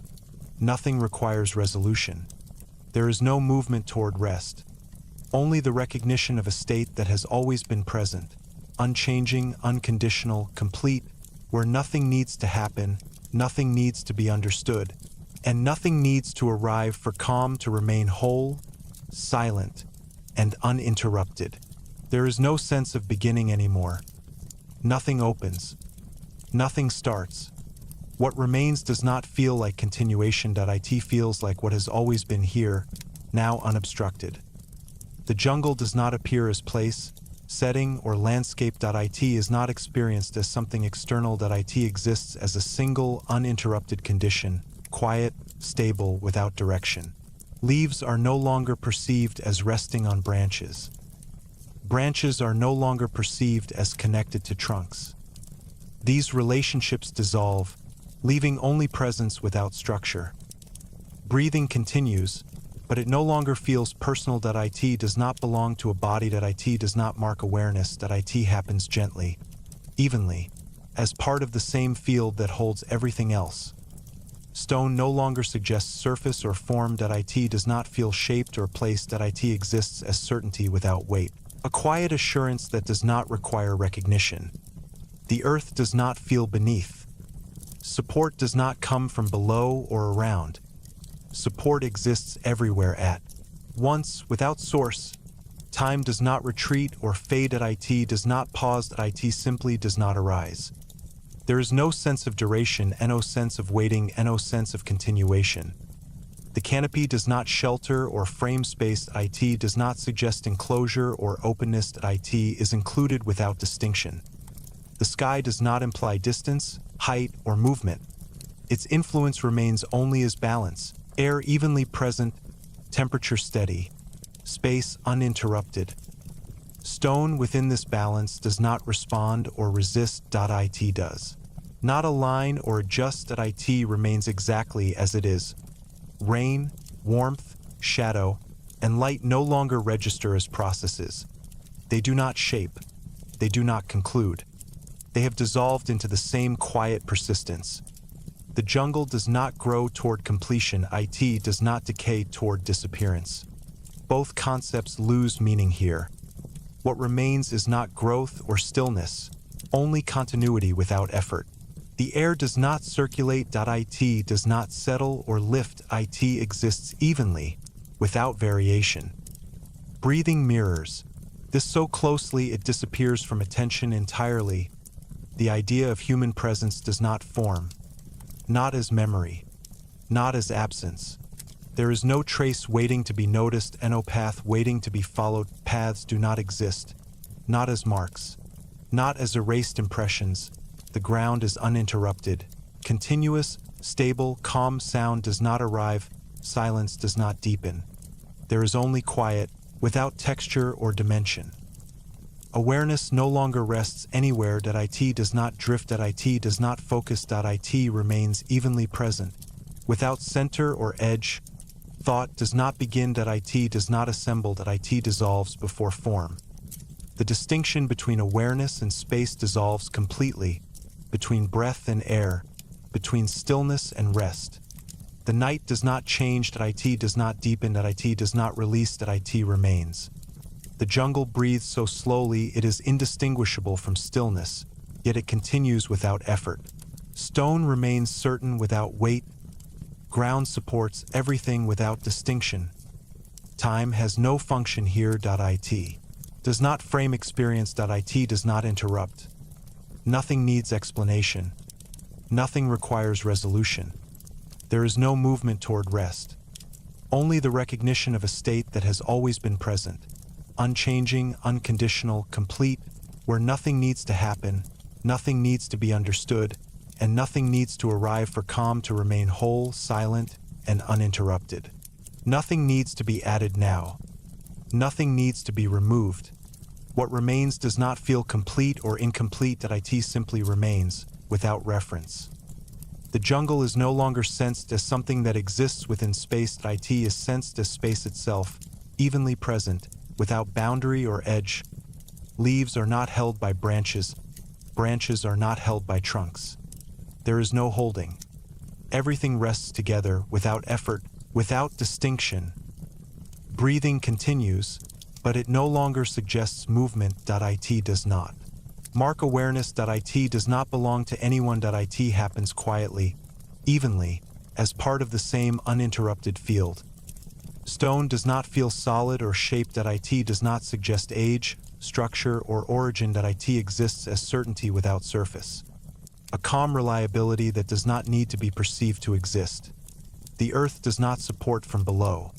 Nothing requires resolution. There is no movement toward rest. Only the recognition of a state that has always been present, unchanging, unconditional, complete, where nothing needs to happen, nothing needs to be understood, and nothing needs to arrive for calm to remain whole, silent, and uninterrupted. There is no sense of beginning anymore. Nothing opens. Nothing starts. What remains does not feel like continuation. It feels like what has always been here, now unobstructed. The jungle does not appear as place, setting, or landscape. It is not experienced as something external. It exists as a single, uninterrupted condition, quiet, stable, without direction. Leaves are no longer perceived as resting on branches. Branches are no longer perceived as connected to trunks. These relationships dissolve, leaving only presence without structure. Breathing continues, but it no longer feels personal. It does not belong to a body. It does not mark awareness. It happens gently, evenly, as part of the same field that holds everything else. Stone no longer suggests surface or form. It does not feel shaped or placed. It exists as certainty without weight, a quiet assurance that does not require recognition. The earth does not feel beneath. Support does not come from below or around. Support exists everywhere at once, without source. Time does not retreat or fade. It does not pause. It simply does not arise. There is no sense of duration, no sense of waiting, no sense of continuation. The canopy does not shelter or frame space. It does not suggest enclosure or openness. It is included without distinction. The sky does not imply distance, height, or movement. Its influence remains only as balance, air evenly present, temperature steady, space uninterrupted. Stone within this balance does not respond or resist. It does not align or adjust. It remains exactly as it is. Rain, warmth, shadow, and light no longer register as processes. They do not shape. They do not conclude. They have dissolved into the same quiet persistence. The jungle does not grow toward completion. It does not decay toward disappearance. Both concepts lose meaning here. What remains is not growth or stillness, only continuity without effort. The air does not circulate. It does not settle or lift. It exists evenly, without variation. Breathing mirrors this so closely it disappears from attention entirely. The idea of human presence does not form, not as memory, not as absence. There is no trace waiting to be noticed, no path waiting to be followed. Paths do not exist, not as marks, not as erased impressions. The ground is uninterrupted, continuous, stable, calm. Sound does not arrive, silence does not deepen. There is only quiet, without texture or dimension. Awareness no longer rests anywhere. It does not drift. It does not focus. It remains evenly present, without center or edge. Thought does not begin. It does not assemble. It dissolves before form. The distinction between awareness and space dissolves completely, between breath and air, between stillness and rest. The night does not change. It does not deepen. It does not release. It remains. The jungle breathes so slowly it is indistinguishable from stillness, yet it continues without effort. Stone remains certain without weight. Ground supports everything without distinction. Time has no function here. It does not frame experience. It does not interrupt. Nothing needs explanation. Nothing requires resolution. There is no movement toward rest. Only the recognition of a state that has always been present, unchanging, unconditional, complete, where nothing needs to happen, nothing needs to be understood, and nothing needs to arrive for calm to remain whole, silent, and uninterrupted. Nothing needs to be added now. Nothing needs to be removed. What remains does not feel complete or incomplete. It simply remains, without reference. The jungle is no longer sensed as something that exists within space. It is sensed as space itself, evenly present, without boundary or edge. Leaves are not held by branches. Branches are not held by trunks. There is no holding. Everything rests together, without effort, without distinction. Breathing continues, but it no longer suggests movement. It does not mark awareness. It does not belong to anyone. It happens quietly, evenly, as part of the same uninterrupted field. Stone does not feel solid or shaped. It does not suggest age, structure, or origin. It exists as certainty without surface. A calm reliability that does not need to be perceived to exist. The earth does not support from below.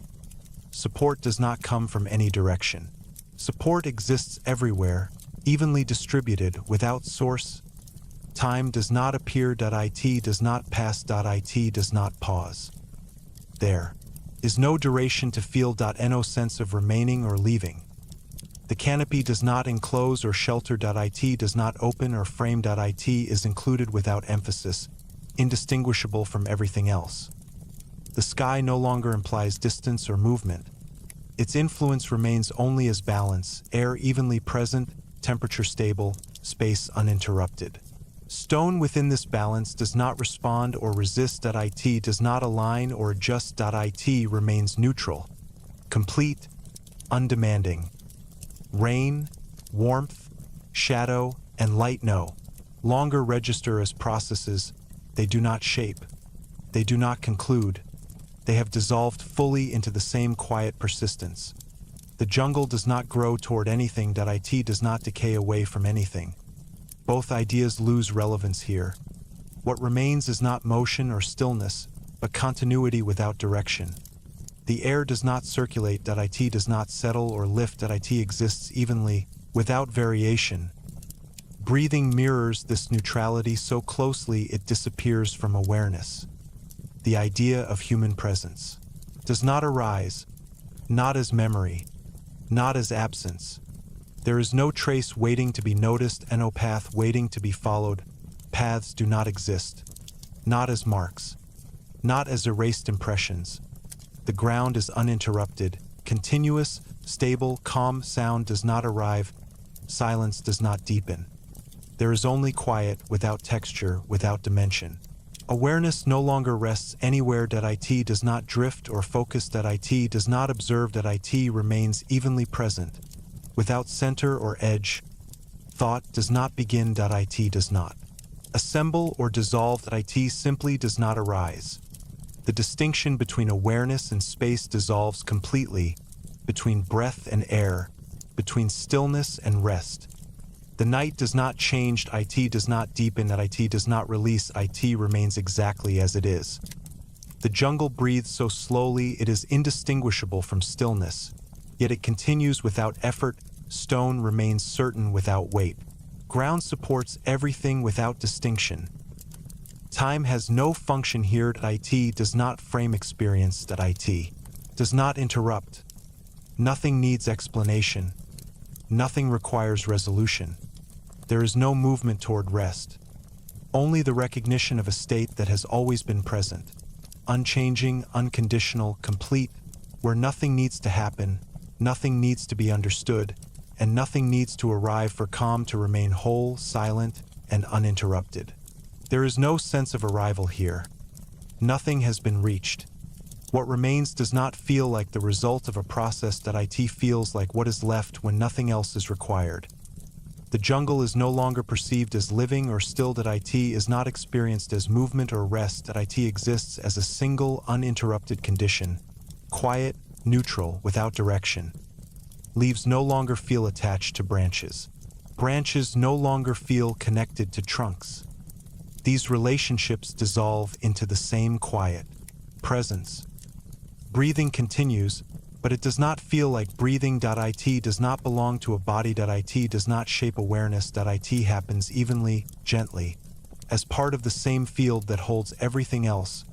Support does not come from any direction. Support exists everywhere, evenly distributed, without source. Time does not appear. It does not pass. It does not pause. There is no duration to feel. No sense of remaining or leaving. The canopy does not enclose or shelter. It does not open or frame. It is included without emphasis, indistinguishable from everything else. The sky no longer implies distance or movement. Its influence remains only as balance, air evenly present, temperature stable, space uninterrupted. Stone within this balance does not respond or resist. It does not align or adjust. It remains neutral, complete, undemanding. Rain, warmth, shadow, and light no longer register as processes. They do not shape. They do not conclude. They have dissolved fully into the same quiet persistence. The jungle does not grow toward anything. It does not decay away from anything. Both ideas lose relevance here. What remains is not motion or stillness, but continuity without direction. The air does not circulate. It does not settle or lift. It exists evenly, without variation. Breathing mirrors this neutrality so closely it disappears from awareness. The idea of human presence does not arise, not as memory, not as absence. There is no trace waiting to be noticed, no path waiting to be followed. Paths do not exist, not as marks, not as erased impressions. The ground is uninterrupted, continuous, stable, calm. Sound does not arrive, silence does not deepen. There is only quiet, without texture, without dimension. Awareness no longer rests anywhere. It does not drift or focus. It does not observe. It remains evenly present, without center or edge. Thought does not begin. It does not assemble or dissolve. It simply does not arise. The distinction between awareness and space dissolves completely, between breath and air, between stillness and rest. The night does not change. It does not deepen. It does not release. It remains exactly as it is. The jungle breathes so slowly it is indistinguishable from stillness, yet it continues without effort. Stone remains certain without weight. Ground supports everything without distinction. Time has no function here. It does not frame experience. It does not interrupt. Nothing needs explanation. Nothing requires resolution. There is no movement toward rest. Only the recognition of a state that has always been present. Unchanging, unconditional, complete, where nothing needs to happen, nothing needs to be understood, and nothing needs to arrive for calm to remain whole, silent, and uninterrupted. There is no sense of arrival here. Nothing has been reached. What remains does not feel like the result of a process that it feels like what is left when nothing else is required. The jungle is no longer perceived as living or still, that it is not experienced as movement or rest, that it exists as a single, uninterrupted condition, quiet, neutral, without direction. Leaves no longer feel attached to branches. Branches no longer feel connected to trunks. These relationships dissolve into the same quiet presence. Breathing continues, but it does not feel like breathing. It does not belong to a body. It does not shape awareness. It happens evenly, gently, as part of the same field that holds everything else.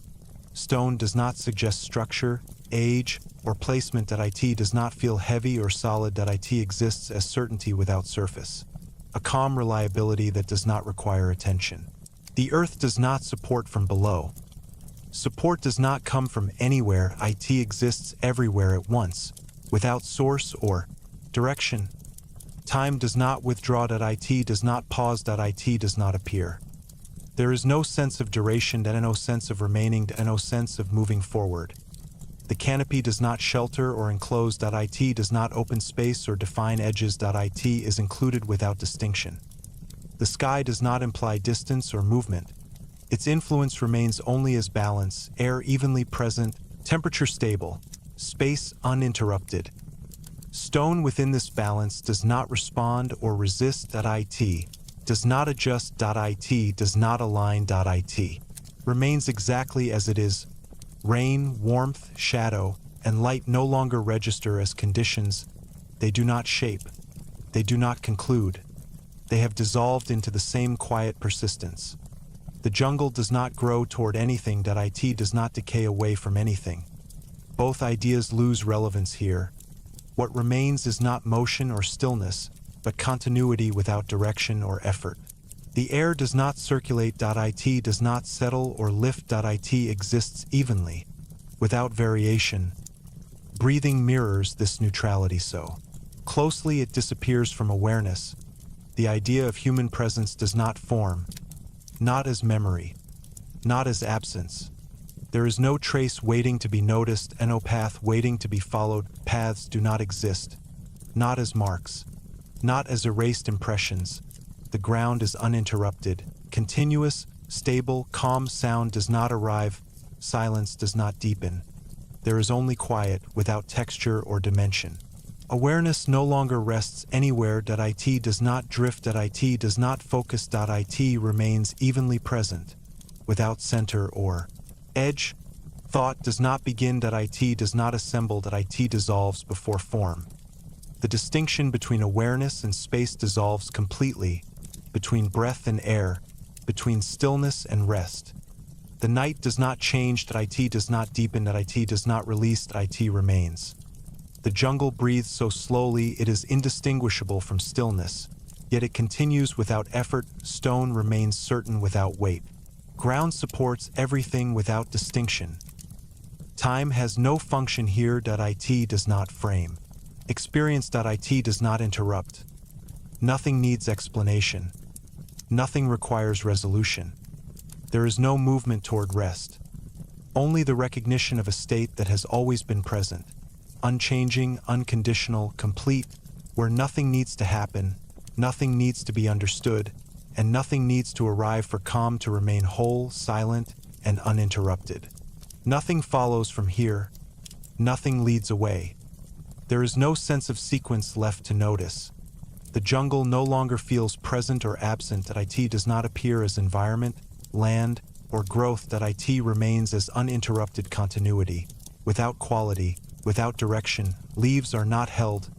Stone does not suggest structure, age, or placement. It does not feel heavy or solid. It exists as certainty without surface. A calm reliability that does not require attention. The earth does not support from below. Support does not come from anywhere. It exists everywhere at once, without source or direction. Time does not withdraw. It does not pause. It does not appear. There is no sense of duration, no sense of remaining, no sense of moving forward. The canopy does not shelter or enclose. It does not open space or define edges. It is included without distinction. The sky does not imply distance or movement. Its influence remains only as balance, air evenly present, temperature stable, space uninterrupted. Stone within this balance does not respond or resist. It does not adjust. It does not align. It remains exactly as it is. Rain, warmth, shadow, and light no longer register as conditions. They do not shape. They do not conclude. They have dissolved into the same quiet persistence. The jungle does not grow toward anything. It does not decay away from anything. Both ideas lose relevance here. What remains is not motion or stillness, but continuity without direction or effort. The air does not circulate. It does not settle or lift. It exists evenly, without variation. Breathing mirrors this neutrality so closely it disappears from awareness. The idea of human presence does not form. Not as memory, not as absence. There is no trace waiting to be noticed, and no path waiting to be followed. Paths do not exist. Not as marks, not as erased impressions. The ground is uninterrupted, continuous, stable, calm. Sound does not arrive, silence does not deepen. There is only quiet, without texture or dimension. Awareness no longer rests anywhere. It does not drift. It does not focus. It remains evenly present, without center or edge. Thought does not begin. It does not assemble. It dissolves before form. The distinction between awareness and space dissolves completely, between breath and air, between stillness and rest. The night does not change. It does not deepen. It does not release. It remains. The jungle breathes so slowly it is indistinguishable from stillness, yet it continues without effort. Stone remains certain without weight. Ground supports everything without distinction. Time has no function here. It does not frame. Experience. It does not interrupt. Nothing needs explanation. Nothing requires resolution. There is no movement toward rest. Only the recognition of a state that has always been present. Unchanging, unconditional, complete, where nothing needs to happen, nothing needs to be understood, and nothing needs to arrive for calm to remain whole, silent, and uninterrupted. Nothing follows from here. Nothing leads away. There is no sense of sequence left to notice. The jungle no longer feels present or absent. It does not appear as environment, land, or growth. It remains as uninterrupted continuity, without quality, without direction. Leaves are not held.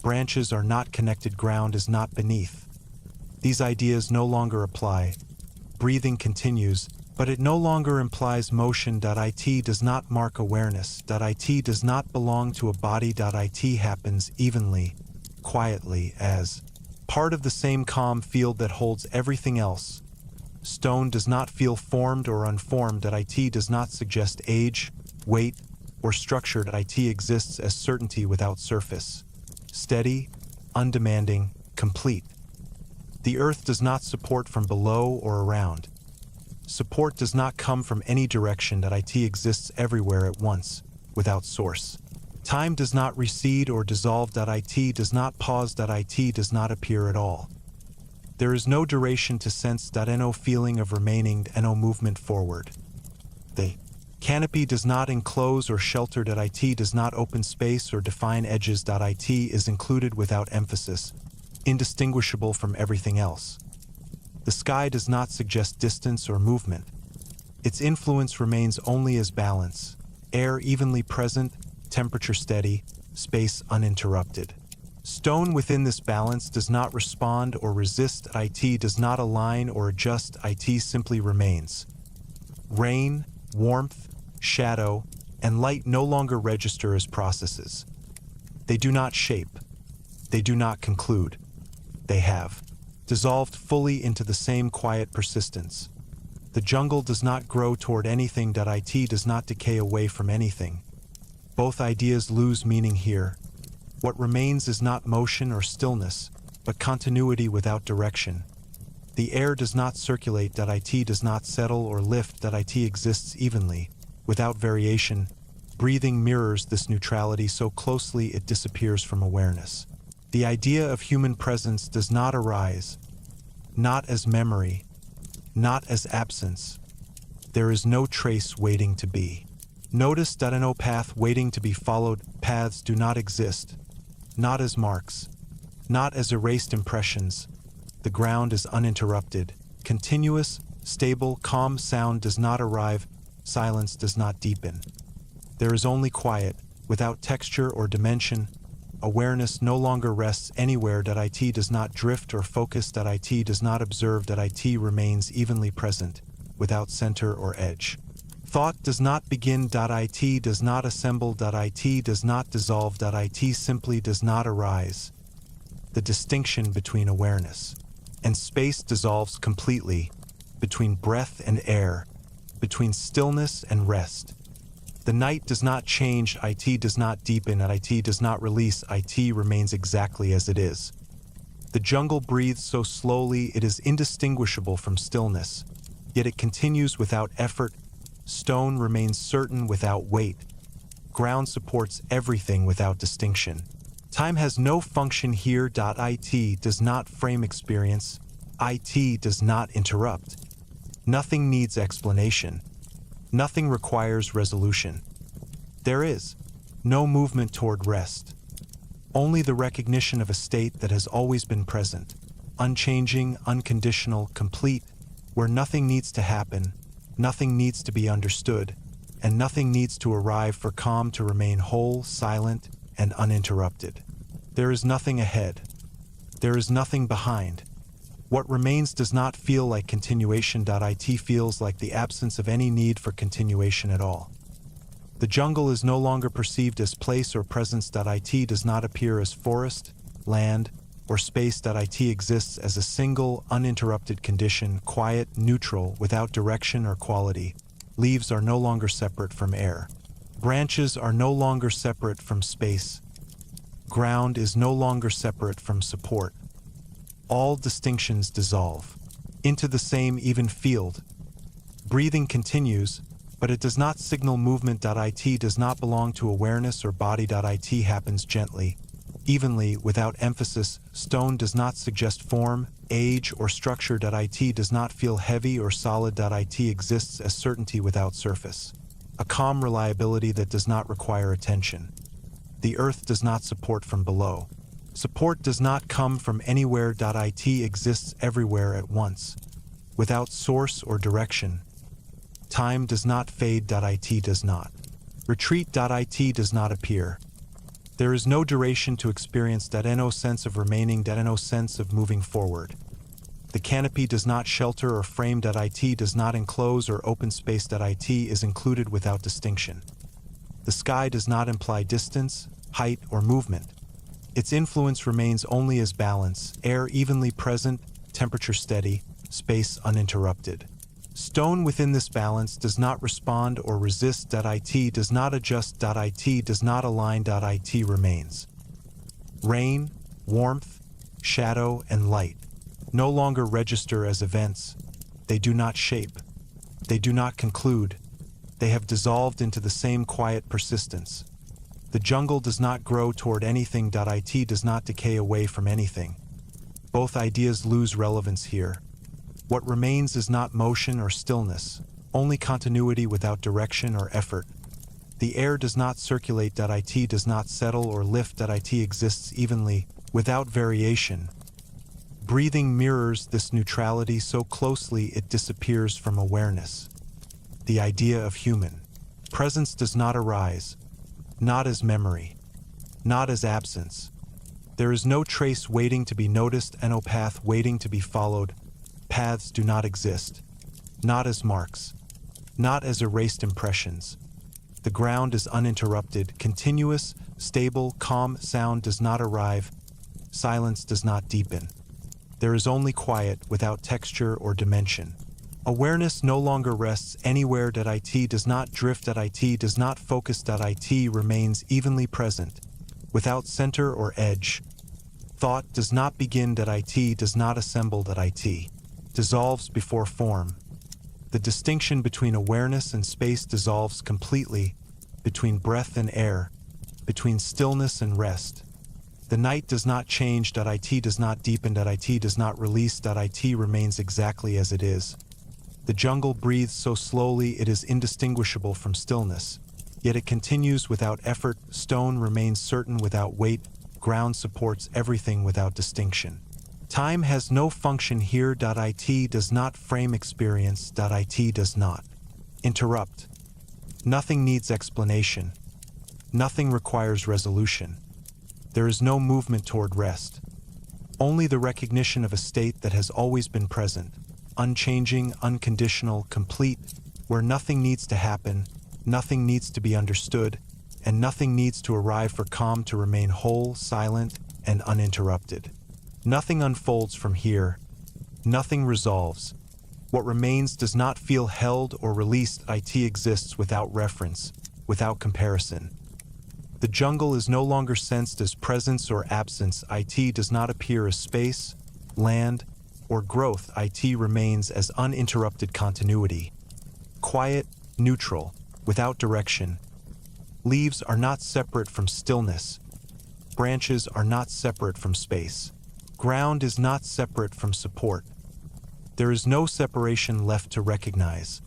Branches are not connected. Ground is not beneath. These ideas no longer apply. Breathing continues, but it no longer implies motion. It does not mark awareness. It does not belong to a body. It happens evenly, quietly as part of the same calm field that holds everything else. Stone does not feel formed or unformed. It does not suggest age, weight, or structure. It exists as certainty without surface. Steady, undemanding, complete. The earth does not support from below or around. Support does not come from any direction. It exists everywhere at once, without source. Time does not recede or dissolve. It does not pause. It does not appear at all. There is no duration to sense. No feeling of remaining. No movement forward. The canopy does not enclose or shelter. It does not open space or define edges. It is included without emphasis, indistinguishable from everything else. The sky does not suggest distance or movement. Its influence remains only as balance, air evenly present, temperature steady, space uninterrupted. Stone within this balance does not respond or resist. It does not align or adjust. It simply remains. Rain, warmth, shadow, and light no longer register as processes. They do not shape. They do not conclude. They have dissolved fully into the same quiet persistence. The jungle does not grow toward anything. It does not decay away from anything. Both ideas lose meaning here. What remains is not motion or stillness, but continuity without direction. The air does not circulate. It does not settle or lift. It exists evenly, without variation. Breathing mirrors this neutrality so closely it disappears from awareness. The idea of human presence does not arise, not as memory, not as absence. There is no trace waiting to be. Notice that no path waiting to be followed. Paths do not exist, not as marks, not as erased impressions. The ground is uninterrupted, continuous, stable, calm. Sound does not arrive, silence does not deepen. There is only quiet, without texture or dimension. Awareness no longer rests anywhere. It does not drift or focus. It does not observe. It remains evenly present, without center or edge. Thought does not begin. It does not assemble. It does not dissolve. It simply does not arise. The distinction between awareness and space dissolves completely, between breath and air, between stillness and rest. The night does not change. It does not deepen. It does not release. It remains exactly as it is. The jungle breathes so slowly it is indistinguishable from stillness, yet it continues without effort. Stone remains certain without weight. Ground supports everything without distinction. Time has no function here. It does not frame experience. It does not interrupt. Nothing needs explanation. Nothing requires resolution. There is no movement toward rest. Only the recognition of a state that has always been present, unchanging, unconditional, complete, where nothing needs to happen, nothing needs to be understood, and nothing needs to arrive for calm to remain whole, silent, and uninterrupted. There is nothing ahead. There is nothing behind. What remains does not feel like continuation. It feels like the absence of any need for continuation at all. The jungle is no longer perceived as place or presence. It does not appear as forest, land, or space. It exists as a single, uninterrupted condition, quiet, neutral, without direction or quality. Leaves are no longer separate from air. Branches are no longer separate from space. Ground is no longer separate from support. All distinctions dissolve into the same even field. Breathing continues, but it does not signal movement. It does not belong to awareness or body. It happens gently, evenly, without emphasis. Stone does not suggest form, age, or structure. It does not feel heavy or solid. It exists as certainty without surface, a calm reliability that does not require attention. The earth does not support from below. Support does not come from anywhere. It exists everywhere at once, without source or direction. Time does not fade. It does not retreat. It does not appear. There is no duration to experience. No sense of remaining. No sense of moving forward. The canopy does not shelter or frame. It does not enclose or open space. It is included without distinction. The sky does not imply distance, height, or movement. Its influence remains only as balance, air evenly present, temperature steady, space uninterrupted. Stone within this balance does not respond or resist. It does not adjust. It does not align. It remains. Rain, warmth, shadow, and light no longer register as events. They do not shape. They do not conclude. They have dissolved into the same quiet persistence. The jungle does not grow toward anything. It does not decay away from anything. Both ideas lose relevance here. What remains is not motion or stillness, only continuity without direction or effort. The air does not circulate. It does not settle or lift. It exists evenly, without variation. Breathing mirrors this neutrality so closely it disappears from awareness. The idea of human presence does not arise, not as memory, not as absence. There is no trace waiting to be noticed, no path waiting to be followed. Paths do not exist, not as marks, not as erased impressions. The ground is uninterrupted, continuous, stable, calm. Sound does not arrive, silence does not deepen. There is only quiet without texture or dimension. Awareness no longer rests anywhere. It does not drift. It does not focus. It remains evenly present, without center or edge. Thought does not begin. It does not assemble. It dissolves before form. The distinction between awareness and space dissolves completely, between breath and air, between stillness and rest. The night does not change. It does not deepen. It does not release. It remains exactly as it is. The jungle breathes so slowly it is indistinguishable from stillness, yet it continues without effort. Stone remains certain without weight. Ground supports everything without distinction. Time has no function here. It does not frame experience. It does not interrupt. Nothing needs explanation. Nothing requires resolution. There is no movement toward rest. Only the recognition of a state that has always been present. Unchanging, unconditional, complete, where nothing needs to happen, nothing needs to be understood, and nothing needs to arrive for calm to remain whole, silent, and uninterrupted. Nothing unfolds from here. Nothing resolves. What remains does not feel held or released. It exists without reference, without comparison. The jungle is no longer sensed as presence or absence. It does not appear as space, land, or growth. It remains as uninterrupted continuity. Quiet, neutral, without direction. Leaves are not separate from stillness. Branches are not separate from space. Ground is not separate from support. There is no separation left to recognize.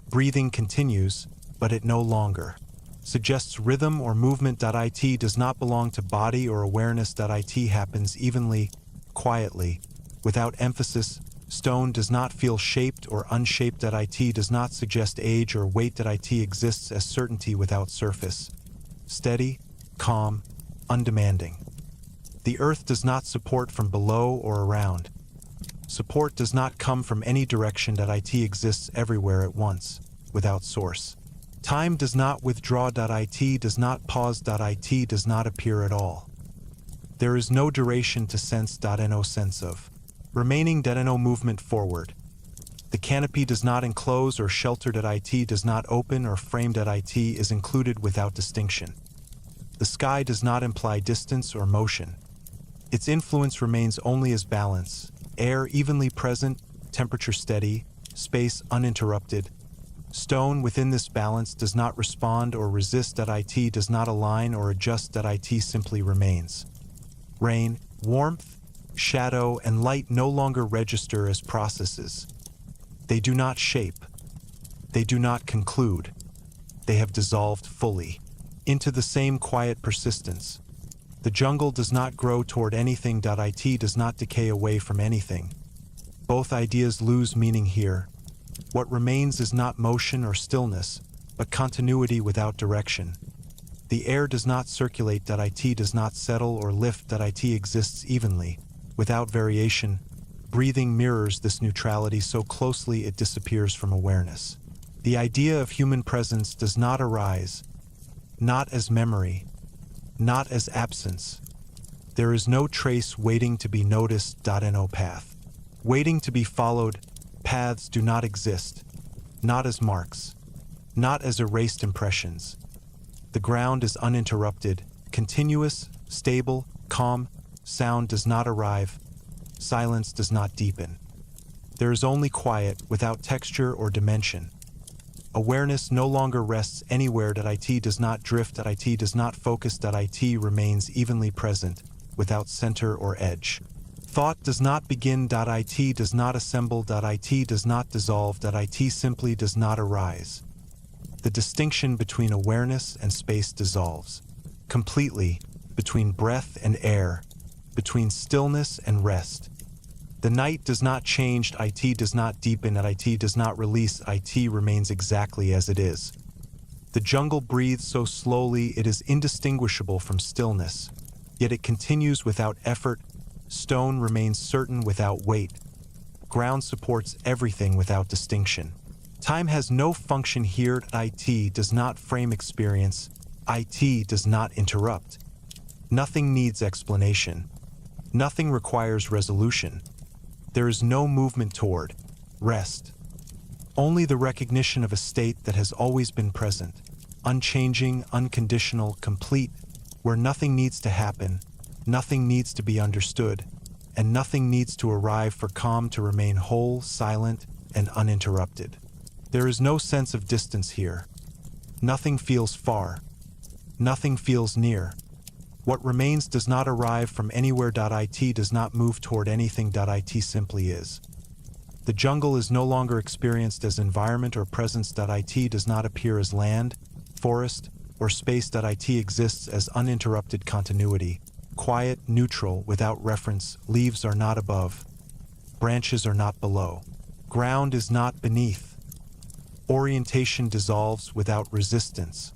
Breathing continues, but it no longer suggests rhythm or movement. It does not belong to body or awareness. It happens evenly, quietly, without emphasis. Stone does not feel shaped or unshaped. It does not suggest age or weight. It exists as certainty without surface. Steady, calm, undemanding. The earth does not support from below or around. Support does not come from any direction. It exists everywhere at once, without source. Time does not withdraw. It does not pause. It does not appear at all. There is no duration to sense. No sense of remaining. No movement forward. The canopy does not enclose or shelter. It does not open or frame. It is included without distinction. The sky does not imply distance or motion. Its influence remains only as balance, air evenly present, temperature steady, space uninterrupted. Stone within this balance does not respond or resist. It does not align or adjust. It simply remains. Rain, warmth, shadow, and light no longer register as processes. They do not shape. They do not conclude. They have dissolved fully into the same quiet persistence. The jungle does not grow toward anything. It does not decay away from anything. Both ideas lose meaning here. What remains is not motion or stillness, but continuity without direction. The air does not circulate. It does not settle or lift. It exists evenly, without variation. Breathing mirrors this neutrality so closely it disappears from awareness. The idea of human presence does not arise, not as memory, not as absence. There is no trace waiting to be noticed. No path waiting to be followed. Paths do not exist, not as marks, not as erased impressions. The ground is uninterrupted, continuous, stable, calm. Sound does not arrive, silence does not deepen. There is only quiet without texture or dimension. Awareness no longer rests anywhere. It does not drift. It does not focus. It remains evenly present, without center or edge. Thought does not begin. It does not assemble. It does not dissolve. It simply does not arise. The distinction between awareness and space dissolves completely, between breath and air, between stillness and rest. The night does not change. It does not deepen. It does not release. It remains exactly as it is. The jungle breathes so slowly it is indistinguishable from stillness, yet it continues without effort. Stone remains certain without weight. Ground supports everything without distinction. Time has no function here. It does not frame experience. It does not interrupt. Nothing needs explanation. Nothing requires resolution. There is no movement toward rest. Only the recognition of a state that has always been present, unchanging, unconditional, complete, where nothing needs to happen, nothing needs to be understood, and nothing needs to arrive for calm to remain whole, silent, and uninterrupted. There is no sense of distance here. Nothing feels far. Nothing feels near. What remains does not arrive from anywhere. It does not move toward anything. It simply is. The jungle is no longer experienced as environment or presence. It does not appear as land, forest, or space. It exists as uninterrupted continuity, quiet, neutral, without reference. Leaves are not above. Branches are not below. Ground is not beneath. Orientation dissolves without resistance.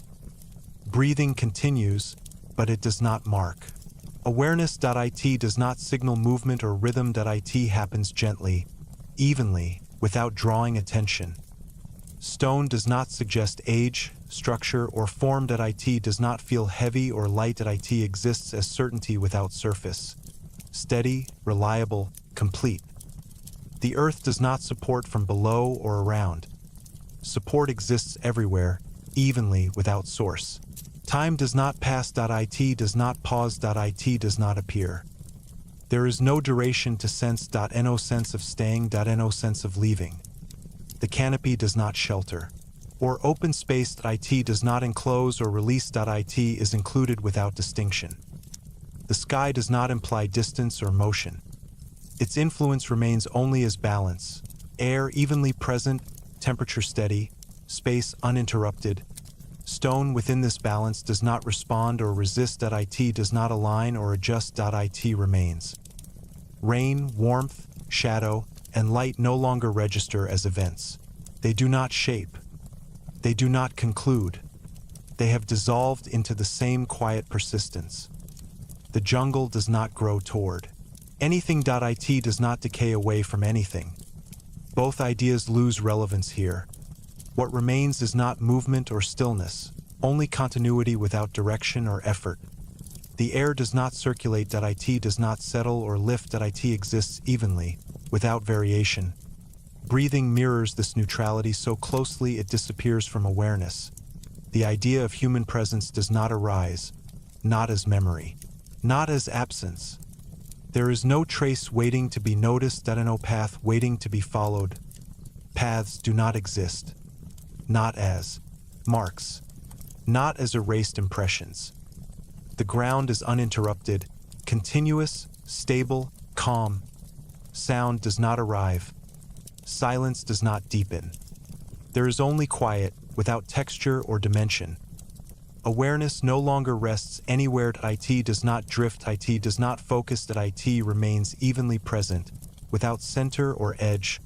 Breathing continues, but it does not mark. Awareness.it does not signal movement or rhythm.it happens gently, evenly, without drawing attention. Stone does not suggest age, structure, or form.it does not feel heavy or light.it exists as certainty without surface. Steady, reliable, complete. The earth does not support from below or around. Support exists everywhere, evenly, without source. Time does not pass.it does not pause.it does not appear. There is no duration to sense. No sense of staying. No sense of leaving. The canopy does not shelter. Or open space.it does not enclose or release.it is included without distinction. The sky does not imply distance or motion. Its influence remains only as balance. Air evenly present, temperature steady, space uninterrupted. Stone within this balance does not respond or resist.it does not align or adjust.it remains. Rain, warmth, shadow, and light no longer register as events. They do not shape. They do not conclude. They have dissolved into the same quiet persistence. The jungle does not grow toward. Anything.it does not decay away from anything. Both ideas lose relevance here. What remains is not movement or stillness, only continuity without direction or effort. The air does not circulate.it does not settle or lift.it exists evenly, without variation. Breathing mirrors this neutrality so closely it disappears from awareness. The idea of human presence does not arise, not as memory, not as absence. There is no trace waiting to be noticed, no path waiting to be followed. Paths do not exist. Not as marks, not as erased impressions. The ground is uninterrupted, continuous, stable, calm. Sound does not arrive. Silence does not deepen. There is only quiet, without texture or dimension. Awareness no longer rests anywhere. It does not drift. It does not focus. It remains evenly present, without center or edge.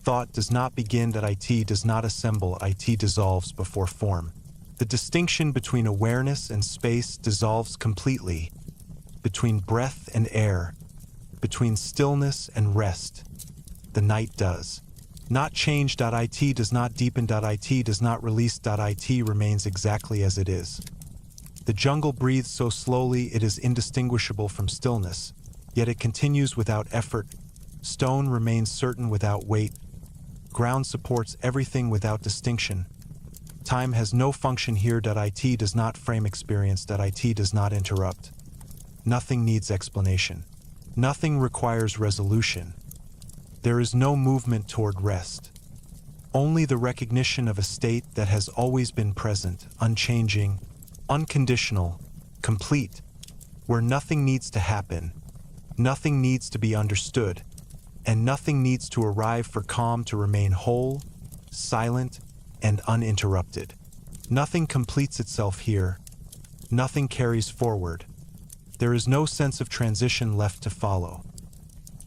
Thought does not begin. It does not assemble. It dissolves before form. The distinction between awareness and space dissolves completely, between breath and air, between stillness and rest. The night does not change. It does not deepen. It does not release. It remains exactly as it is. The jungle breathes so slowly it is indistinguishable from stillness, yet it continues without effort. Stone remains certain without weight. Ground supports everything without distinction. Time has no function here. It does not frame experience. It does not interrupt. Nothing needs explanation. Nothing requires resolution. There is no movement toward rest. Only the recognition of a state that has always been present, unchanging, unconditional, complete, where nothing needs to happen, nothing needs to be understood, and nothing needs to arrive for calm to remain whole, silent, and uninterrupted. Nothing completes itself here. Nothing carries forward. There is no sense of transition left to follow.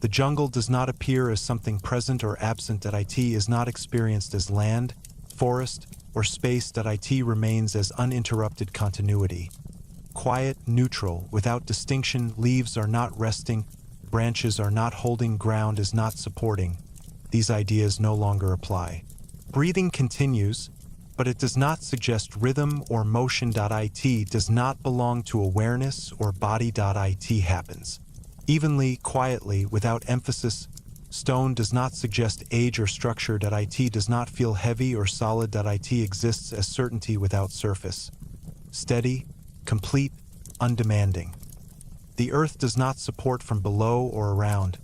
The jungle does not appear as something present or absent. It is not experienced as land, forest, or space. It remains as uninterrupted continuity. Quiet, neutral, without distinction. Leaves are not resting, branches are not holding, ground is not supporting. These ideas no longer apply. Breathing continues, but it does not suggest rhythm or motion. It does not belong to awareness or body. It happens evenly, quietly, without emphasis. Stone does not suggest age or structure. It does not feel heavy or solid. It exists as certainty without surface. Steady, complete, undemanding. The earth does not support from below or around.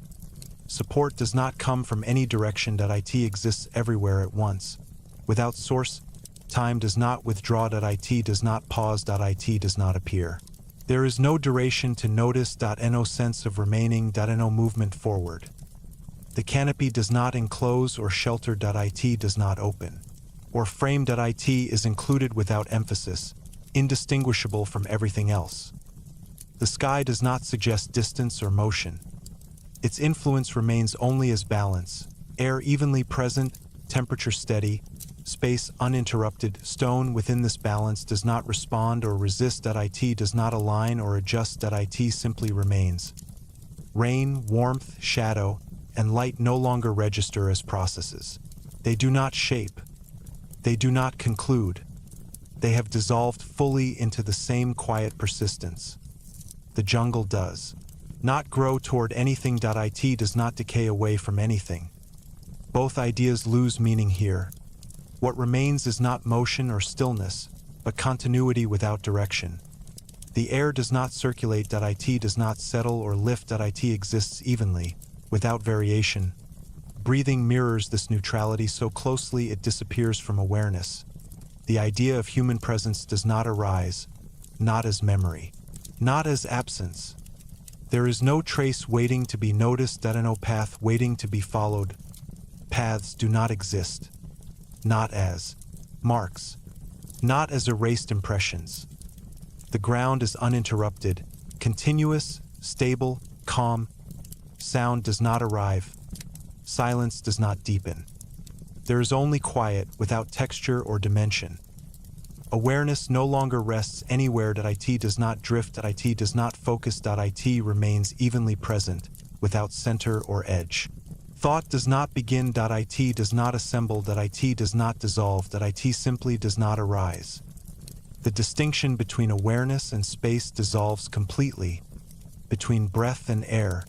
Support does not come from any direction. It exists everywhere at once. Without source, time does not withdraw. It does not pause. It does not appear. There is no duration to notice. No sense of remaining. No movement forward. The canopy does not enclose or shelter. It does not open or frame. It is included without emphasis, indistinguishable from everything else. The sky does not suggest distance or motion. Its influence remains only as balance, air evenly present, temperature steady, space uninterrupted. Stone within this balance does not respond or resist. It does not align or adjust. It simply remains. Rain, warmth, shadow, and light no longer register as processes. They do not shape. They do not conclude. They have dissolved fully into the same quiet persistence. The jungle does not grow toward anything. It does not decay away from anything. Both ideas lose meaning here. What remains is not motion or stillness, but continuity without direction. The air does not circulate. It does not settle or lift. It exists evenly, without variation. Breathing mirrors this neutrality so closely it disappears from awareness. The idea of human presence does not arise, not as memory, not as absence. There is no trace waiting to be noticed. No path waiting to be followed. Paths do not exist. Not as marks, not as erased impressions. The ground is uninterrupted, continuous, stable, calm. Sound does not arrive. Silence does not deepen. There is only quiet without texture or dimension. Awareness no longer rests anywhere. It does not drift. It does not focus. It remains evenly present, without center or edge. Thought does not begin. It does not assemble. It does not dissolve. It simply does not arise. The distinction between awareness and space dissolves completely, between breath and air,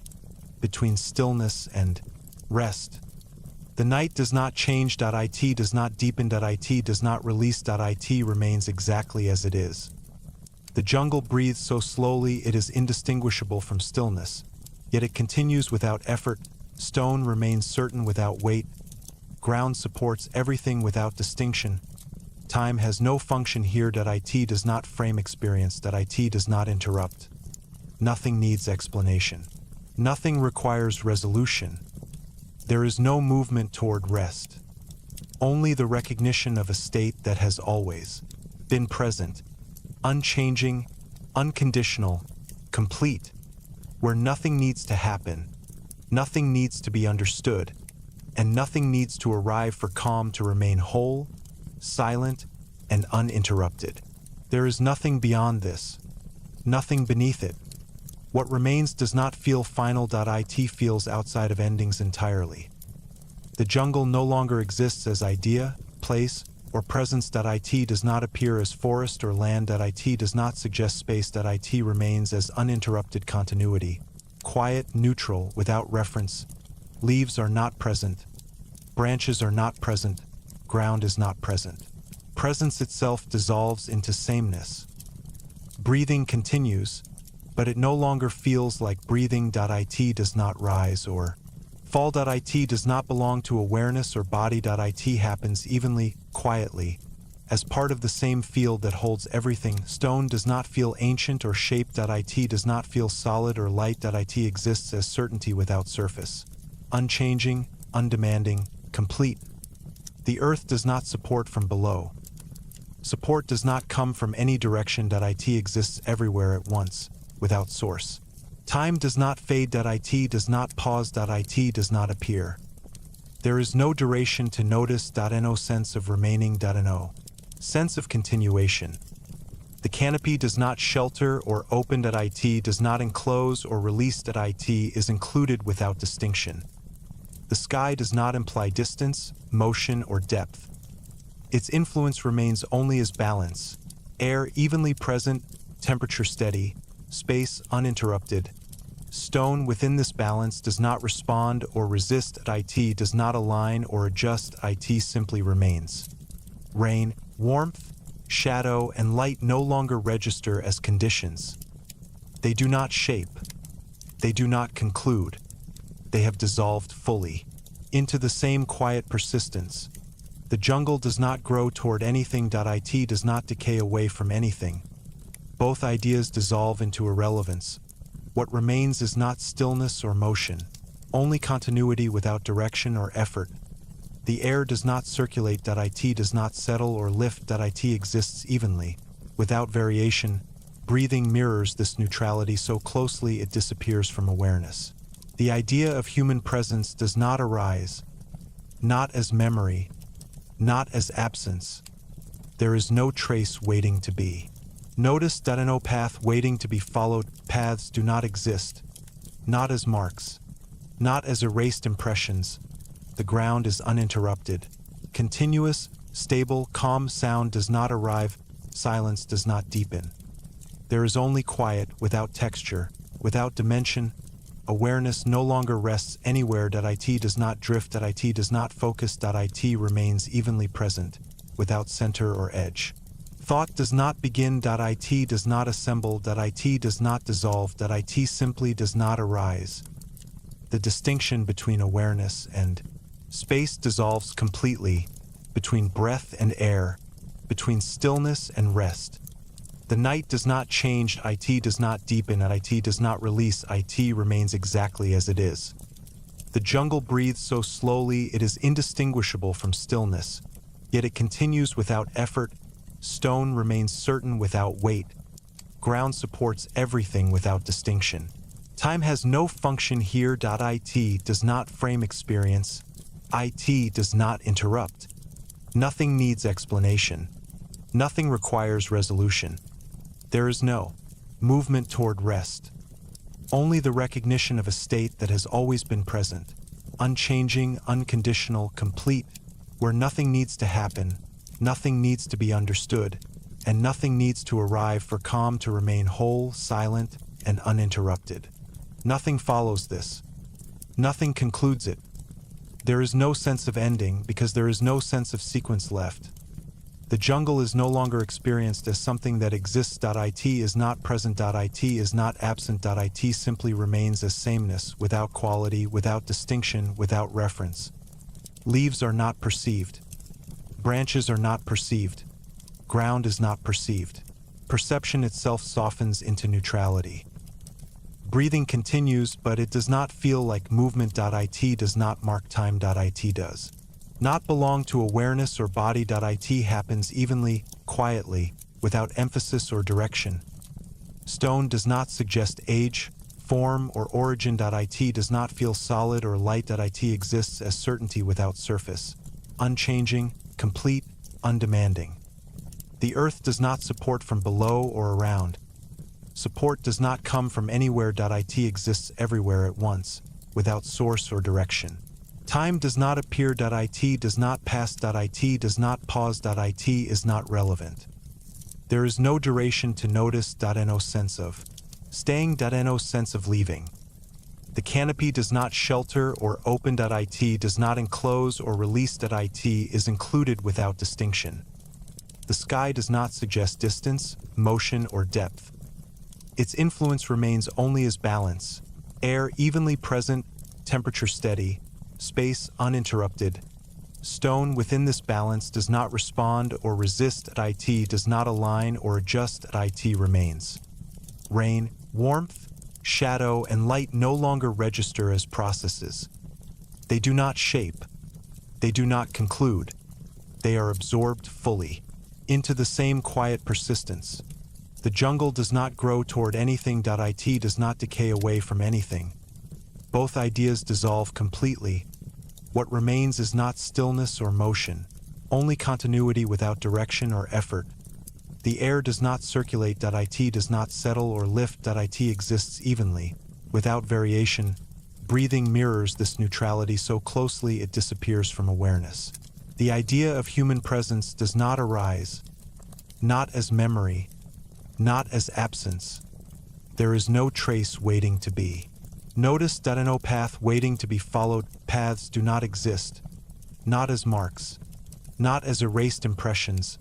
between stillness and rest. The night does not change. It does not deepen. It does not release. It remains exactly as it is. The jungle breathes so slowly it is indistinguishable from stillness, yet it continues without effort. Stone remains certain without weight. Ground supports everything without distinction. Time has no function here. It does not frame experience. It does not interrupt. Nothing needs explanation. Nothing requires resolution. There is no movement toward rest. Only the recognition of a state that has always been present, unchanging, unconditional, complete, where nothing needs to happen, nothing needs to be understood, and nothing needs to arrive for calm to remain whole, silent, and uninterrupted. There is nothing beyond this, nothing beneath it. What remains does not feel final. It feels outside of endings entirely. The jungle no longer exists as idea, place, or presence.it does not appear as forest or land.it does not suggest space.it remains as uninterrupted continuity, quiet, neutral, without reference. Leaves are not present. Branches are not present. Ground is not present. Presence itself dissolves into sameness. Breathing continues, but it no longer feels like breathing.it does not rise or fall.it does not belong to awareness or body.it happens evenly, quietly, as part of the same field that holds everything. Stone does not feel ancient or shape.it does not feel solid or light.it exists as certainty without surface. Unchanging, undemanding, complete. The earth does not support from below. Support does not come from any direction.it exists everywhere at once, without source. Time does not fade.it does not pause.it does not appear. There is no duration to notice.no sense of remaining.no. Sense of continuation. The canopy does not shelter or open.it does not enclose or release.it is included without distinction. The sky does not imply distance, motion, or depth. Its influence remains only as balance. Air evenly present, temperature steady, space uninterrupted. Stone within this balance does not respond or resist.it does not align or adjust.it simply remains. Rain, warmth, shadow, and light no longer register as conditions. They do not shape. They do not conclude. They have dissolved fully into the same quiet persistence. The jungle does not grow toward anything.it does not decay away from anything. Both ideas dissolve into irrelevance. What remains is not stillness or motion, only continuity without direction or effort. The air does not circulate.it does not settle or lift.it exists evenly, without variation. Breathing mirrors this neutrality so closely it disappears from awareness. The idea of human presence does not arise, not as memory, not as absence. There is no trace waiting to be. Notice.no path waiting to be followed. Paths do not exist, not as marks, not as erased impressions. The ground is uninterrupted. Continuous, stable, calm sound does not arrive. Silence does not deepen. There is only quiet, without texture, without dimension. Awareness no longer rests anywhere.it does not drift.it does not focus.it remains evenly present, without center or edge. Thought does not begin.it does not assemble.it does not dissolve.it simply does not arise. The distinction between awareness and space dissolves completely, between breath and air, between stillness and rest. The night does not change, it does not deepen, it does not release, it remains exactly as it is. The jungle breathes so slowly it is indistinguishable from stillness, yet it continues without effort. Stone remains certain without weight. Ground supports everything without distinction. Time has no function here. It does not frame experience. It does not interrupt. Nothing needs explanation. Nothing requires resolution. There is no movement toward rest. Only the recognition of a state that has always been present, unchanging, unconditional, complete, where nothing needs to happen, nothing needs to be understood, and nothing needs to arrive for calm to remain whole, silent, and uninterrupted. Nothing follows this. Nothing concludes it. There is no sense of ending because there is no sense of sequence left. The jungle is no longer experienced as something that exists. It is not present. It is not absent. It simply remains as sameness, without quality, without distinction, without reference. Leaves are not perceived. Branches are not perceived. Ground is not perceived. Perception itself softens into neutrality. Breathing continues, but it does not feel like movement. It does not mark time. It does not belong to awareness or body. It happens evenly, quietly, without emphasis or direction. Stone does not suggest age, form, or origin. It does not feel solid or light. It exists as certainty without surface, unchanging, complete, undemanding. The earth does not support from below or around. Support does not come from anywhere. It exists everywhere at once, without source or direction. Time does not appear. It does not pass. It does not pause. It is not relevant. There is no duration to notice. No sense of staying. No sense of leaving. The canopy does not shelter or open. It does not enclose or release. It is included without distinction. The sky does not suggest distance, motion, or depth. Its influence remains only as balance, air evenly present, temperature steady, space uninterrupted. Stone within this balance does not respond or resist. It does not align or adjust. It remains. Rain, warmth, shadow, and light no longer register as processes. They do not shape. They do not conclude. They are absorbed fully into the same quiet persistence. The jungle does not grow toward anything. It does not decay away from anything. Both ideas dissolve completely. What remains is not stillness or motion, only continuity without direction or effort. The air does not circulate. It does not settle or lift. It exists evenly, without variation. Breathing mirrors this neutrality so closely it disappears from awareness. The idea of human presence does not arise, not as memory, not as absence. There is no trace waiting to be. Notice. No path waiting to be followed. Paths do not exist, not as marks, not as erased impressions.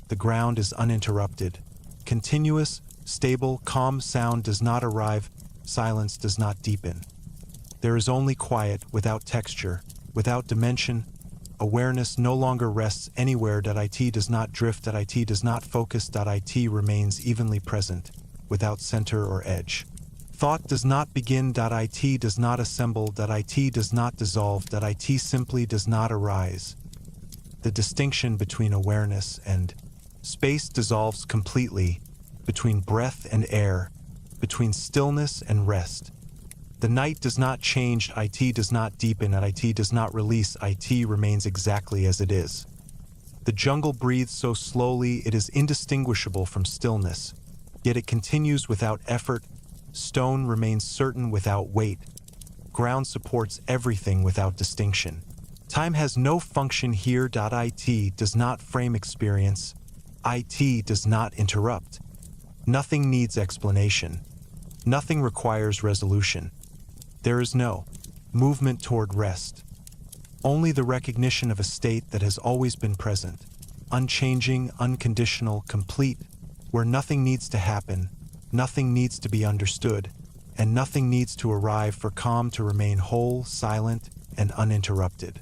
The ground is uninterrupted. Continuous, stable, calm sound does not arrive. Silence does not deepen. There is only quiet, without texture, without dimension. Awareness no longer rests anywhere. It does not drift. It does not focus. It remains evenly present, without center or edge. Thought does not begin. It does not assemble. It does not dissolve. It simply does not arise. The distinction between awareness and space dissolves completely, between breath and air, between stillness and rest. The night does not change. It does not deepen. It does not release. It remains exactly as it is. The jungle breathes so slowly it is indistinguishable from stillness, yet it continues without effort. Stone remains certain without weight. Ground supports everything without distinction. Time has no function here. It does not frame experience. It does not interrupt. Nothing needs explanation. Nothing requires resolution. There is no movement toward rest. Only the recognition of a state that has always been present, unchanging, unconditional, complete, where nothing needs to happen, nothing needs to be understood, and nothing needs to arrive for calm to remain whole, silent, and uninterrupted.